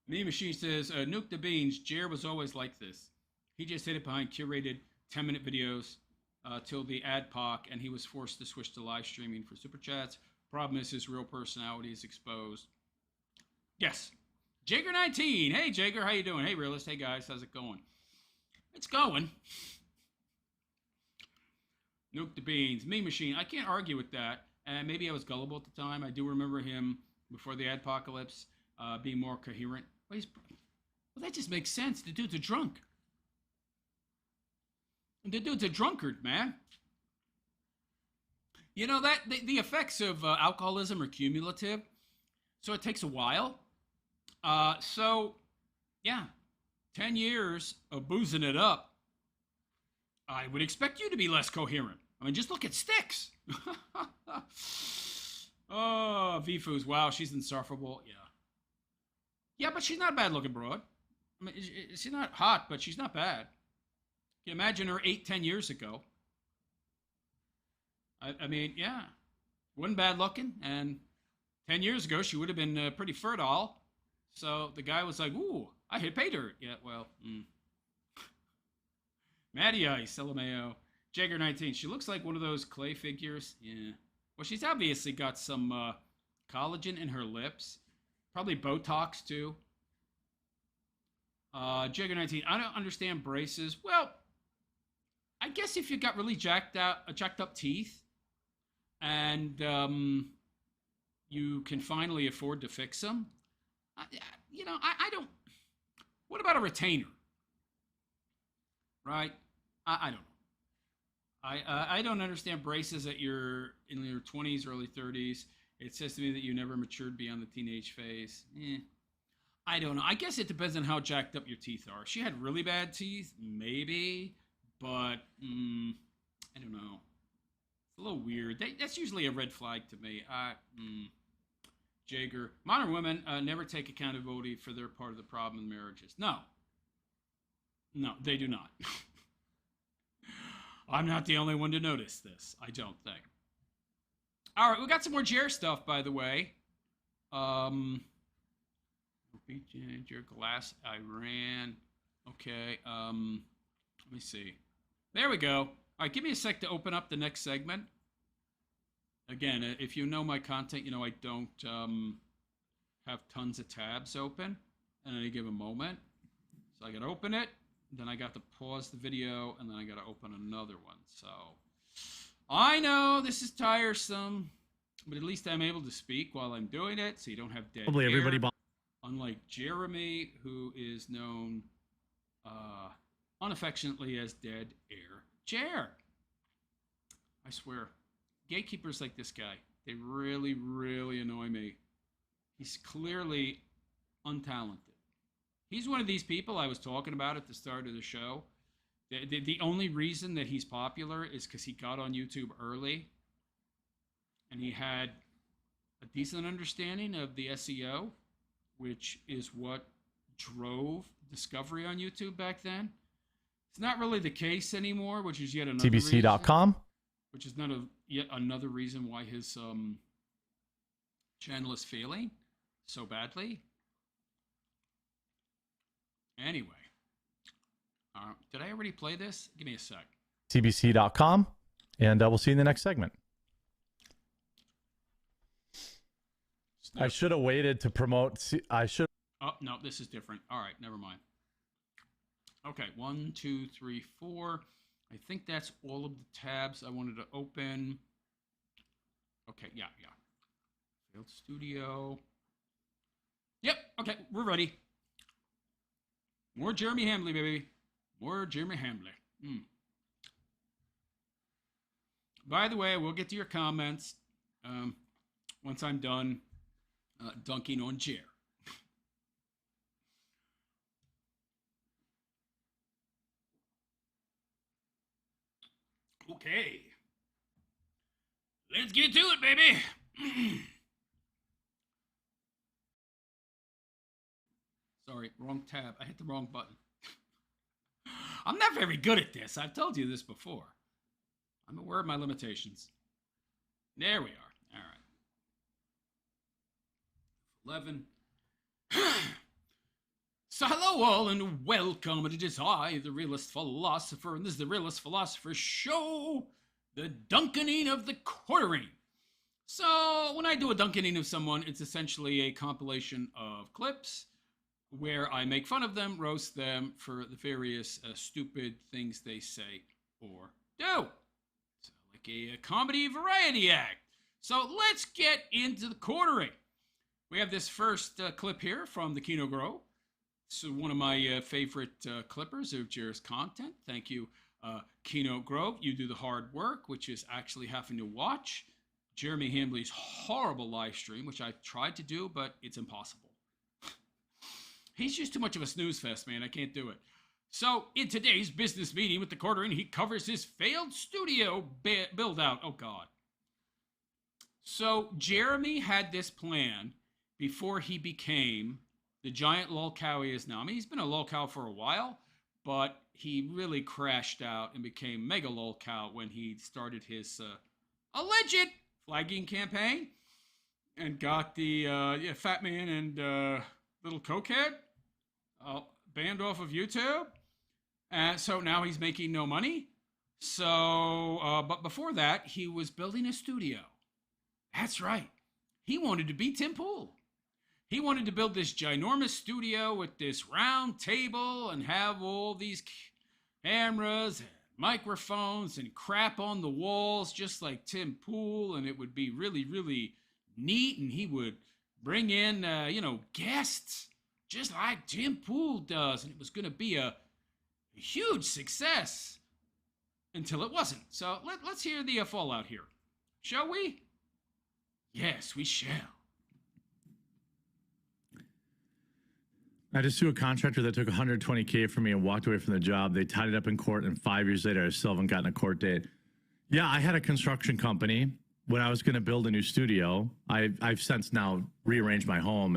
Meme Machine says, nuke the beans. Jer was always like this. He just hid it behind curated 10-minute videos till the ad poc, and he was forced to switch to live streaming for super chats. Problem is his real personality is exposed. Yes. Jager19. Hey, Jager, how you doing? Hey, Realist. Hey, guys. How's it going? It's going. Nuke the beans. Meme Machine. I can't argue with that. And maybe I was gullible at the time. I do remember him, before the adpocalypse, being more coherent. Well, that just makes sense. The dude's a drunk. The dude's a drunkard, man. You know, that the effects of alcoholism are cumulative, so it takes a while. So, yeah, 10 years of boozing it up, I would expect you to be less coherent. I mean, just look at Styx. Oh, Vifu's, wow, she's insufferable. Yeah. Yeah, but she's not a bad-looking broad. I mean, she's not hot, but she's not bad. Can you imagine her 8-10 years ago? I mean, yeah, wasn't bad looking, and 10 years ago she would have been pretty fertile. So the guy was like, "Ooh, I hit pay dirt." Yeah, well, Matty Ice, LMAO, Jagger19. She looks like one of those clay figures. Yeah. Well, she's obviously got some collagen in her lips, probably Botox too. Jagger19. I don't understand braces. Well, I guess if you got really jacked up teeth, and you can finally afford to fix them, you know, I don't. What about a retainer? Right? I don't know. I don't understand braces in your 20s, early 30s. It says to me that you never matured beyond the teenage phase. I don't know. I guess it depends on how jacked up your teeth are. If she had really bad teeth, maybe, but I don't know. It's a little weird. That's usually a red flag to me. Jager. Modern women never take accountability for their part of the problem in marriages. No. No, they do not. I'm not the only one to notice this. I don't think. All right, we got some more Jer stuff, by the way. Jer Glass, Iran. Okay, let me see. There we go. All right, give me a sec to open up the next segment. Again, if you know my content, you know I don't have tons of tabs open at any given moment. So I got to open it, then I got to pause the video, and then I got to open another one. So I know this is tiresome, but at least I'm able to speak while I'm doing it, so you don't have dead Probably air. everybody. Unlike Jeremy, who is known unaffectionately as Dead Air Jer. I swear. Gatekeepers like this guy, they really, really annoy me. He's clearly untalented. He's one of these people I was talking about at the start of the show. The only reason that he's popular is because he got on YouTube early and he had a decent understanding of the SEO, which is what drove discovery on YouTube back then. It's not really the case anymore, which is yet another TBC.com. Which is yet another reason why his channel is failing so badly. Anyway. Did I already play this? Give me a sec. TBC.com. And we'll see you in the next segment. I should have waited to promote. Oh, no, this is different. All right, never mind. Okay, 1, 2, 3, 4. I think that's all of the tabs I wanted to open. Okay, yeah. Failed studio. Yep, okay, we're ready. More Jeremy Hambley, baby. More Jeremy Hambley. By the way, we'll get to your comments once I'm done dunking on Jer. Okay. Let's get to it, baby. Sorry, wrong tab. I hit the wrong button. I'm not very good at this. I've told you this before. I'm aware of my limitations. There we are. All right. 11. So hello all and welcome. It is I, the Realist Philosopher, and this is the Realist Philosopher Show, the dunkening of the quartering. So when I do a dunkening of someone, it's essentially a compilation of clips where I make fun of them, roast them for the various stupid things they say or do. So like a comedy variety act. So let's get into the quartering. We have this first clip here from the Kino Grow. So one of my favorite clippers of Jer's content. Thank you, Kino Grove. You do the hard work, which is actually having to watch Jeremy Hambley's horrible live stream, which I tried to do, but it's impossible. He's just too much of a snooze fest, man. I can't do it. So in today's business meeting with the quartering, he covers his failed studio build out. Oh, God. So Jeremy had this plan before he became the giant lolcow he is now. I mean, he's been a lolcow for a while, but he really crashed out and became mega lolcow when he started his alleged flagging campaign and got the Fat Man and Little Cokehead banned off of YouTube. So now he's making no money. So, but before that, he was building a studio. That's right. He wanted to be Tim Pool. He wanted to build this ginormous studio with this round table and have all these cameras and microphones and crap on the walls, just like Tim Pool. And it would be really, really neat. And he would bring in, guests just like Tim Pool does. And it was going to be a huge success until it wasn't. So let's hear the fallout here. Shall we? Yes, we shall. I just sued a contractor that took $120K from me and walked away from the job. They tied it up in court, and 5 years later, I still haven't gotten a court date. Yeah, I had a construction company. When I was going to build a new studio, I've since now rearranged my home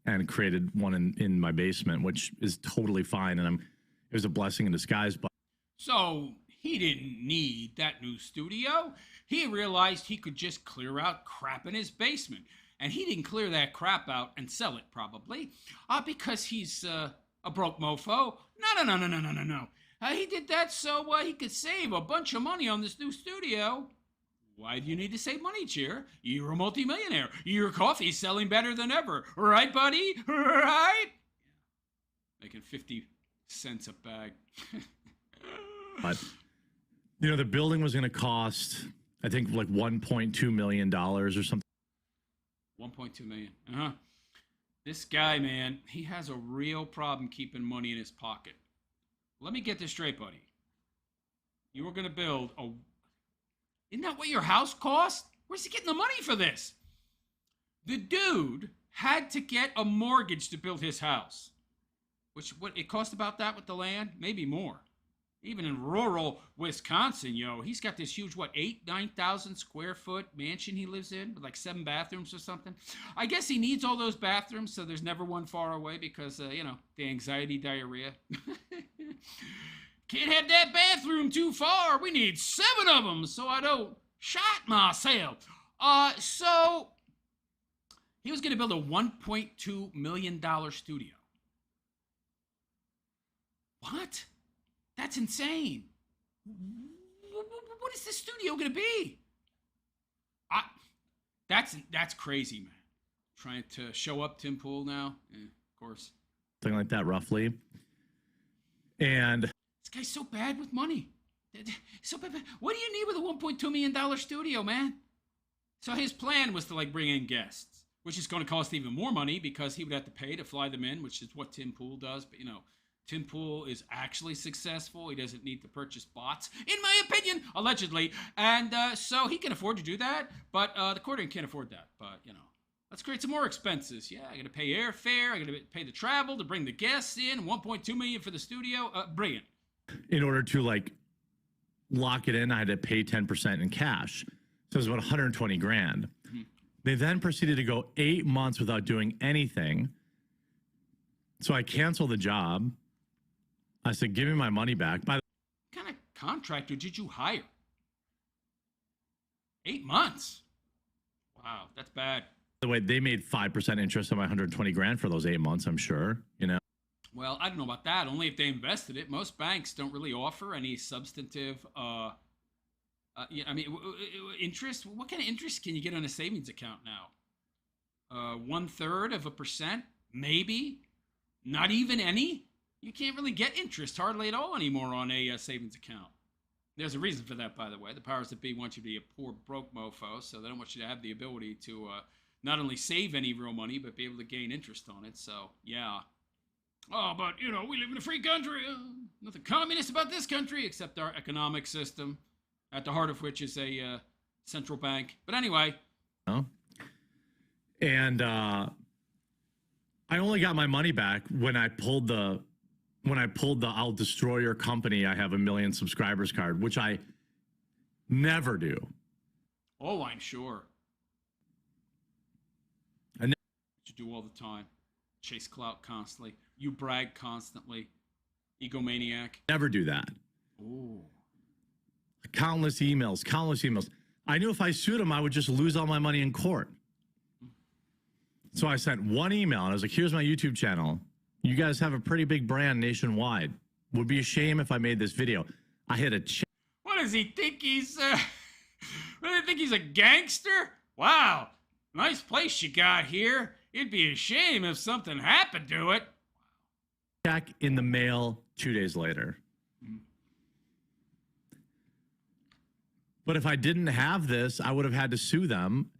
and created one in my basement, which is totally fine, and it was a blessing in disguise. But so he didn't need that new studio. He realized he could just clear out crap in his basement. And he didn't clear that crap out and sell it, probably, because he's a broke mofo. No. He did that so he could save a bunch of money on this new studio. Why do you need to save money, Cheer? You're a multimillionaire. Your coffee's selling better than ever. Right, buddy? Right? Making 50 cents a bag. But, the building was going to cost, I think, like $1.2 million or something. 1.2 million. This guy, man, he has a real problem keeping money in his pocket. Let me get this straight, buddy. You were going to build a... Isn't that what your house cost? Where's he getting the money for this? The dude had to get a mortgage to build his house. What it cost about that with the land? Maybe more. Even in rural Wisconsin, he's got this huge, 9,000 square foot mansion he lives in with like 7 bathrooms or something. I guess he needs all those bathrooms, so there's never one far away because, the anxiety diarrhea. Can't have that bathroom too far. We need 7 of them so I don't shot myself. So he was going to build a $1.2 million studio. What? That's insane. What is this studio going to be? That's crazy, man. Trying to show up Tim Pool now, of course. Something like that, roughly. And this guy's so bad with money. So bad. What do you need with a $1.2 million studio, man? So his plan was to like bring in guests, which is going to cost even more money because he would have to pay to fly them in, which is what Tim Pool does. But, you know, Tim Pool is actually successful. He doesn't need to purchase bots, in my opinion, allegedly. And so he can afford to do that, but the Accordion can't afford that. But, you know, let's create some more expenses. Yeah, I got to pay airfare. I got to pay the travel to bring the guests in. $1.2 million for the studio. Brilliant. In order to, like, lock it in, I had to pay 10% in cash. So it was about 120 grand. Mm-hmm. They then proceeded to go 8 months without doing anything. So I canceled the job. I said, give me my money back. What kind of contractor did you hire? 8 months. Wow, that's bad. By the way, they made 5% interest on my 120 grand for those 8 months, I'm sure, you know. Well, I don't know about that. Only if they invested it. Most banks don't really offer any substantive, interest. What kind of interest can you get on a savings account now? 1/3%, maybe. Not even any. You can't really get interest hardly at all anymore on a savings account. There's a reason for that, by the way. The powers that be want you to be a poor, broke mofo, so they don't want you to have the ability to not only save any real money, but be able to gain interest on it. So, yeah. Oh, but, you know, we live in a free country. Nothing communist about this country except our economic system, at the heart of which is a central bank. But anyway. Oh. And I only got my money back when I pulled the I'll destroy your company, I have 1 million subscribers card, which I never do. Oh, I'm sure. You do all the time. Chase clout constantly. You brag constantly. Egomaniac. Never do that. Ooh. Countless emails. I knew if I sued him, I would just lose all my money in court. So I sent one email, and I was like, here's my YouTube channel. You guys have a pretty big brand nationwide. Would be a shame if I made this video. I hit a check. What does he think he's, what do you think he's a gangster? Wow, nice place you got here. It'd be a shame if something happened to it. Check in the mail 2 days later. But if I didn't have this, I would have had to sue them.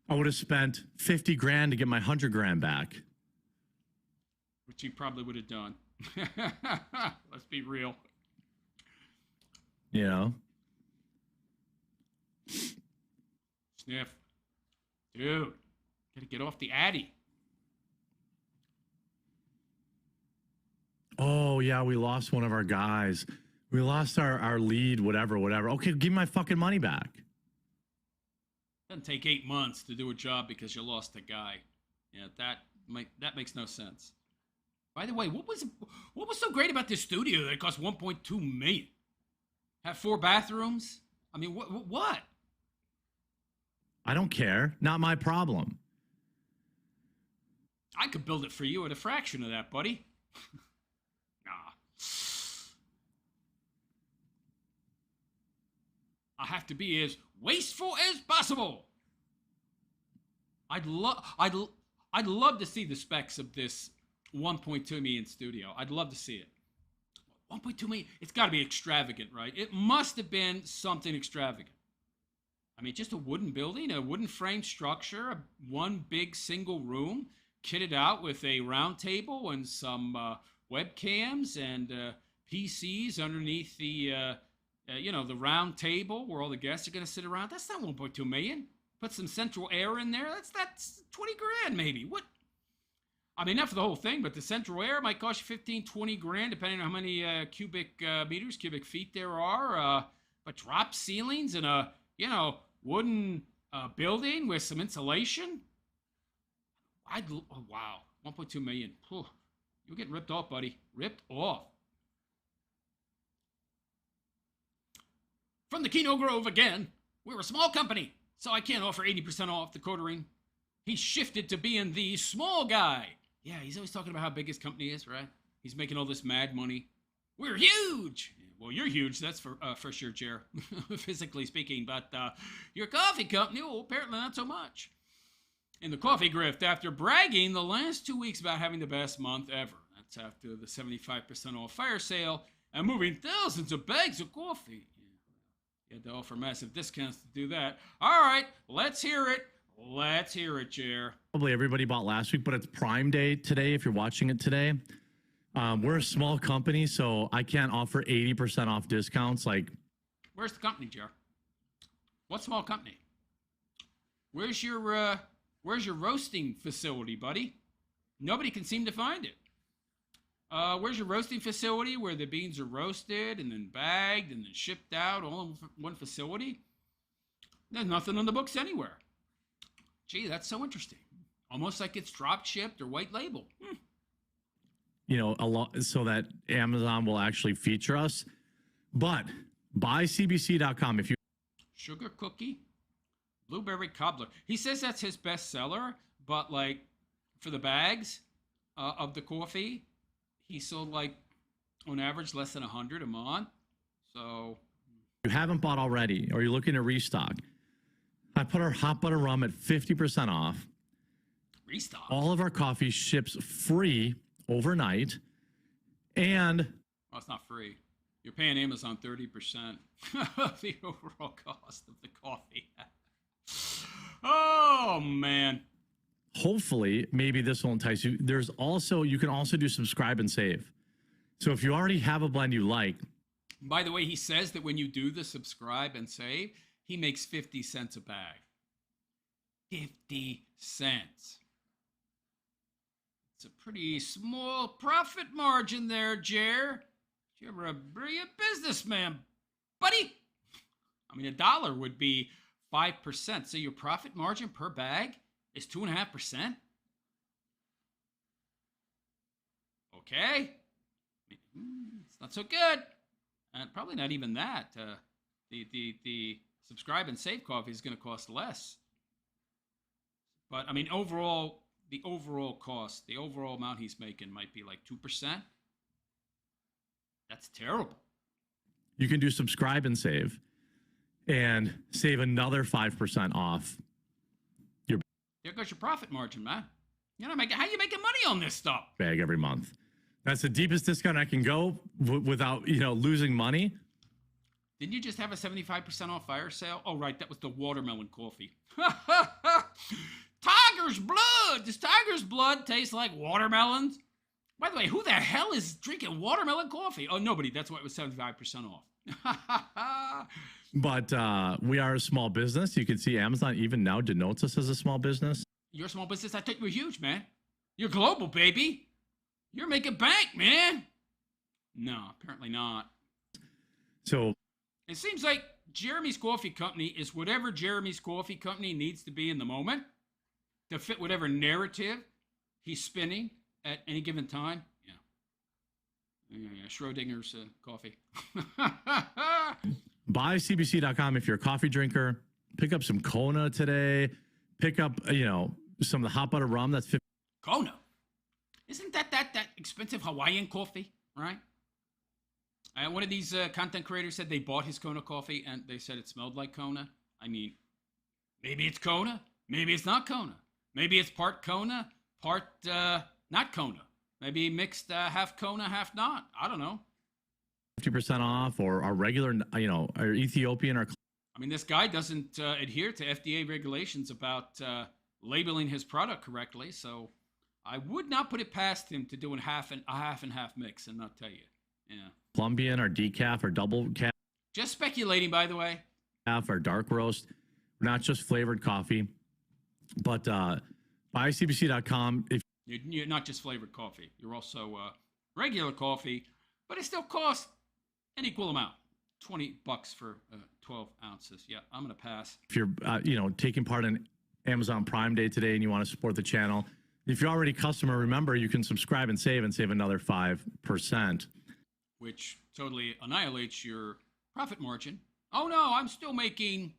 I would have spent 50 grand to get my 100 grand back. Which he probably would have done. Let's be real. You know? Sniff. Dude, gotta get off the Addy. Oh, yeah, we lost one of our guys. We lost our lead, whatever. Okay, give me my fucking money back. Doesn't take 8 months to do a job because you lost a guy. Yeah, that makes no sense. By the way, what was so great about this studio that it cost $1.2 million? Have 4 bathrooms? I mean, what? I don't care. Not my problem. I could build it for you at a fraction of that, buddy. Nah. I have to be as wasteful as possible. I'd love to see the specs of this 1.2 million studio. I'd love to see it. 1.2 million. It's got to be extravagant, right? It must have been something extravagant. I mean, just a wooden building, a wooden frame structure, one big single room, kitted out with a round table and some webcams and PCs underneath the the round table where all the guests are going to sit around. That's not 1.2 million. Put some central air in there. That's 20 grand maybe. What? I mean, not for the whole thing, but the central air might cost you 15, 20 grand, depending on how many cubic feet there are. But drop ceilings and a, wooden building with some insulation. Oh, wow. 1.2 million. Whew. You're getting ripped off, buddy. Ripped off. From the Kino Grove again. We're a small company, so I can't offer 80% off the quartering. He shifted to being the small guy. Yeah, he's always talking about how big his company is, right? He's making all this mad money. We're huge! Well, you're huge, that's for sure, Jer, physically speaking. But your coffee company, well, apparently not so much. In the coffee grift, after bragging the last 2 weeks about having the best month ever. That's after the 75% off fire sale and moving thousands of bags of coffee. You had to offer massive discounts to do that. All right, let's hear it. Let's hear it, Jer. Probably everybody bought last week, but it's Prime Day today if you're watching it today. We're a small company, so I can't offer 80% off discounts. Like, where's the company, Jer? What small company? Where's your roasting facility, buddy? Nobody can seem to find it. Where's your roasting facility where the beans are roasted and then bagged and then shipped out all in one facility? There's nothing on the books anywhere. Gee, that's so interesting. Almost like it's drop shipped or white label. You know, a lot so that Amazon will actually feature us. But buycbc.com if you Sugar cookie, blueberry cobbler. He says that's his best seller, but like for the bags of the coffee, he sold like on average less than 100 a month. So you haven't bought already or you're looking to restock, I put our hot butter rum at 50% off. Restock. All of our coffee ships free overnight. And well, it's not free. You're paying Amazon 30% of the overall cost of the coffee. Oh, man. hopefully, maybe this will entice you. There's also, you can also do subscribe and save. So if you already have a blend you like. By the way, he says that when you do the subscribe and save, he makes 50 cents a bag. 50 cents. It's a pretty small profit margin there, Jer. You're a brilliant businessman, buddy. I mean, $1 would be 5%. So your profit margin per bag is 2.5%. Okay. It's not so good. And probably not even that. The subscribe and save coffee is going to cost less. But, I mean, overall, the overall cost, the overall amount he's making might be like 2%. That's terrible. You can do subscribe and save another 5% off your There goes your profit margin, man. You know, how you making money on this stuff? Bag every month. That's the deepest discount I can go without, losing money. Didn't you just have a 75% off fire sale? Oh, right. That was the watermelon coffee. Tiger's blood. Does tiger's blood taste like watermelons? By the way, who the hell is drinking watermelon coffee? Oh, nobody. That's why it was 75% off. But we are a small business. You can see Amazon even now denotes us as a small business. You're a small business. I think we're huge, man. You're global, baby. You're making bank, man. No, apparently not. So it seems like Jeremy's Coffee Company is whatever Jeremy's Coffee Company needs to be in the moment to fit whatever narrative he's spinning at any given time. Yeah, Schrodinger's coffee. Buy CBC.com if you're a coffee drinker. Pick up some Kona today. Pick up, some of the hot butter rum. That's 50. Kona? Isn't that expensive Hawaiian coffee, right? One of these content creators said they bought his Kona coffee and they said it smelled like Kona. I mean, maybe it's Kona. Maybe it's not Kona. Maybe it's part Kona, part not Kona. Maybe mixed half Kona, half not. I don't know. 50% off or our regular, our Ethiopian or. I mean, this guy doesn't adhere to FDA regulations about labeling his product correctly, so I would not put it past him to do a half and half mix and not tell you. Yeah. Colombian or decaf or double calf. Just speculating, by the way. Half or dark roast, not just flavored coffee, but buycbc.com. If you're not just flavored coffee, you're also regular coffee, but it still costs an equal amount. $20 for 12 ounces. Yeah, I'm going to pass. If you're, taking part in Amazon Prime Day today and you want to support the channel, if you're already a customer, remember you can subscribe and save another 5%. Which totally annihilates your profit margin. Oh, no, I'm still making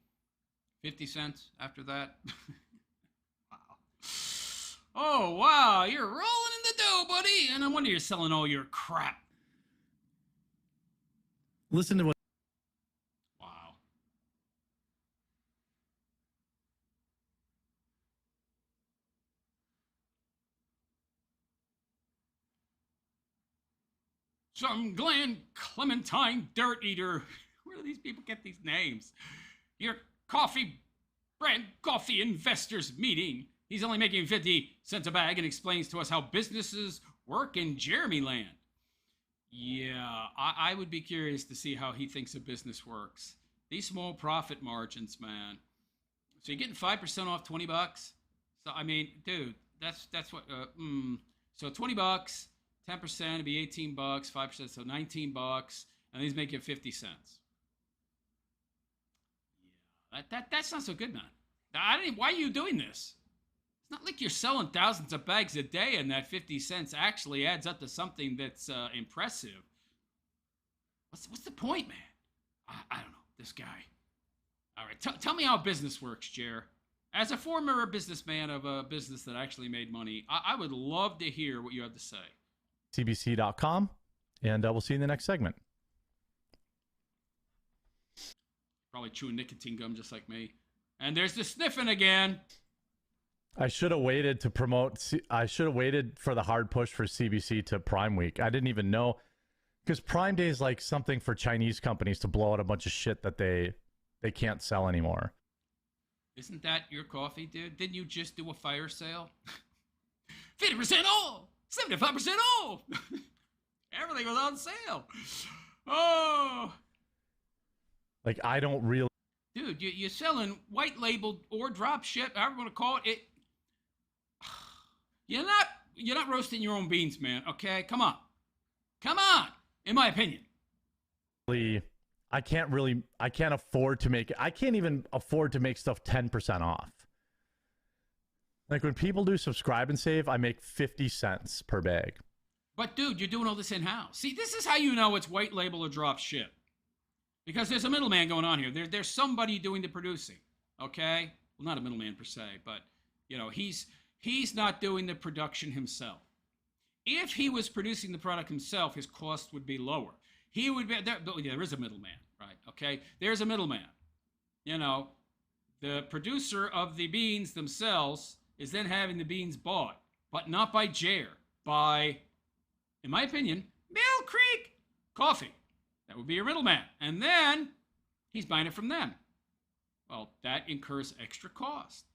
50 cents after that. Wow. Oh, wow, you're rolling in the dough, buddy. And no wonder you're selling all your crap. Listen to what. Wow. some Glen Clementine dirt eater. Where do these people get these names? Your brand coffee investors meeting. He's only making 50 cents a bag and explains to us how businesses work in Jeremy land. Yeah, I would be curious to see how he thinks a business works. These small profit margins, man. So you're getting 5% off $20. So I mean, dude, that's what. So $20, 10% would be $18, 5%, so $19, and he's making 50 cents. Yeah, that's not so good, man. Why are you doing this? It's not like you're selling thousands of bags a day, and that 50 cents actually adds up to something that's impressive. What's the point, man? I don't know. This guy. All right, tell me how business works, Jer. As a former businessman of a business that actually made money, I would love to hear what you have to say. CBC.com, and we'll see you in the next segment. Probably chewing nicotine gum just like me. And there's the sniffing again. I should have waited to promote. I should have waited for the hard push for CBC to Prime Week. I didn't even know, because Prime Day is like something for Chinese companies to blow out a bunch of shit that they can't sell anymore. Isn't that your coffee, dude? Didn't you just do a fire sale? 50% off! 75% off! Everything was on sale. Oh! Like, I don't really... Dude, you're selling white labeled or drop ship, however you want to call it. You're not roasting your own beans, man, okay? Come on. Come on, in my opinion. I can't afford to make... I can't even afford to make stuff 10% off. Like, when people do subscribe and save, I make 50 cents per bag. But, dude, you're doing all this in-house. See, this is how you know it's white label or drop ship. Because there's a middleman going on here. There's somebody doing the producing, okay? Well, not a middleman per se, but, you know, he's not doing the production himself. If he was producing the product himself, his cost would be lower. He would be, there is a middleman, right, okay? There's a middleman. You know, the producer of the beans themselves is then having the beans bought, but not by Jer, by, in my opinion, Mill Creek Coffee. That would be your middleman. And then he's buying it from them. Well, that incurs extra cost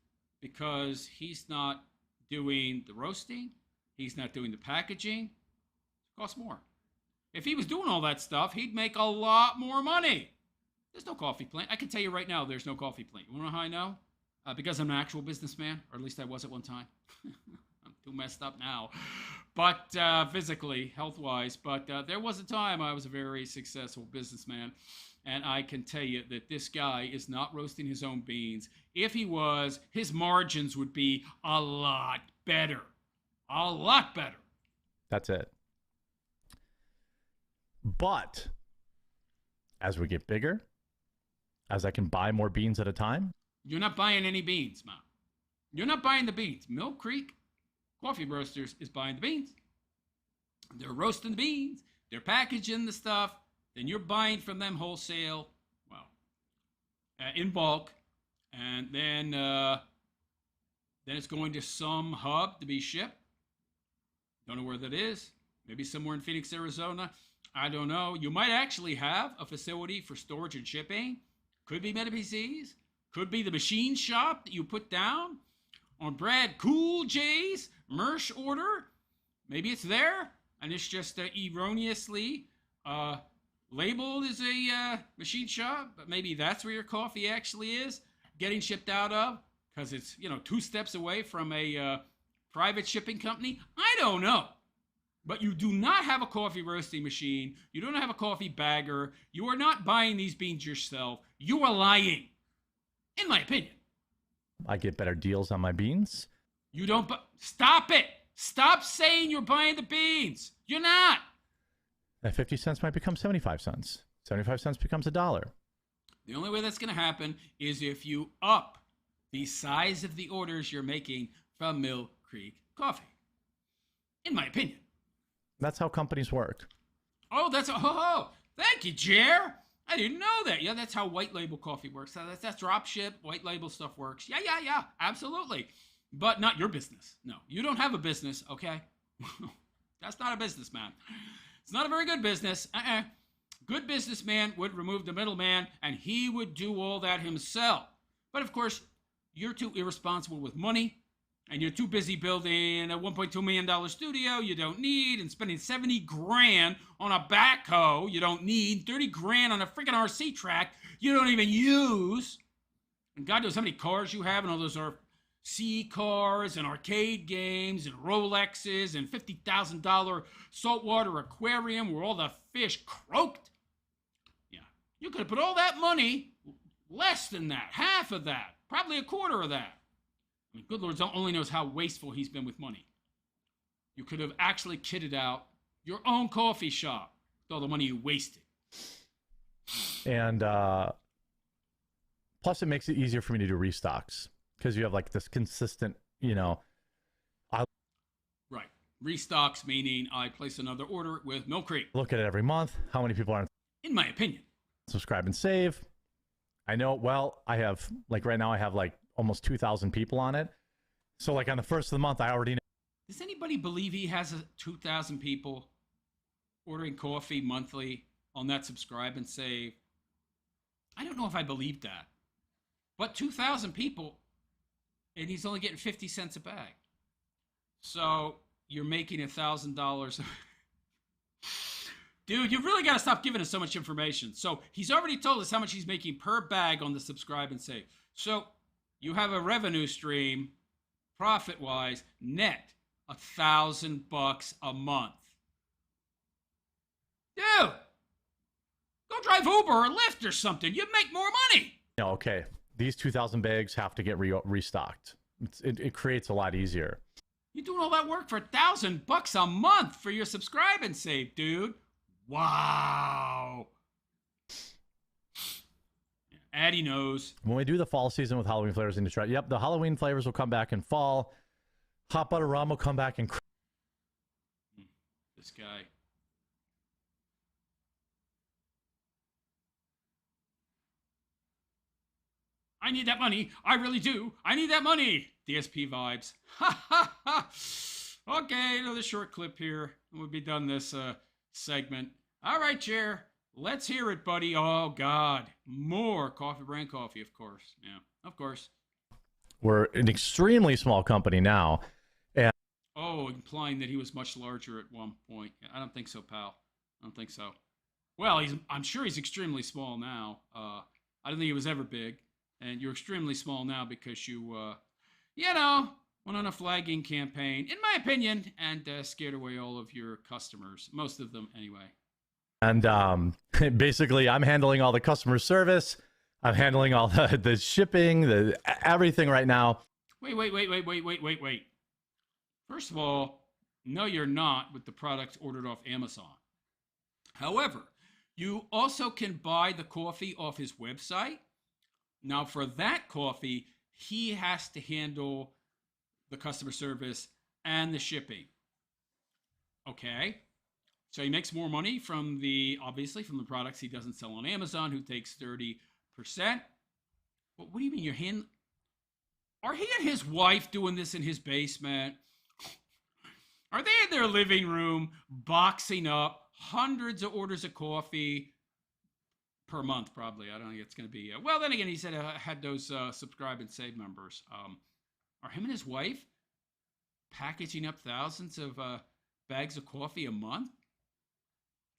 because he's not doing the roasting. He's not doing the packaging. It costs more. If he was doing all that stuff, he'd make a lot more money. There's no coffee plant. I can tell you right now, there's no coffee plant. You want to know how I know? Because I'm an actual businessman, or at least I was at one time. I'm too messed up now. But physically, health-wise. But there was a time I was a very successful businessman. And I can tell you that this guy is not roasting his own beans. If he was, his margins would be a lot better. A lot better. That's it. But as we get bigger, as I can buy more beans at a time. You're not buying any beans, Mom. You're not buying the beans. Mill Creek Coffee Roasters is buying the beans. They're roasting the beans. They're packaging the stuff. Then you're buying from them wholesale, well, in bulk. And then it's going to some hub to be shipped. Don't know where that is. Maybe somewhere in Phoenix, Arizona. I don't know. You might actually have a facility for storage and shipping. Could be MetaPCs. Could be the machine shop that you put down on Brad Cool J's merch order. Maybe it's there, and it's just erroneously labeled as a machine shop. But maybe that's where your coffee actually is getting shipped out of, because it's, 2 steps away from a private shipping company. I don't know. But you do not have a coffee roasting machine. You don't have a coffee bagger. You are not buying these beans yourself. You are lying. In my opinion. I get better deals on my beans. You don't stop it. Stop saying you're buying the beans. You're not. That 50 cents might become 75 cents. 75 cents becomes $1. The only way that's going to happen is if you up the size of the orders you're making from Mill Creek Coffee. In my opinion. That's how companies work. Oh, thank you, Jer. I didn't know that. Yeah, that's how white label coffee works. That's drop ship, white label stuff works. Yeah, absolutely. But not your business. No, you don't have a business, okay? That's not a business, man. It's not a very good business. Good businessman would remove the middleman, and he would do all that himself. But of course, you're too irresponsible with money, and you're too busy building a $1.2 million studio you don't need, and spending 70 grand on a backhoe you don't need, 30 grand on a freaking RC track you don't even use. And God knows how many cars you have, and all those are C cars and arcade games and Rolexes and $50,000 saltwater aquarium where all the fish croaked. Yeah, you could have put all that money, less than that, half of that, probably a quarter of that. I mean, good Lord only knows how wasteful he's been with money. You could have actually kitted out your own coffee shop with all the money you wasted. And plus, it makes it easier for me to do restocks because you have like this consistent, Right. Restocks, meaning I place another order with Milk Creek. Look at it every month. How many people aren't? In my opinion. Subscribe and save. I know, well, I have, like right now, I have like almost 2,000 people on it. So like on the first of the month, I already know. Does anybody believe he has 2,000 people ordering coffee monthly on that subscribe and save? I don't know if I believe that. But 2,000 people, and he's only getting 50 cents a bag. So you're making $1,000. Dude, you really got to stop giving us so much information. So he's already told us how much he's making per bag on the subscribe and save. So you have a revenue stream, profit-wise, net $1,000 a month. Dude, go drive Uber or Lyft or something. You'd make more money. Okay, these 2,000 bags have to get restocked. It creates a lot easier. You're doing all that work for $1,000 a month for your subscribe and save, dude. Wow. Addie knows. When we do the fall season with Halloween flavors in Detroit, yep, the Halloween flavors will come back in fall. Hot butter rum will come back in. This guy. I need that money. I really do. I need that money. DSP vibes. Ha ha ha. Okay, another short clip here. We'll be done this segment. All right, Chair. Let's hear it, buddy. Oh, God. More Coffee Brand Coffee, of course. Yeah, of course. We're an extremely small company now. And oh, implying that he was much larger at one point. I don't think so, pal. I don't think so. Well, I'm sure he's extremely small now. I don't think he was ever big. And you're extremely small now because you, went on a flagging campaign, in my opinion, and scared away all of your customers. Most of them, anyway. And basically, I'm handling all the customer service. I'm handling all the shipping, everything right now. Wait. First of all, no, you're not with the products ordered off Amazon. However, you also can buy the coffee off his website. Now, for that coffee, he has to handle the customer service and the shipping. Okay? So he makes more money from obviously from the products he doesn't sell on Amazon, who takes 30%. But what do you mean are he and his wife doing this in his basement? Are they in their living room boxing up hundreds of orders of coffee per month? Probably. I don't think it's going to be. Well, then again, he said I had those subscribe and save members. Are him and his wife packaging up thousands of bags of coffee a month?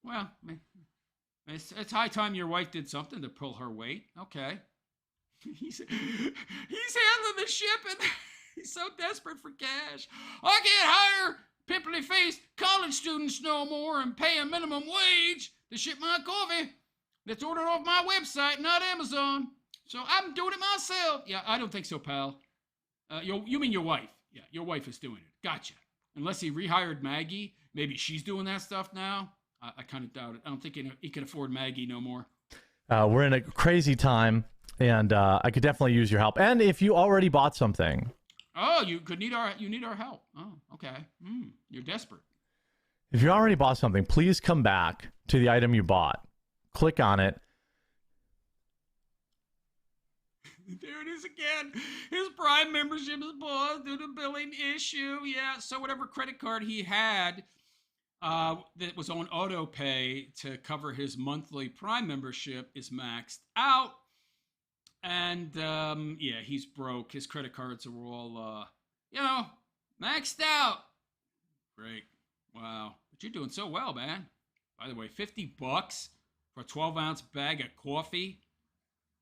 Well, it's high time your wife did something to pull her weight. Okay. He's handling the shipping. He's so desperate for cash. I can't hire pimply-faced college students no more and pay a minimum wage to ship my coffee that's ordered off my website, not Amazon. So I'm doing it myself. Yeah, I don't think so, pal. You mean your wife? Yeah, your wife is doing it. Gotcha. Unless he rehired Maggie. Maybe she's doing that stuff now. I kind of doubt it. I don't think he can afford Maggie no more. We're in a crazy time, and I could definitely use your help. And if you already bought something. Oh, you need our help. Oh, okay. You're desperate. If you already bought something, please come back to the item you bought. Click on it. There it is again. His Prime membership is paused due to billing issue. Yeah, so whatever credit card he had that was on auto pay to cover his monthly Prime membership is maxed out. And yeah, he's broke. His credit cards are all, maxed out. Great. Wow. But you're doing so well, man. By the way, $50 for a 12-ounce bag of coffee,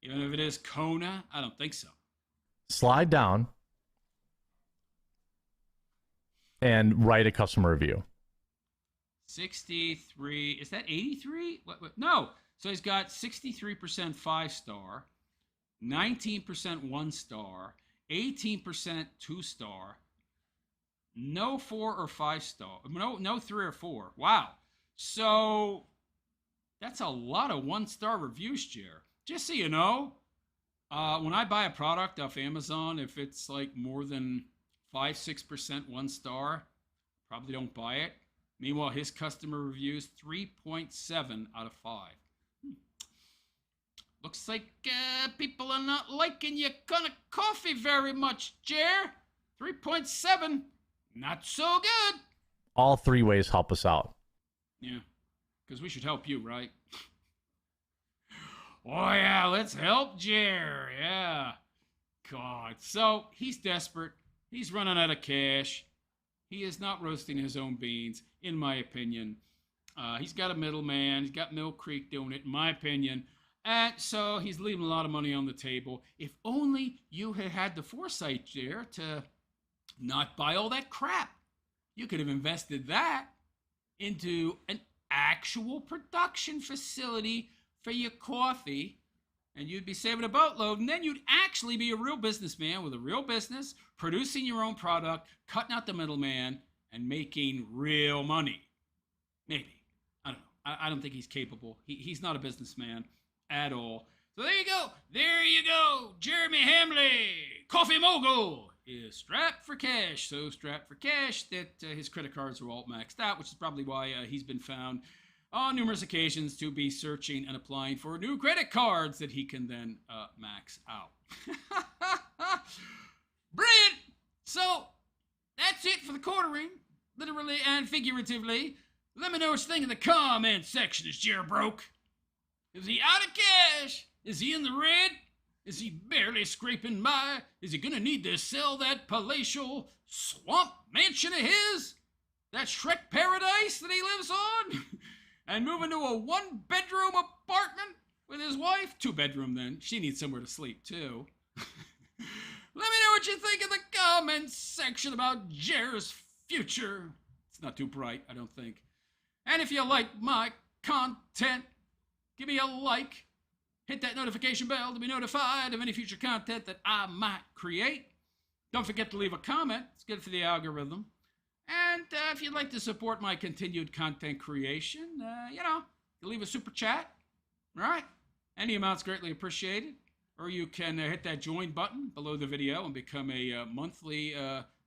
even if it is Kona? I don't think so. Slide down and write a customer review. 63. Is that 83? What? No. So he's got 63% 5-star, 19% 1-star, 18% 2-star, no 4 or 5-star. No 3 or 4. Wow. So that's a lot of 1-star reviews, Jer. Just so you know, when I buy a product off Amazon, if it's like more than 5-6% 1-star, probably don't buy it. Meanwhile, his customer reviews 3.7 out of 5. Looks like people are not liking your kind of coffee very much, Jer. 3.7, not so good. All 3 ways help us out. Yeah, because we should help you, right? Oh, yeah, let's help Jer. Yeah. God. So he's desperate. He's running out of cash. He is not roasting his own beans, in my opinion. He's got a middleman. He's got Mill Creek doing it, in my opinion. And so he's leaving a lot of money on the table. If only you had had the foresight, Jer, to not buy all that crap. You could have invested that into an actual production facility for your coffee, and you'd be saving a boatload, and then you'd actually be a real businessman with a real business, producing your own product, cutting out the middleman, and making real money. Maybe. I don't know. I don't think he's capable. He's not a businessman at all. So there you go. There you go. Jeremy Hamley, coffee mogul, is strapped for cash. So strapped for cash that his credit cards are all maxed out, which is probably why he's been found on numerous occasions to be searching and applying for new credit cards that he can then max out. Brilliant! So, that's it for the quartering, literally and figuratively. Let me know what you think in the comment section. Is Jer broke? Is he out of cash? Is he in the red? Is he barely scraping by? Is he gonna need to sell that palatial swamp mansion of his? That Shrek paradise that he lives on? And move into a 1-bedroom apartment with his wife? 2-bedroom then. She needs somewhere to sleep too. Let me know what you think in the comments section about Jer's future. It's not too bright, I don't think. And if you like my content, give me a like. Hit that notification bell to be notified of any future content that I might create. Don't forget to leave a comment. It's good for the algorithm. And if you'd like to support my continued content creation, you leave a super chat, all right? Any amount's greatly appreciated. Or you can hit that join button below the video and become a monthly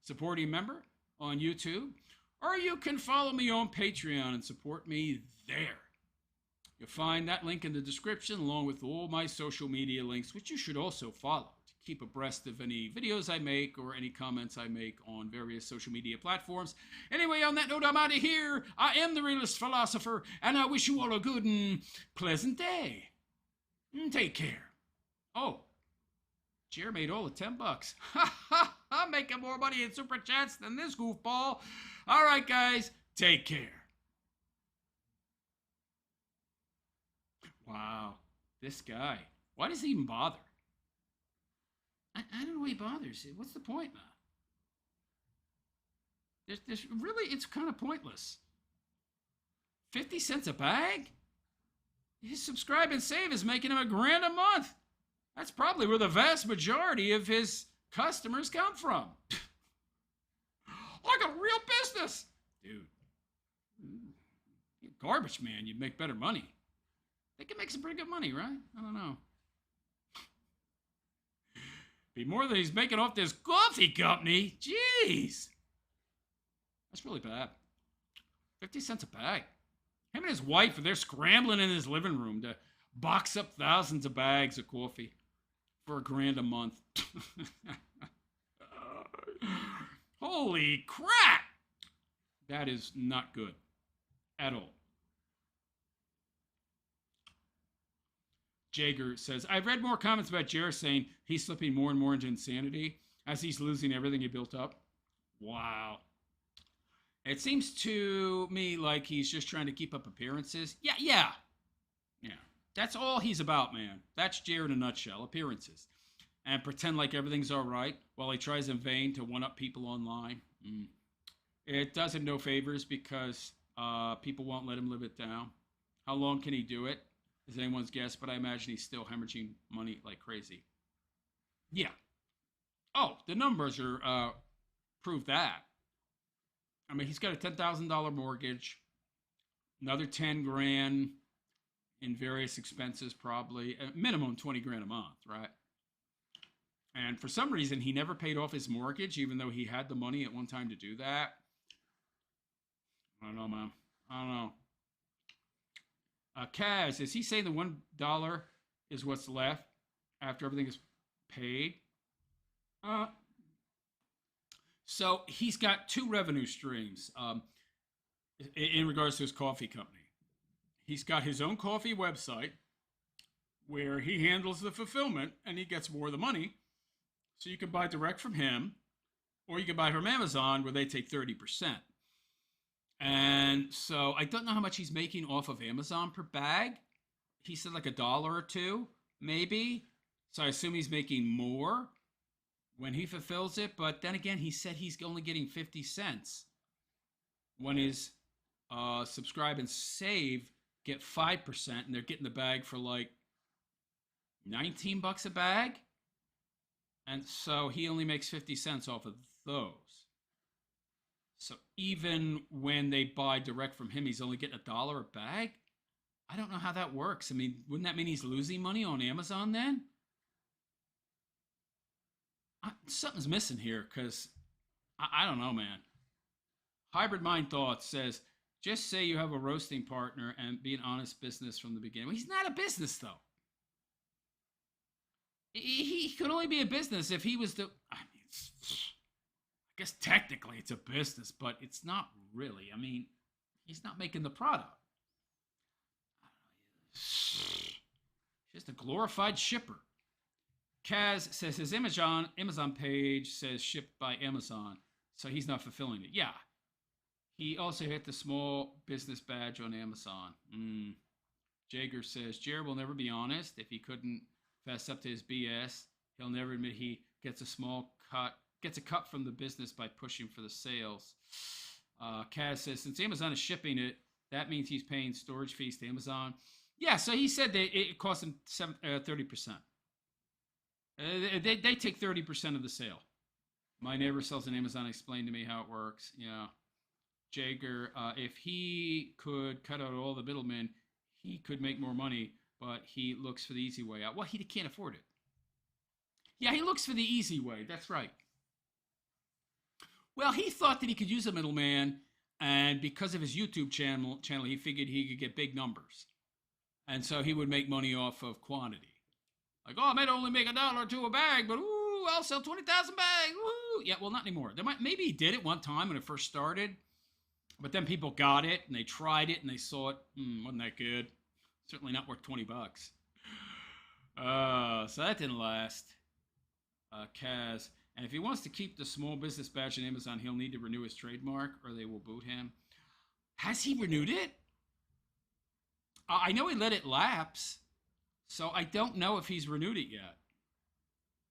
supporting member on YouTube. Or you can follow me on Patreon and support me there. You'll find that link in the description along with all my social media links, which you should also follow to keep abreast of any videos I make or any comments I make on various social media platforms. Anyway, on that note, I'm out of here. I am the Realist Philosopher, and I wish you all a good and pleasant day. Take care. Oh, Jer made all of $10. I'm making more money in Super Chats than this goofball. All right, guys, take care. Wow, this guy. Why does he even bother? I don't know why he bothers. What's the point, man? There's really, it's kind of pointless. 50 cents a bag? His subscribe and save is making him $1,000 a month. That's probably where the vast majority of his customers come from. Like a real business. Dude, you're garbage man, you'd make better money. They can make some pretty good money, right? I don't know. Be more than he's making off this coffee company. Jeez. That's really bad. 50 cents a bag. Him and his wife, they're scrambling in his living room to box up thousands of bags of coffee for $1,000 a month. Holy crap! That is not good. at all. Jager says, I've read more comments about Jer saying he's slipping more and more into insanity as he's losing everything he built up. Wow. It seems to me like he's just trying to keep up appearances. Yeah. That's all he's about, man. That's Jer in a nutshell, appearances. And pretend like everything's all right while he tries in vain to one-up people online. It does him no favors because people won't let him live it down. How long can he do it? Is anyone's guess, but I imagine he's still hemorrhaging money like crazy. Yeah. Oh, the numbers are prove that. I mean, he's got a $10,000 mortgage, another 10 grand in various expenses, probably minimum 20 grand a month, right? And for some reason, he never paid off his mortgage, even though he had the money at one time to do that. I don't know, man. I don't know. Kaz, is he saying the $1 is what's left after everything is paid? So he's got two revenue streams in regards to his coffee company. He's got his own coffee website where he handles the fulfillment and he gets more of the money. So you can buy direct from him, or you can buy from Amazon where they take 30%. And so I don't know how much he's making off of Amazon per bag. He said like $1 or $2, maybe. So I assume he's making more when he fulfills it. But then again, he said he's only getting 50 cents when his subscribe and save get 5%, and they're getting the bag for like $19 a bag. And so he only makes 50 cents off of those. So even when they buy direct from him, he's only getting $1 a bag. I don't know how that works. I mean, wouldn't that mean he's losing money on Amazon then? Something's missing here because I don't know, man. Hybrid Mind Thoughts says, just say you have a roasting partner and be an honest business from the beginning. Well, he's not a business, though. He could only be a business if he was the... I guess technically it's a business, but it's not really. I mean, he's not making the product. Just a glorified shipper. Kaz says his Amazon page says shipped by Amazon, so he's not fulfilling it. Yeah. He also hit the small business badge on Amazon. Jager says, Jared will never be honest. If he couldn't fess up to his BS, he'll never admit he gets a cut from the business by pushing for the sales. Kaz says, since Amazon is shipping it, that means he's paying storage fees to Amazon. Yeah, so he said that it cost him 30%. They take 30% of the sale. My neighbor sells on Amazon. Explained to me how it works. Yeah. Jager, if he could cut out all the middlemen, he could make more money, but he looks for the easy way out. Well, he can't afford it. Yeah, he looks for the easy way. That's right. Well, he thought that he could use a middleman, and because of his YouTube channel, he figured he could get big numbers. And so he would make money off of quantity. Like, oh, I might only make $1 or $2 a bag, but ooh, I'll sell 20,000 bags. Woo! Yeah, well, not anymore. Maybe he did it one time when it first started, but then people got it and they tried it and they saw it. Wasn't that good? Certainly not worth $20. So that didn't last. Kaz, and if he wants to keep the small business badge on Amazon, he'll need to renew his trademark or they will boot him. Has he renewed it? I know he let it lapse, so I don't know if he's renewed it yet.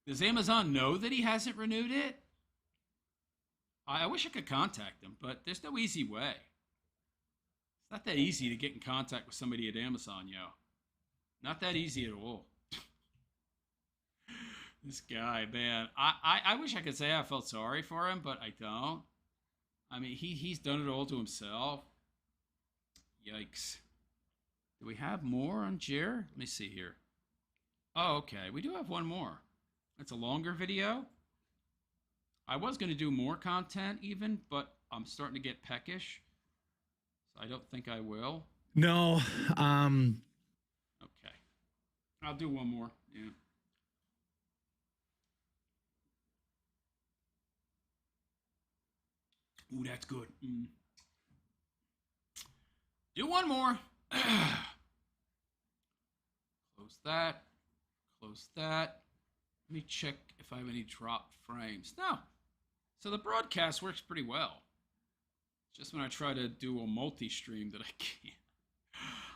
Does Amazon know that he hasn't renewed it? I wish I could contact him, but there's no easy way. It's not that easy to get in contact with somebody at Amazon, yo. Not that easy at all. This guy, man. I wish I could say I felt sorry for him, but I don't. I mean, he's done it all to himself. Yikes. Do we have more on Jer? Let me see here. Oh, okay. We do have one more. It's a longer video. I was going to do more content even, but I'm starting to get peckish. So I don't think I will. No. Okay. I'll do one more. Yeah. Ooh, that's good. Do one more. Close that. Close that. Let me check if I have any dropped frames. No. So the broadcast works pretty well. It's just when I try to do a multi-stream that I can't.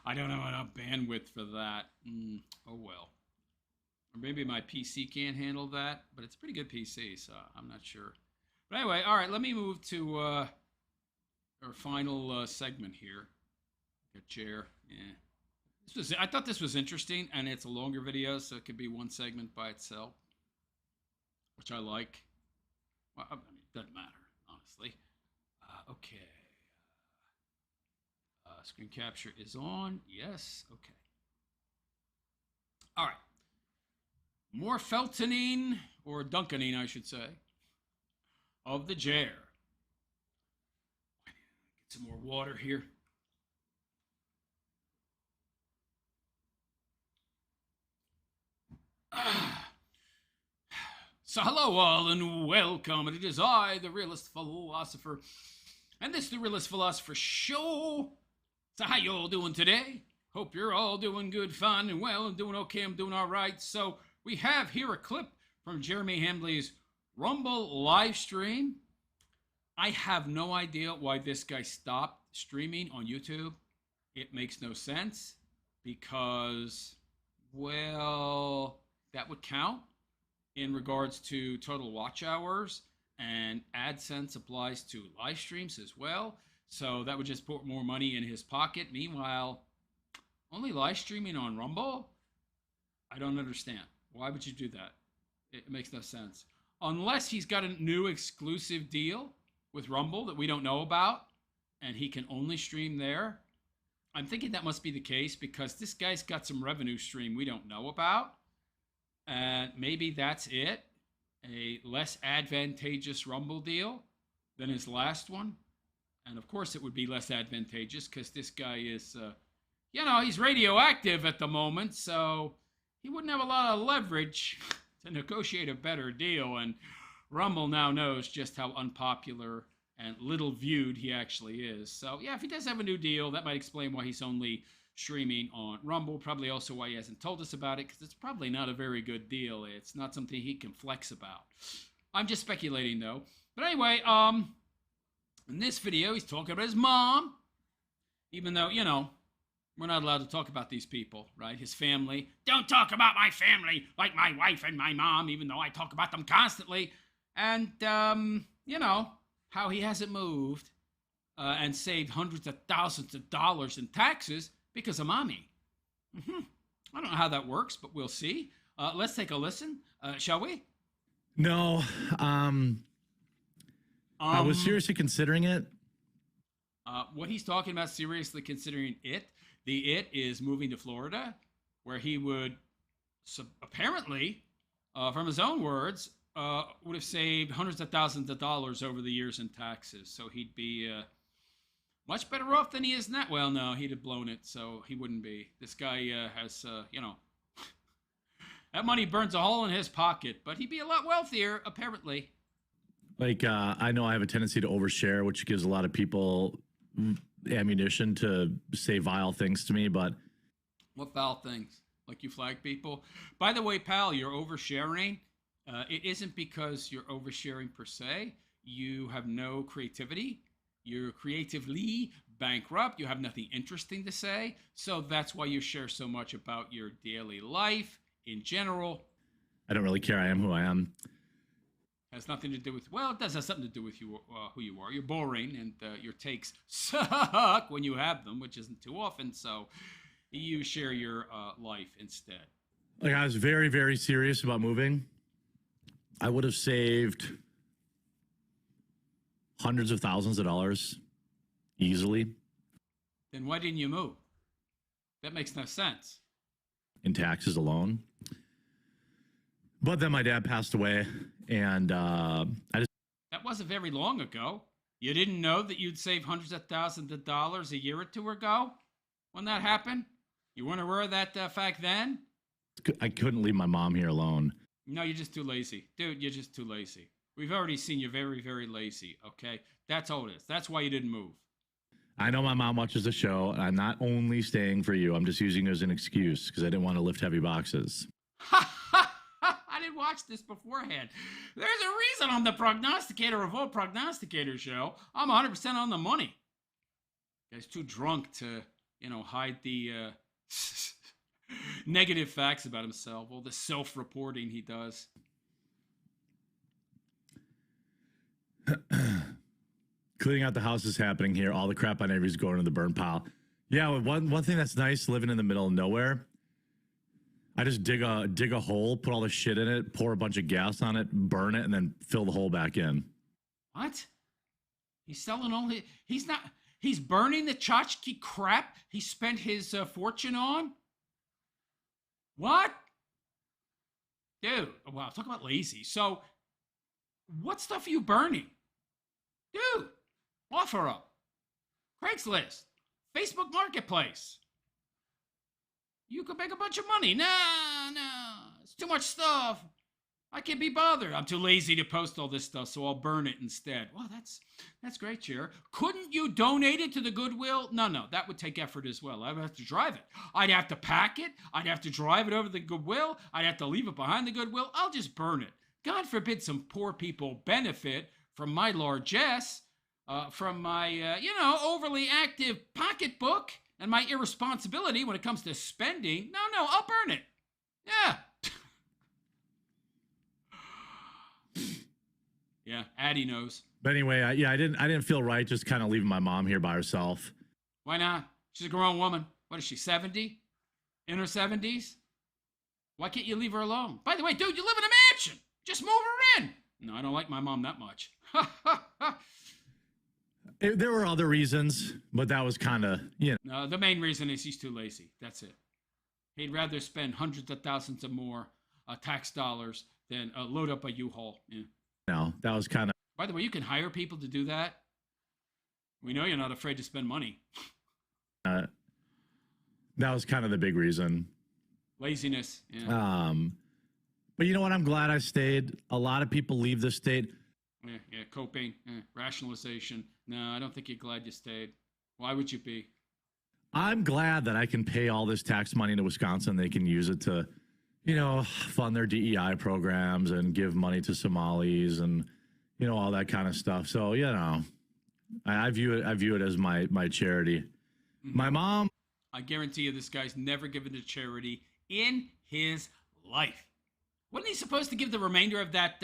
I don't have enough bandwidth for that. Oh well. Or maybe my PC can't handle that, but it's a pretty good PC, so I'm not sure. But anyway, all right, let me move to our final segment here. A chair, yeah. I thought this was interesting, and it's a longer video, so it could be one segment by itself, which I like. Well, I mean, it doesn't matter, honestly. Okay. Screen capture is on. Yes. Okay. All right. More feltoning, or dunkening, I should say, of the chair. Get some more water here. So hello all and welcome, and it is I, the Realist Philosopher, and this is the Realist Philosopher Show. So how you all doing today? Hope you're all doing good, fine, and well, and doing okay. I'm doing all right. So we have here a clip from Jeremy Hambley's Rumble live stream. I have no idea why this guy stopped streaming on YouTube. It makes no sense because, well, that would count in regards to total watch hours, and AdSense applies to live streams as well. So that would just put more money in his pocket. Meanwhile, only live streaming on Rumble? I don't understand. Why would you do that? It makes no sense. Unless he's got a new exclusive deal with Rumble that we don't know about, and he can only stream there. I'm thinking that must be the case because this guy's got some revenue stream we don't know about. And maybe that's it. A less advantageous Rumble deal than his last one. And of course it would be less advantageous because this guy is, he's radioactive at the moment. So he wouldn't have a lot of leverage to negotiate a better deal. And Rumble now knows just how unpopular and little viewed he actually is. So yeah, if he does have a new deal, that might explain why he's only streaming on Rumble. Probably also why he hasn't told us about it, because it's probably not a very good deal. It's not something he can flex about. I'm just speculating though. But anyway, in this video, he's talking about his mom, even though, we're not allowed to talk about these people, right? His family. Don't talk about my family like my wife and my mom, even though I talk about them constantly. And, how he hasn't moved and saved hundreds of thousands of dollars in taxes because of mommy. I don't know how that works, but we'll see. Let's take a listen, shall we? No. I was seriously considering it. What he's talking about, seriously considering it, the it is moving to Florida, where he would apparently, from his own words, would have saved hundreds of thousands of dollars over the years in taxes. So he'd be much better off than he is now. Well, no, he'd have blown it, so he wouldn't be. This guy has, that money burns a hole in his pocket, but he'd be a lot wealthier, apparently. Like, I know I have a tendency to overshare, which gives a lot of people ammunition to say vile things to me, but... What vile things? Like you flag people? By the way, pal, you're oversharing. It isn't because you're oversharing per se. You have no creativity. You're creatively bankrupt. You have nothing interesting to say. So that's why you share so much about your daily life in general. I don't really care. I am who I am. Has nothing to do with, well, it does have something to do with you, who you are. You're boring, and your takes suck when you have them, which isn't too often. So you share your life instead. Like, I was very, very serious about moving. I would have saved hundreds of thousands of dollars easily. Then why didn't you move? That makes no sense. In taxes alone. But then my dad passed away, and That wasn't very long ago. You didn't know that you'd save hundreds of thousands of dollars a year or two ago when that happened? You weren't aware of that fact then? I couldn't leave my mom here alone. No, you're just too lazy. Dude, you're just too lazy. We've already seen you're very, very lazy, okay? That's all it is. That's why you didn't move. I know my mom watches the show, and I'm not only staying for you. I'm just using it as an excuse because I didn't want to lift heavy boxes. I didn't watch this beforehand. There's a reason I'm the prognosticator of all prognosticators show. I'm 100% on the money. Guy's too drunk to, hide the negative facts about himself, all the self-reporting he does. Cleaning out the house is happening here. All the crap on everybody's going in the burn pile. Yeah, one thing that's nice living in the middle of nowhere, I just dig a hole, put all the shit in it, pour a bunch of gas on it, burn it, and then fill the hole back in. What? He's selling he's burning the tchotchke crap he spent his fortune on? What? Dude, wow, talk about lazy. So, what stuff are you burning? Dude, offer up. Craigslist. Facebook Marketplace. You could make a bunch of money. No, it's too much stuff. I can't be bothered. I'm too lazy to post all this stuff, so I'll burn it instead. Well, that's great, Chair. Couldn't you donate it to the Goodwill? No, that would take effort as well. I'd have to drive it. I'd have to pack it. I'd have to drive it over the Goodwill. I'd have to leave it behind the Goodwill. I'll just burn it. God forbid some poor people benefit from my largesse, from my, overly active pocketbook and my irresponsibility when it comes to spending. No, I'll burn it. Yeah. Yeah, Addie knows. But anyway, I didn't feel right just kind of leaving my mom here by herself. Why not? She's a grown woman. What is she, 70? In her 70s? Why can't you leave her alone? By the way, dude, you live in a mansion. Just move her in. No, I don't like my mom that much. There were other reasons, but that was kind of, No, the main reason is he's too lazy. That's it. He'd rather spend hundreds of thousands of more tax dollars than load up a U-Haul. Yeah. No, that was kind of... By the way, you can hire people to do that. We know you're not afraid to spend money. That was kind of the big reason. Laziness. Yeah. But you know what? I'm glad I stayed. A lot of people leave the state. Yeah, coping, rationalization. No, I don't think you're glad you stayed. Why would you be? I'm glad that I can pay all this tax money to Wisconsin. They can use it to, fund their DEI programs and give money to Somalis and, all that kind of stuff. So, I view it as my charity. Mm-hmm. My mom. I guarantee you this guy's never given to charity in his life. Wasn't he supposed to give the remainder of that,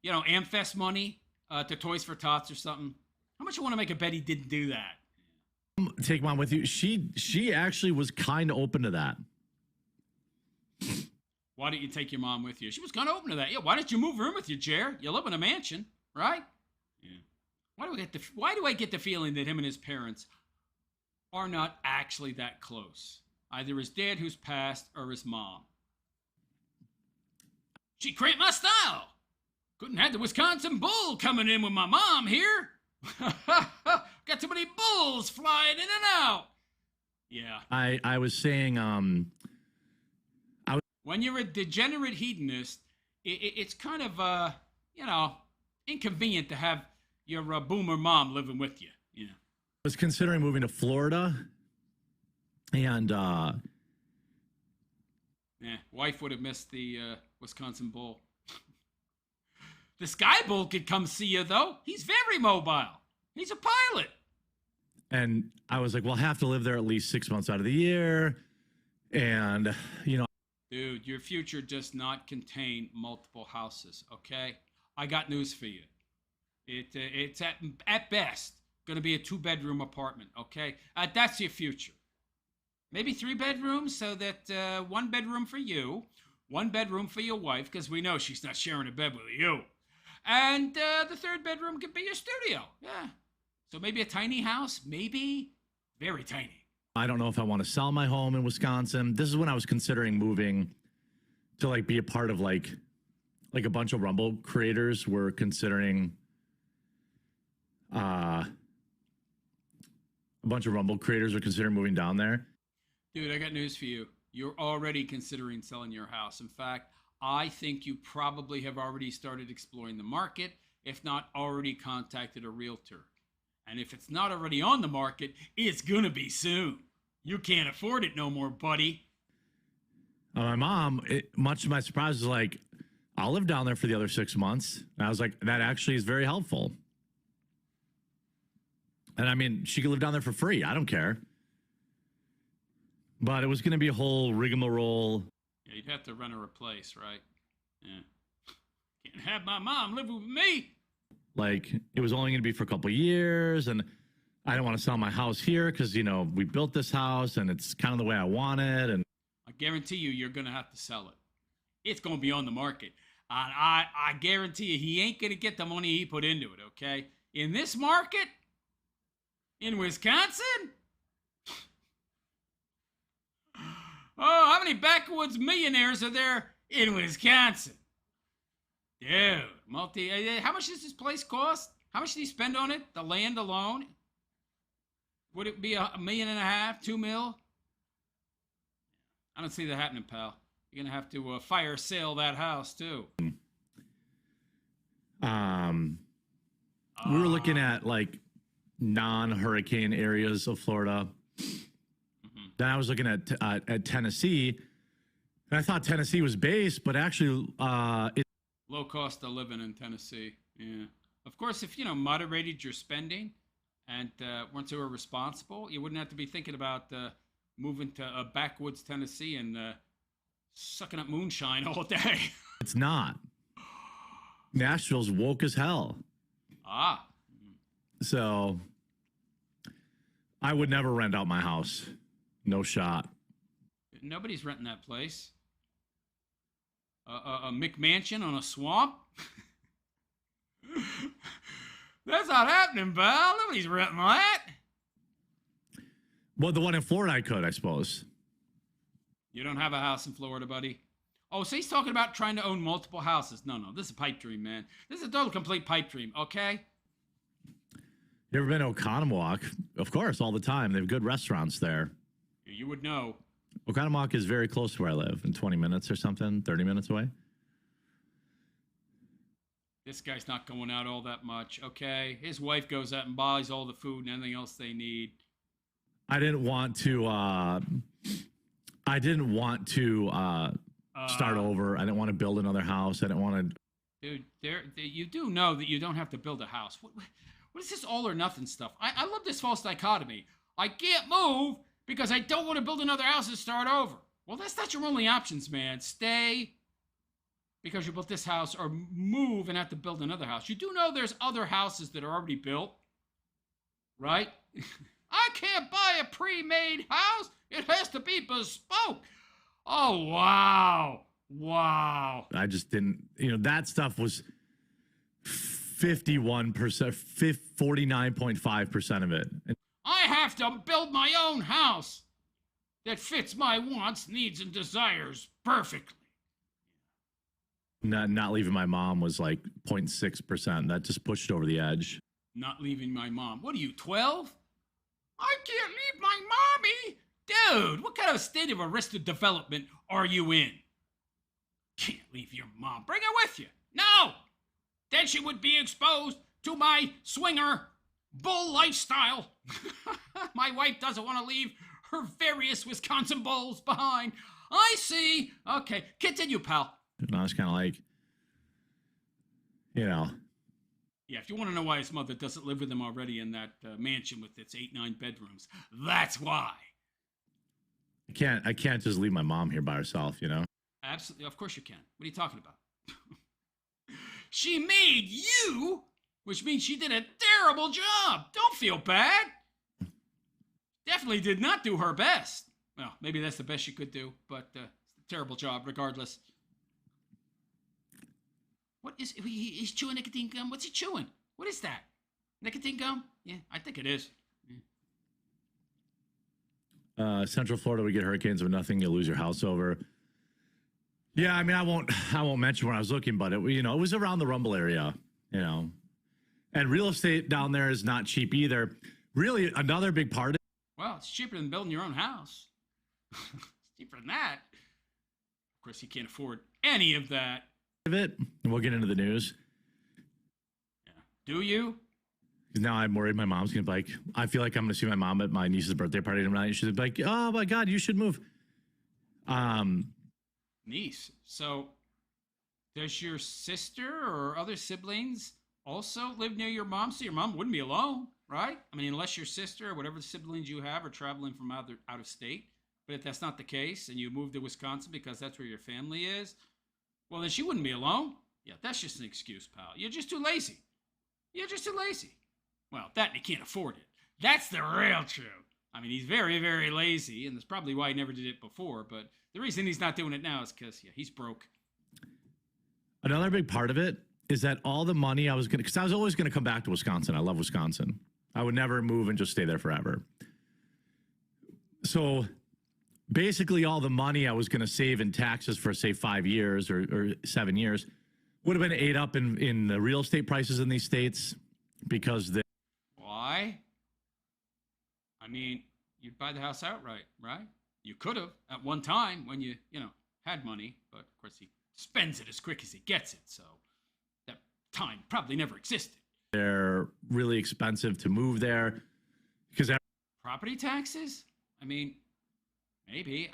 Amfest money to Toys for Tots or something? How much you want to make a bet he didn't do that? Take mom with you. She actually was kind of open to that. Why didn't you take your mom with you? She was kind of open to that. Yeah, why didn't you move her in with you, Jer? You live in a mansion, right? Yeah. Why do I get the feeling that him and his parents are not actually that close? Either his dad who's passed or his mom. She cramped my style. Couldn't have the Wisconsin bull coming in with my mom here. Got too many bulls flying in and out. Yeah. I was saying, when you're a degenerate hedonist, it's kind of, inconvenient to have your boomer mom living with you. Yeah. I was considering moving to Florida, and wife would have missed the Wisconsin bull. The Sky Bull could come see you, though. He's very mobile. He's a pilot. And I was like, well, I have to live there at least 6 months out of the year. And, Dude, your future does not contain multiple houses, okay? I got news for you. It's at best going to be a 2-bedroom apartment, okay? That's your future. Maybe 3 bedrooms so that 1 bedroom for you, 1 bedroom for your wife, because we know she's not sharing a bed with you. And the 3rd bedroom could be your studio. Yeah. So maybe a tiny house, maybe very tiny. I don't know if I want to sell my home in Wisconsin. This is when I was considering moving to be a part of like a bunch of Rumble creators were considering a bunch of Rumble creators are considering moving down there. Dude, I got news for you. You're already considering selling your house. In fact, I think you probably have already started exploring the market, if not already contacted a realtor. And if it's not already on the market, it's gonna be soon. You can't afford it no more, buddy. My mom, much to my surprise, was like, I'll live down there for the other 6 months. And I was like, that actually is very helpful. And I mean, she could live down there for free. I don't care. But it was going to be a whole rigmarole. Yeah, you'd have to rent her a place, right? Yeah. Can't have my mom live with me. Like, it was only going to be for a couple of years. And I didn't want to sell my house here because, you know, we built this house and it's kind of the way I want it. And I guarantee you're going to have to sell it. It's going to be on the market. And I guarantee you he ain't going to get the money he put into it, okay? In this market, in Wisconsin? Oh, how many backwoods millionaires are there in Wisconsin? Dude, how much does this place cost? How much did he spend on it? The land alone? Would it be $1.5 million, $2 million? I don't see that happening, pal. You're going to have to fire sale that house, too. We were looking at, like, non-hurricane areas of Florida. Then I was looking at Tennessee, and I thought Tennessee was base, but actually low cost of living in Tennessee. Yeah. Of course, if, moderated your spending and weren't so irresponsible, you wouldn't have to be thinking about moving to backwoods Tennessee and sucking up moonshine all day. It's not. Nashville's woke as hell. Ah. So I would never rent out my house. No shot. Nobody's renting that place. A McMansion on a swamp? That's not happening, pal. Nobody's renting that. Well, the one in Florida I could, I suppose. You don't have a house in Florida, buddy? Oh, so he's talking about trying to own multiple houses. No, this is a pipe dream, man. This is a total complete pipe dream, okay? You ever been to Oconomowoc? Of course, all the time. They have good restaurants there. You would know. Oconomowoc is very close to where I live, in 20 minutes or something, 30 minutes away. This guy's not going out all that much, okay? His wife goes out and buys all the food and anything else they need. I didn't want to start over. I didn't want to build another house. I didn't want to. Dude, you do know that you don't have to build a house. What is this all or nothing stuff? I love this false dichotomy. I can't move because I don't want to build another house and start over. Well, that's not your only options, man. Stay because you built this house, or move and have to build another house. You do know there's other houses that are already built, right? I can't buy a pre-made house. It has to be bespoke. Oh, wow. Wow. I just didn't, that stuff was 51%, 49.5% of it. I have to build my own house that fits my wants, needs, and desires perfectly. Not leaving my mom was like 0.6%. That just pushed over the edge. Not leaving my mom. What are you, 12? I can't leave my mommy. Dude, what kind of a state of arrested development are you in? Can't leave your mom. Bring her with you. No! Then she would be exposed to my swinger bull lifestyle. My wife doesn't want to leave her various Wisconsin bulls behind. I see. Okay, continue, pal. And I was kind of like, Yeah, if you want to know why his mother doesn't live with him already in that mansion with its 8-9 bedrooms, that's why. I can't just leave my mom here by herself, Absolutely, of course you can. What are you talking about? She made you, which means she did a terrible job. Don't feel bad. Definitely did not do her best. Well, maybe that's the best she could do, but it's a terrible job regardless. What is he's chewing nicotine gum? What's he chewing? What is that? Nicotine gum? Yeah, I think it is. Yeah. Central Florida, we get hurricanes with nothing. You lose your house over. Yeah, I mean, I won't mention where I was looking, but it was around the Rumble area, and real estate down there is not cheap either. Really, another big part. Well, it's cheaper than building your own house. It's cheaper than that. Of course, you can't afford any of that. Of it, and we'll get into the news. Yeah. Do you? Now I'm worried my mom's going to be like, I feel like I'm going to see my mom at my niece's birthday party tonight. She's like, oh my God, you should move. Niece. So does your sister or other siblings also live near your mom? So your mom wouldn't be alone, right? I mean, unless your sister or whatever the siblings you have are traveling from out of state. But if that's not the case and you moved to Wisconsin because that's where your family is, well, then she wouldn't be alone. Yeah, that's just an excuse, pal. You're just too lazy. You're just too lazy. Well, that and he can't afford it. That's the real truth. I mean, he's very, very lazy, and that's probably why he never did it before. But the reason he's not doing it now is because, yeah, he's broke. Another big part of it is that all the money I was going to, because I was always going to come back to Wisconsin. I love Wisconsin. I would never move and just stay there forever. So basically all the money I was going to save in taxes for, say, 5 years or 7 years would have been ate up in the real estate prices in these states because they... Why? I mean, you'd buy the house outright, right? You could have at one time when you had money, but of course he spends it as quick as he gets it, so that time probably never existed. They're really expensive to move there because... Property taxes? I mean... Maybe.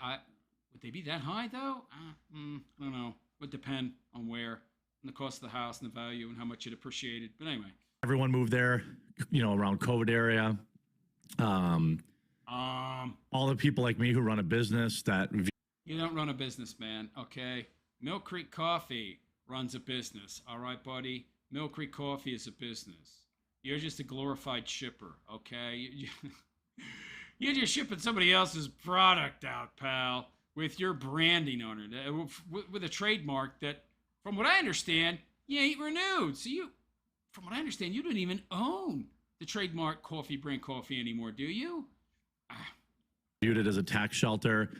Would they be that high, though? I don't know. Would depend on where, and the cost of the house, and the value, and how much it appreciated. But anyway. Everyone moved there, around COVID area. All the people like me who run a business that... You don't run a business, man, okay? Mill Creek Coffee runs a business, all right, buddy? Mill Creek Coffee is a business. You're just a glorified shipper, okay? You're just shipping somebody else's product out, pal, with your branding on it, with a trademark that, from what I understand, you ain't renewed. So from what I understand, you don't even own the trademark coffee brand coffee anymore, do you? Viewed it as a tax shelter,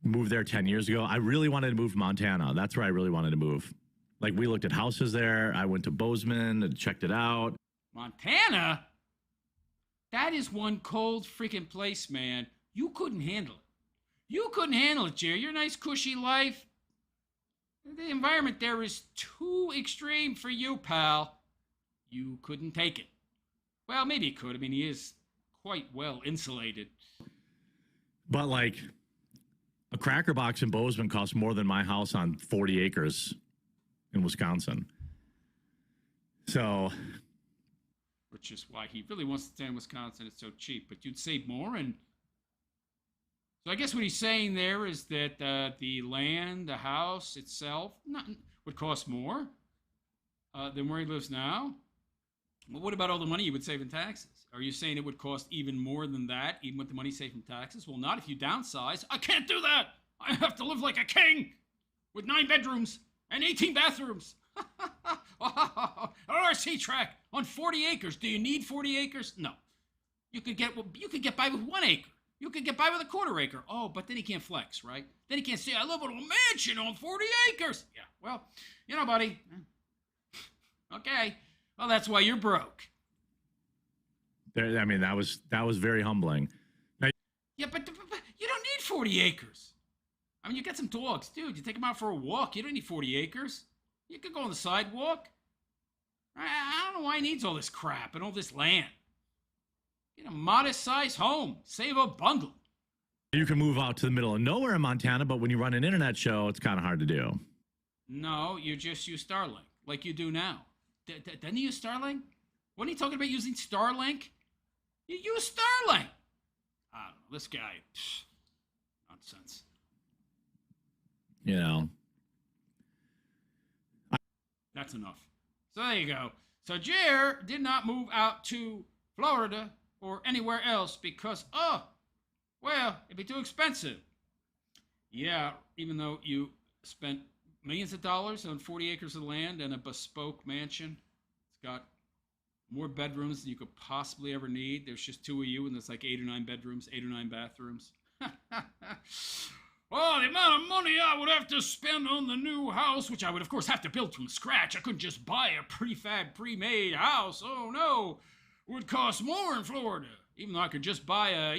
moved there 10 years ago. I really wanted to move to Montana. That's where I really wanted to move. Like, we looked at houses there. I went to Bozeman and checked it out. Montana? That is one cold freaking place, man. You couldn't handle it. You couldn't handle it, Jerry. Your nice, cushy life. The environment there is too extreme for you, pal. You couldn't take it. Well, maybe he could. I mean, he is quite well insulated. But, like, a Cracker Box in Bozeman costs more than my house on 40 acres in Wisconsin. So... Which is why he really wants to stay in Wisconsin. It's so cheap. But you'd save more. And so I guess what he's saying there is that the land, the house itself, would cost more than where he lives now. Well, what about all the money you would save in taxes? Are you saying it would cost even more than that, even with the money saved from taxes? Well, not if you downsize. I can't do that. I have to live like a king with 9 bedrooms and 18 bathrooms. An RC track on 40 acres. Do you need 40 acres? No. You could get by with 1 acre. You could get by with a 1/4 acre. Oh, but then he can't flex, right? Then he can't say, I live in a mansion on 40 acres. Yeah, well, buddy. Okay. Well, that's why you're broke. I mean, that was very humbling. Now, yeah, but you don't need 40 acres. I mean, you got some dogs. Dude, you take them out for a walk. You don't need 40 acres. You could go on the sidewalk. I don't know why he needs all this crap and all this land. Get a modest-sized home. Save a bundle. You can move out to the middle of nowhere in Montana, but when you run an internet show, it's kind of hard to do. No, you just use Starlink, like you do now. Didn't he use Starlink? Wasn't he talking about using Starlink? You use Starlink. I don't know. This guy, nonsense. That's enough. So there you go. So Jer did not move out to Florida or anywhere else because, it'd be too expensive. Yeah, even though you spent millions of dollars on 40 acres of land and a bespoke mansion. It's got more bedrooms than you could possibly ever need. There's just 2 of you, and there's like 8 or 9 bedrooms, 8 or 9 bathrooms. Oh, the amount of money I would have to spend on the new house, which I would, of course, have to build from scratch. I couldn't just buy a prefab, pre-made house. Oh, no. It would cost more in Florida, even though I could just buy a,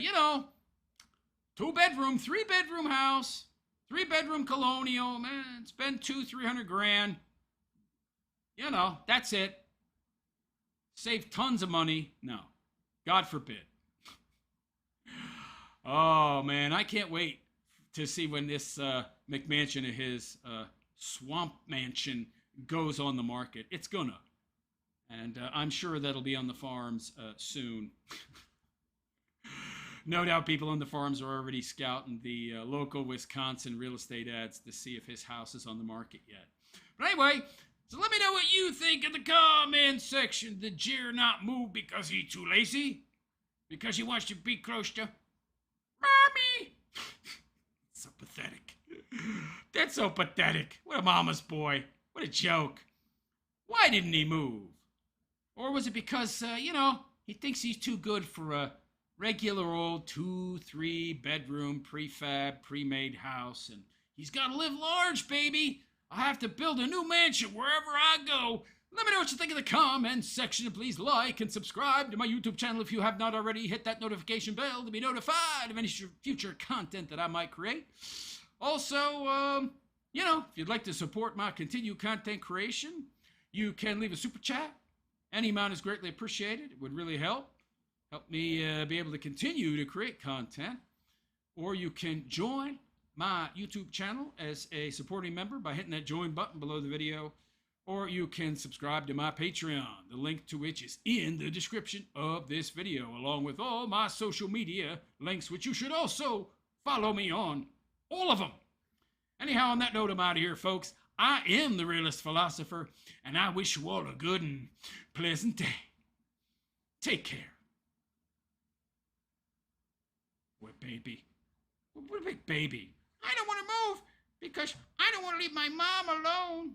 2-bedroom, 3-bedroom house, 3-bedroom colonial, man, spend $200-300 grand. That's it. Save tons of money? No. God forbid. Oh, man, I can't wait to see when this McMansion of his swamp mansion goes on the market. It's gonna. And I'm sure that'll be on the farms soon. No doubt people on the farms are already scouting the local Wisconsin real estate ads to see if his house is on the market yet. But anyway, so let me know what you think in the comment section. Did Jer not move because he's too lazy? Because he wants to be close to Mommy? So pathetic. That's so pathetic. What a mama's boy. What a joke. Why didn't he move? Or was it because, he thinks he's too good for a regular old 2-3 bedroom prefab pre-made house, and he's got to live large, baby. I have to build a new mansion wherever I go. Let me know what you think in the comment section, and please like and subscribe to my YouTube channel if you have not already. Hit that notification bell to be notified of any future content that I might create. Also, if you'd like to support my continued content creation, you can leave a super chat. Any amount is greatly appreciated. It would really help me be able to continue to create content. Or you can join my YouTube channel as a supporting member by hitting that join button below the video. Or you can subscribe to my Patreon, the link to which is in the description of this video, along with all my social media links, which you should also follow me on, all of them. Anyhow, on that note, I'm out of here, folks. I am the Realist Philosopher, and I wish you all a good and pleasant day. Take care. What baby? What a big baby. I don't want to move because I don't want to leave my mom alone.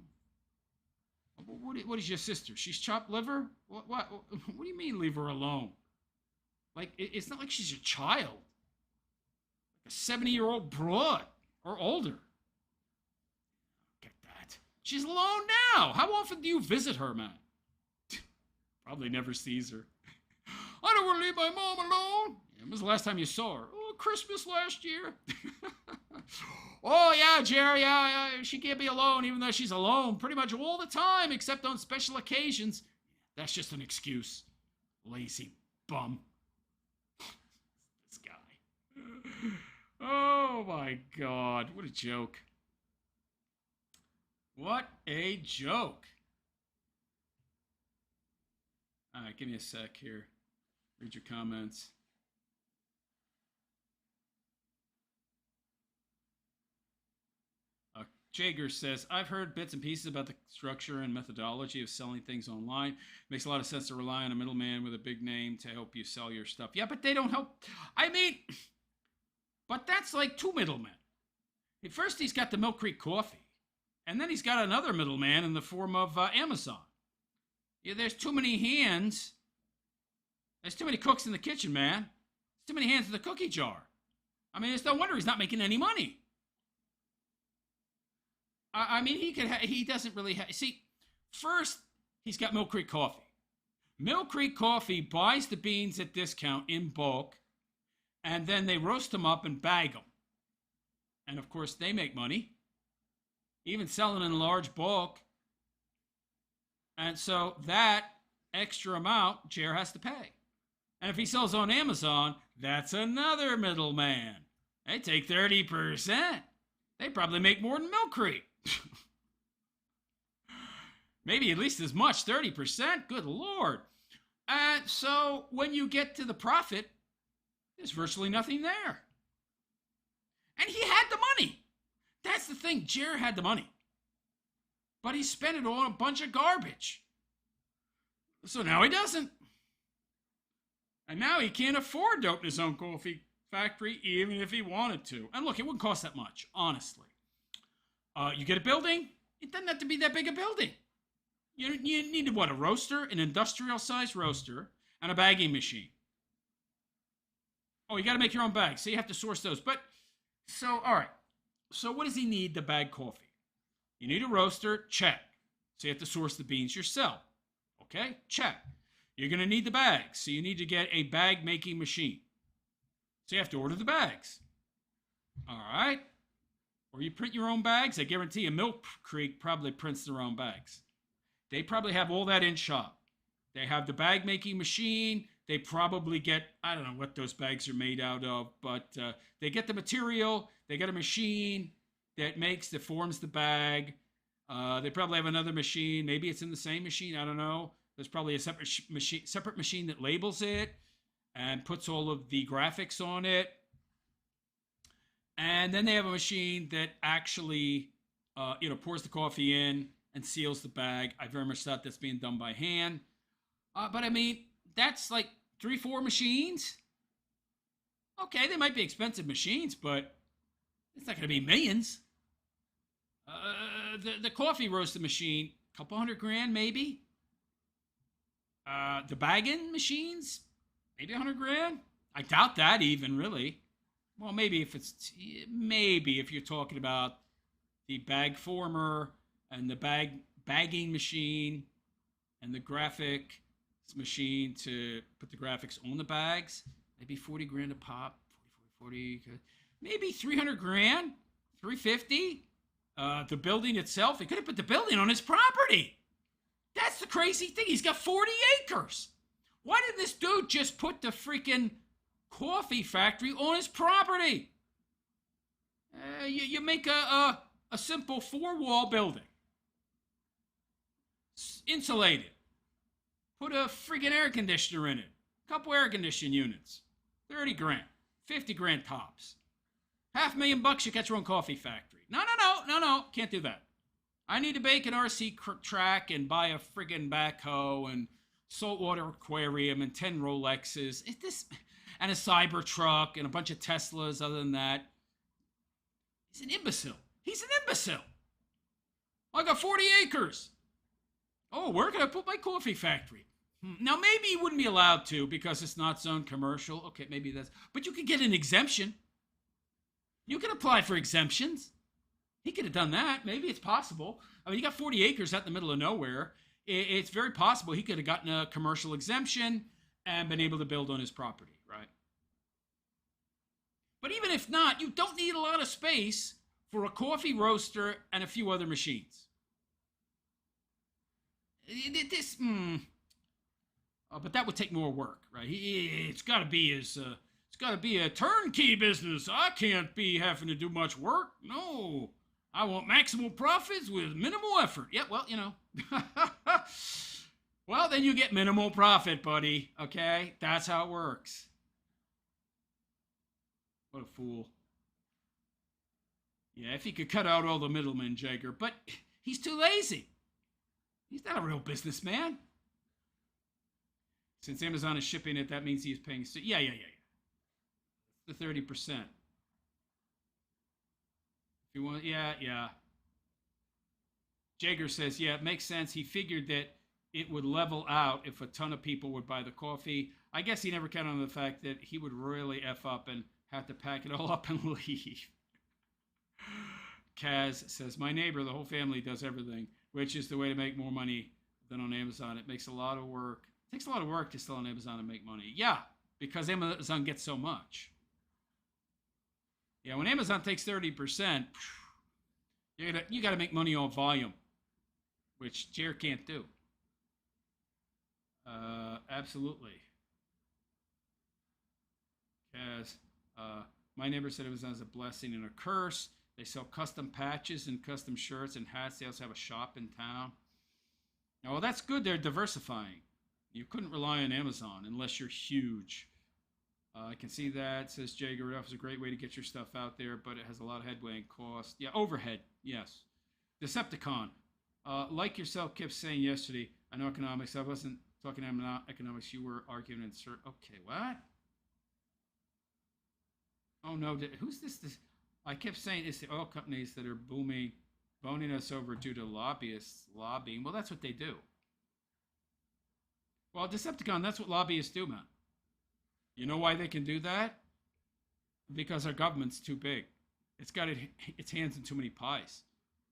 What is your sister? She's chopped liver? What do you mean leave her alone? Like, it's not like she's a child. Like a 70-year-old broad or older. Get that. She's alone now. How often do you visit her, man? Probably never sees her. I don't want to leave my mom alone. When was the last time you saw her? Oh, Christmas last year. Oh, yeah, Jerry, yeah, she can't be alone, even though she's alone pretty much all the time, except on special occasions. That's just an excuse. Lazy bum. This guy. Oh, my God. What a joke. What a joke. All right, give me a sec here. Read your comments. Jager says, I've heard bits and pieces about the structure and methodology of selling things online. Makes a lot of sense to rely on a middleman with a big name to help you sell your stuff. Yeah, but they don't help. I mean, but that's like two middlemen. First, he's got the Mill Creek Coffee, and then he's got another middleman in the form of Amazon. Yeah, there's too many hands. There's too many cooks in the kitchen, man. There's too many hands in the cookie jar. I mean, it's no wonder he's not making any money. I mean, he doesn't really have, see, first, he's got Mill Creek Coffee. Mill Creek Coffee buys the beans at discount in bulk, and then they roast them up and bag them. And, of course, they make money, even selling in large bulk. And so that extra amount, Jer has to pay. And if he sells on Amazon, that's another middleman. They take 30%. They probably make more than Mill Creek. Maybe at least as much, 30%. Good Lord. And so when you get to the profit, there's virtually nothing there. And he had the money. That's the thing. Jer had the money. But he spent it on a bunch of garbage. So now he doesn't. And now he can't afford to open his own coffee factory, even if he wanted to. And look, it wouldn't cost that much, honestly. You get a building, it doesn't have to be that big a building. You need, what, a roaster, an industrial-sized roaster, and a bagging machine. Oh, you got to make your own bags, so you have to source those. But, so, all right. So what does he need to bag coffee? You need a roaster, check. So you have to source the beans yourself. Okay, check. You're going to need the bags, so you need to get a bag-making machine. So you have to order the bags. All right. Or you print your own bags. I guarantee you Mill Creek probably prints their own bags. They probably have all that in shop. They have the bag making machine. They probably get, I don't know what those bags are made out of, but they get the material. They get a machine that forms the bag. They probably have another machine. Maybe it's in the same machine. I don't know. There's probably a separate machine that labels it and puts all of the graphics on it. And then they have a machine that actually, pours the coffee in and seals the bag. I very much thought that's being done by hand. But I mean, that's like 3-4 machines. Okay, they might be expensive machines, but it's not going to be millions. The coffee roaster machine, a couple $100,000 maybe. The bagging machines, maybe $100,000. I doubt that even, really. Well, maybe if you're talking about the bag former and the bagging machine and the graphic machine to put the graphics on the bags, maybe $40,000 a pop, 40, maybe $300,000, $350,000. The building itself, he could have put the building on his property. That's the crazy thing. He's got 40 acres. Why didn't this dude just put the freaking coffee factory on his property? You make a simple 4-wall building, insulated. Put a freaking air conditioner in it. A couple air conditioning units. $30,000, $50,000 tops. $500,000, you get your own coffee factory. No. Can't do that. I need to bake an RC track and buy a friggin' backhoe and saltwater aquarium and 10 Rolexes. And a Cybertruck and a bunch of Teslas. Other than that, he's an imbecile. I got 40 acres. Oh, where can I put my coffee factory? Now, maybe he wouldn't be allowed to because it's not zoned commercial. Okay, maybe that's... But you could get an exemption. You can apply for exemptions. He could have done that. Maybe it's possible. I mean, you got 40 acres out in the middle of nowhere. It's very possible he could have gotten a commercial exemption and been able to build on his property, right? But even if not, you don't need a lot of space for a coffee roaster and a few other machines. But that would take more work, right? It's got to be a turnkey business. I can't be having to do much work. No, I want maximal profits with minimal effort. Yeah, well, well, then you get minimal profit, buddy. Okay, that's how it works. What a fool. Yeah, if he could cut out all the middlemen, Jagger, but he's too lazy. He's not a real businessman. Since Amazon is shipping it, that means he is paying. Yeah. The 30%. If you want, yeah. Jagger says, yeah, it makes sense. He figured that it would level out if a ton of people would buy the coffee. I guess he never counted on the fact that he would really F up and have to pack it all up and leave. Kaz says, my neighbor, the whole family does everything, which is the way to make more money than on Amazon. It makes a lot of work. It takes a lot of work to sell on Amazon and make money. Yeah, because Amazon gets so much. Yeah, when Amazon takes 30%, you got to make money on volume, which Jared can't do. Absolutely. Kaz, my neighbor said Amazon is a blessing and a curse. They sell custom patches and custom shirts and hats. They also have a shop in town. Now, well, that's good. They're diversifying. You couldn't rely on Amazon unless you're huge. I can see that, says Jagger. It offers a great way to get your stuff out there, but it has a lot of headway and cost. Yeah, overhead, yes. Decepticon. Like yourself kept saying yesterday, I know economics. I wasn't talking economics. You were arguing in cert. Okay, what? Oh, no. Who's this? I kept saying it's the oil companies that are boning us over due to lobbyists lobbying. Well, that's what they do. Well, Decepticon, that's what lobbyists do, man. You know why they can do that? Because our government's too big. It's got its hands in too many pies.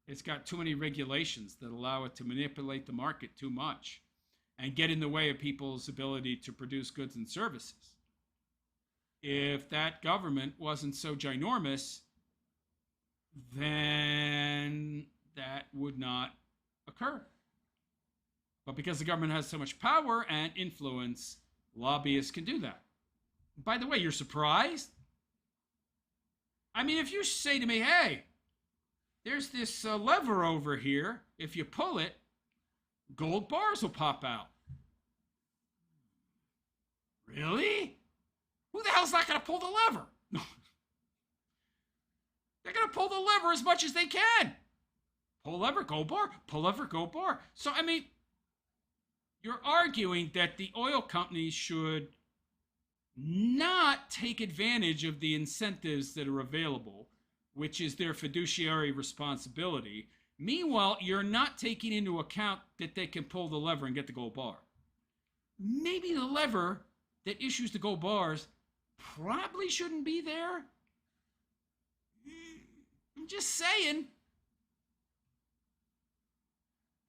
It's got too many regulations that allow it to manipulate the market too much and get in the way of people's ability to produce goods and services. If that government wasn't so ginormous, then that would not occur. But because the government has so much power and influence, lobbyists can do that. By the way, you're surprised? I mean, if you say to me, hey, there's this lever over here. If you pull it, gold bars will pop out. Really? Who the hell's not going to pull the lever? They're going to pull the lever as much as they can. Pull lever, gold bar. Pull lever, gold bar. So, I mean, you're arguing that the oil companies should not take advantage of the incentives that are available, which is their fiduciary responsibility. Meanwhile, you're not taking into account that they can pull the lever and get the gold bar. Maybe the lever that issues the gold bars probably shouldn't be there. I'm just saying.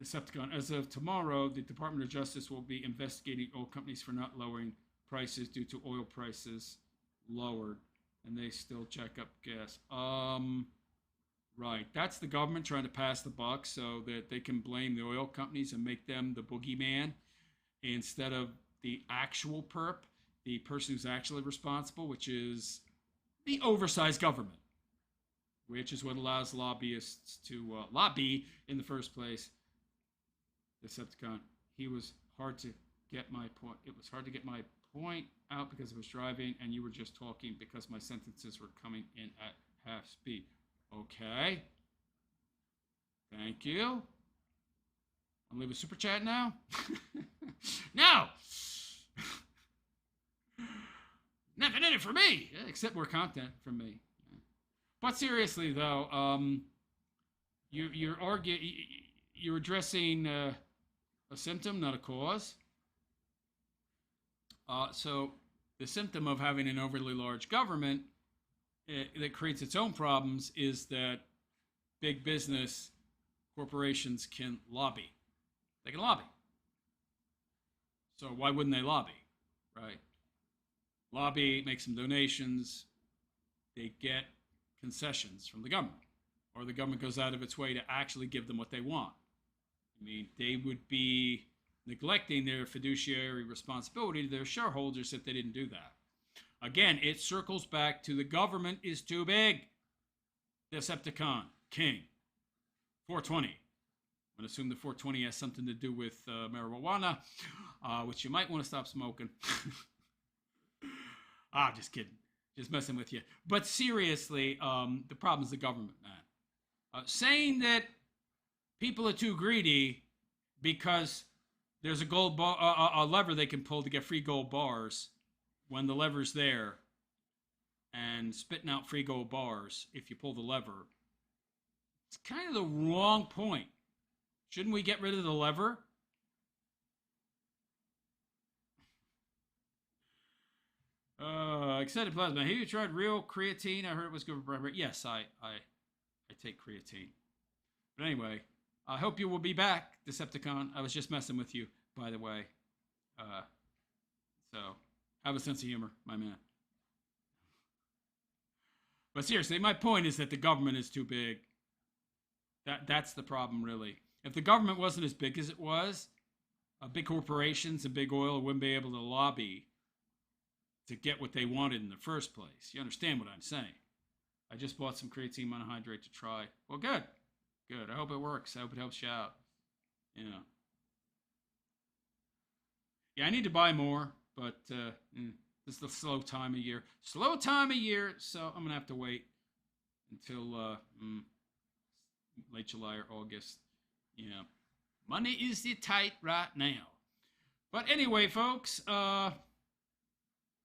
Decepticon, as of tomorrow, the Department of Justice will be investigating oil companies for not lowering prices due to oil prices lowered, and they still jack up gas. Right. That's the government trying to pass the buck so that they can blame the oil companies and make them the boogeyman instead of the actual perp, the person who's actually responsible, which is the oversized government, which is what allows lobbyists to lobby in the first place. Decepticon, he was hard to get my point. It was hard to get my point out because I was driving and you were just talking because my sentences were coming in at half speed. Okay. Thank you. I'll leave a super chat now. No! Nothing in it for me, except more content from me. But seriously, though, you're addressing a symptom, not a cause. So the symptom of having an overly large government that creates its own problems is that big business corporations can lobby. They can lobby. So why wouldn't they lobby, right? Lobby, make some donations, they get concessions from the government, or the government goes out of its way to actually give them what they want. I mean, they would be neglecting their fiduciary responsibility to their shareholders if they didn't do that. Again, it circles back to the government is too big. Decepticon, King, 420. I'm going to assume the 420 has something to do with marijuana, which you might want to stop smoking. Just kidding. Just messing with you. But seriously, the problem is the government, man. Saying that people are too greedy because there's a gold a lever they can pull to get free gold bars when the lever's there and spitting out free gold bars if you pull the lever. It's kind of the wrong point. Shouldn't we get rid of the lever? Excited plasma. Have you tried real creatine? I heard it was good for breath. Yes, I take creatine. But anyway, I hope you will be back, Decepticon. I was just messing with you, by the way. So have a sense of humor, my man. But seriously, my point is that the government is too big. That's the problem, really. If the government wasn't as big as it was, big corporations and big oil wouldn't be able to lobby to get what they wanted in the first place. You understand what I'm saying? I just bought some creatine monohydrate to try. Well, good. Good. I hope it works. I hope it helps you out. You know. Yeah, I need to buy more, but this is the slow time of year. Slow time of year, so I'm going to have to wait until late July or August. Yeah. Money is tight right now. But anyway, folks,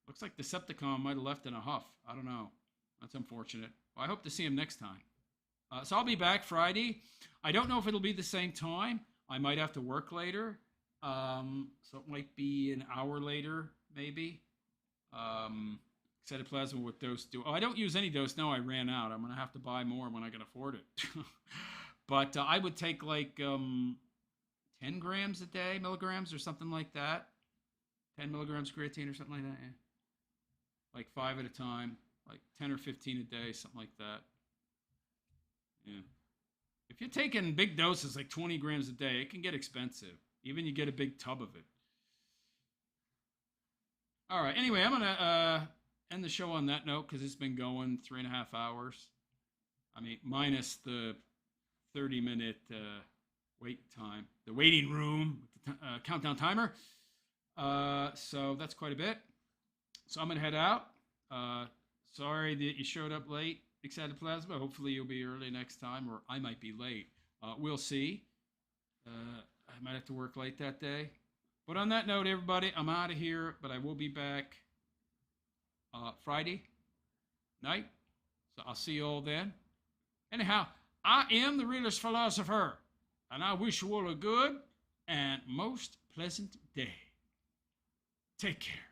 looks like Decepticon might have left in a huff. I don't know. That's unfortunate. Well, I hope to see him next time. So I'll be back Friday. I don't know if it'll be the same time. I might have to work later. So it might be an hour later, maybe. Excited plasma with dose do. Oh, I don't use any dose. No, I ran out. I'm going to have to buy more when I can afford it. But I would take like 10 grams a day, milligrams or something like that. 10 milligrams creatine or something like that. Yeah. Like 5 at a time. Like 10 or 15 a day, something like that. Yeah. If you're taking big doses, like 20 grams a day, it can get expensive. Even you get a big tub of it. All right. Anyway, I'm going to end the show on that note because it's been going 3.5 hours. I mean, minus the 30-minute wait time, the waiting room with the countdown timer. So that's quite a bit. So I'm going to head out. Sorry that you showed up late, Excited Plasma. Hopefully you'll be early next time, or I might be late. We'll see. I might have to work late that day. But on that note, everybody, I'm out of here, but I will be back Friday night. So I'll see you all then. Anyhow, I am the realist philosopher, and I wish you all a good and most pleasant day. Take care.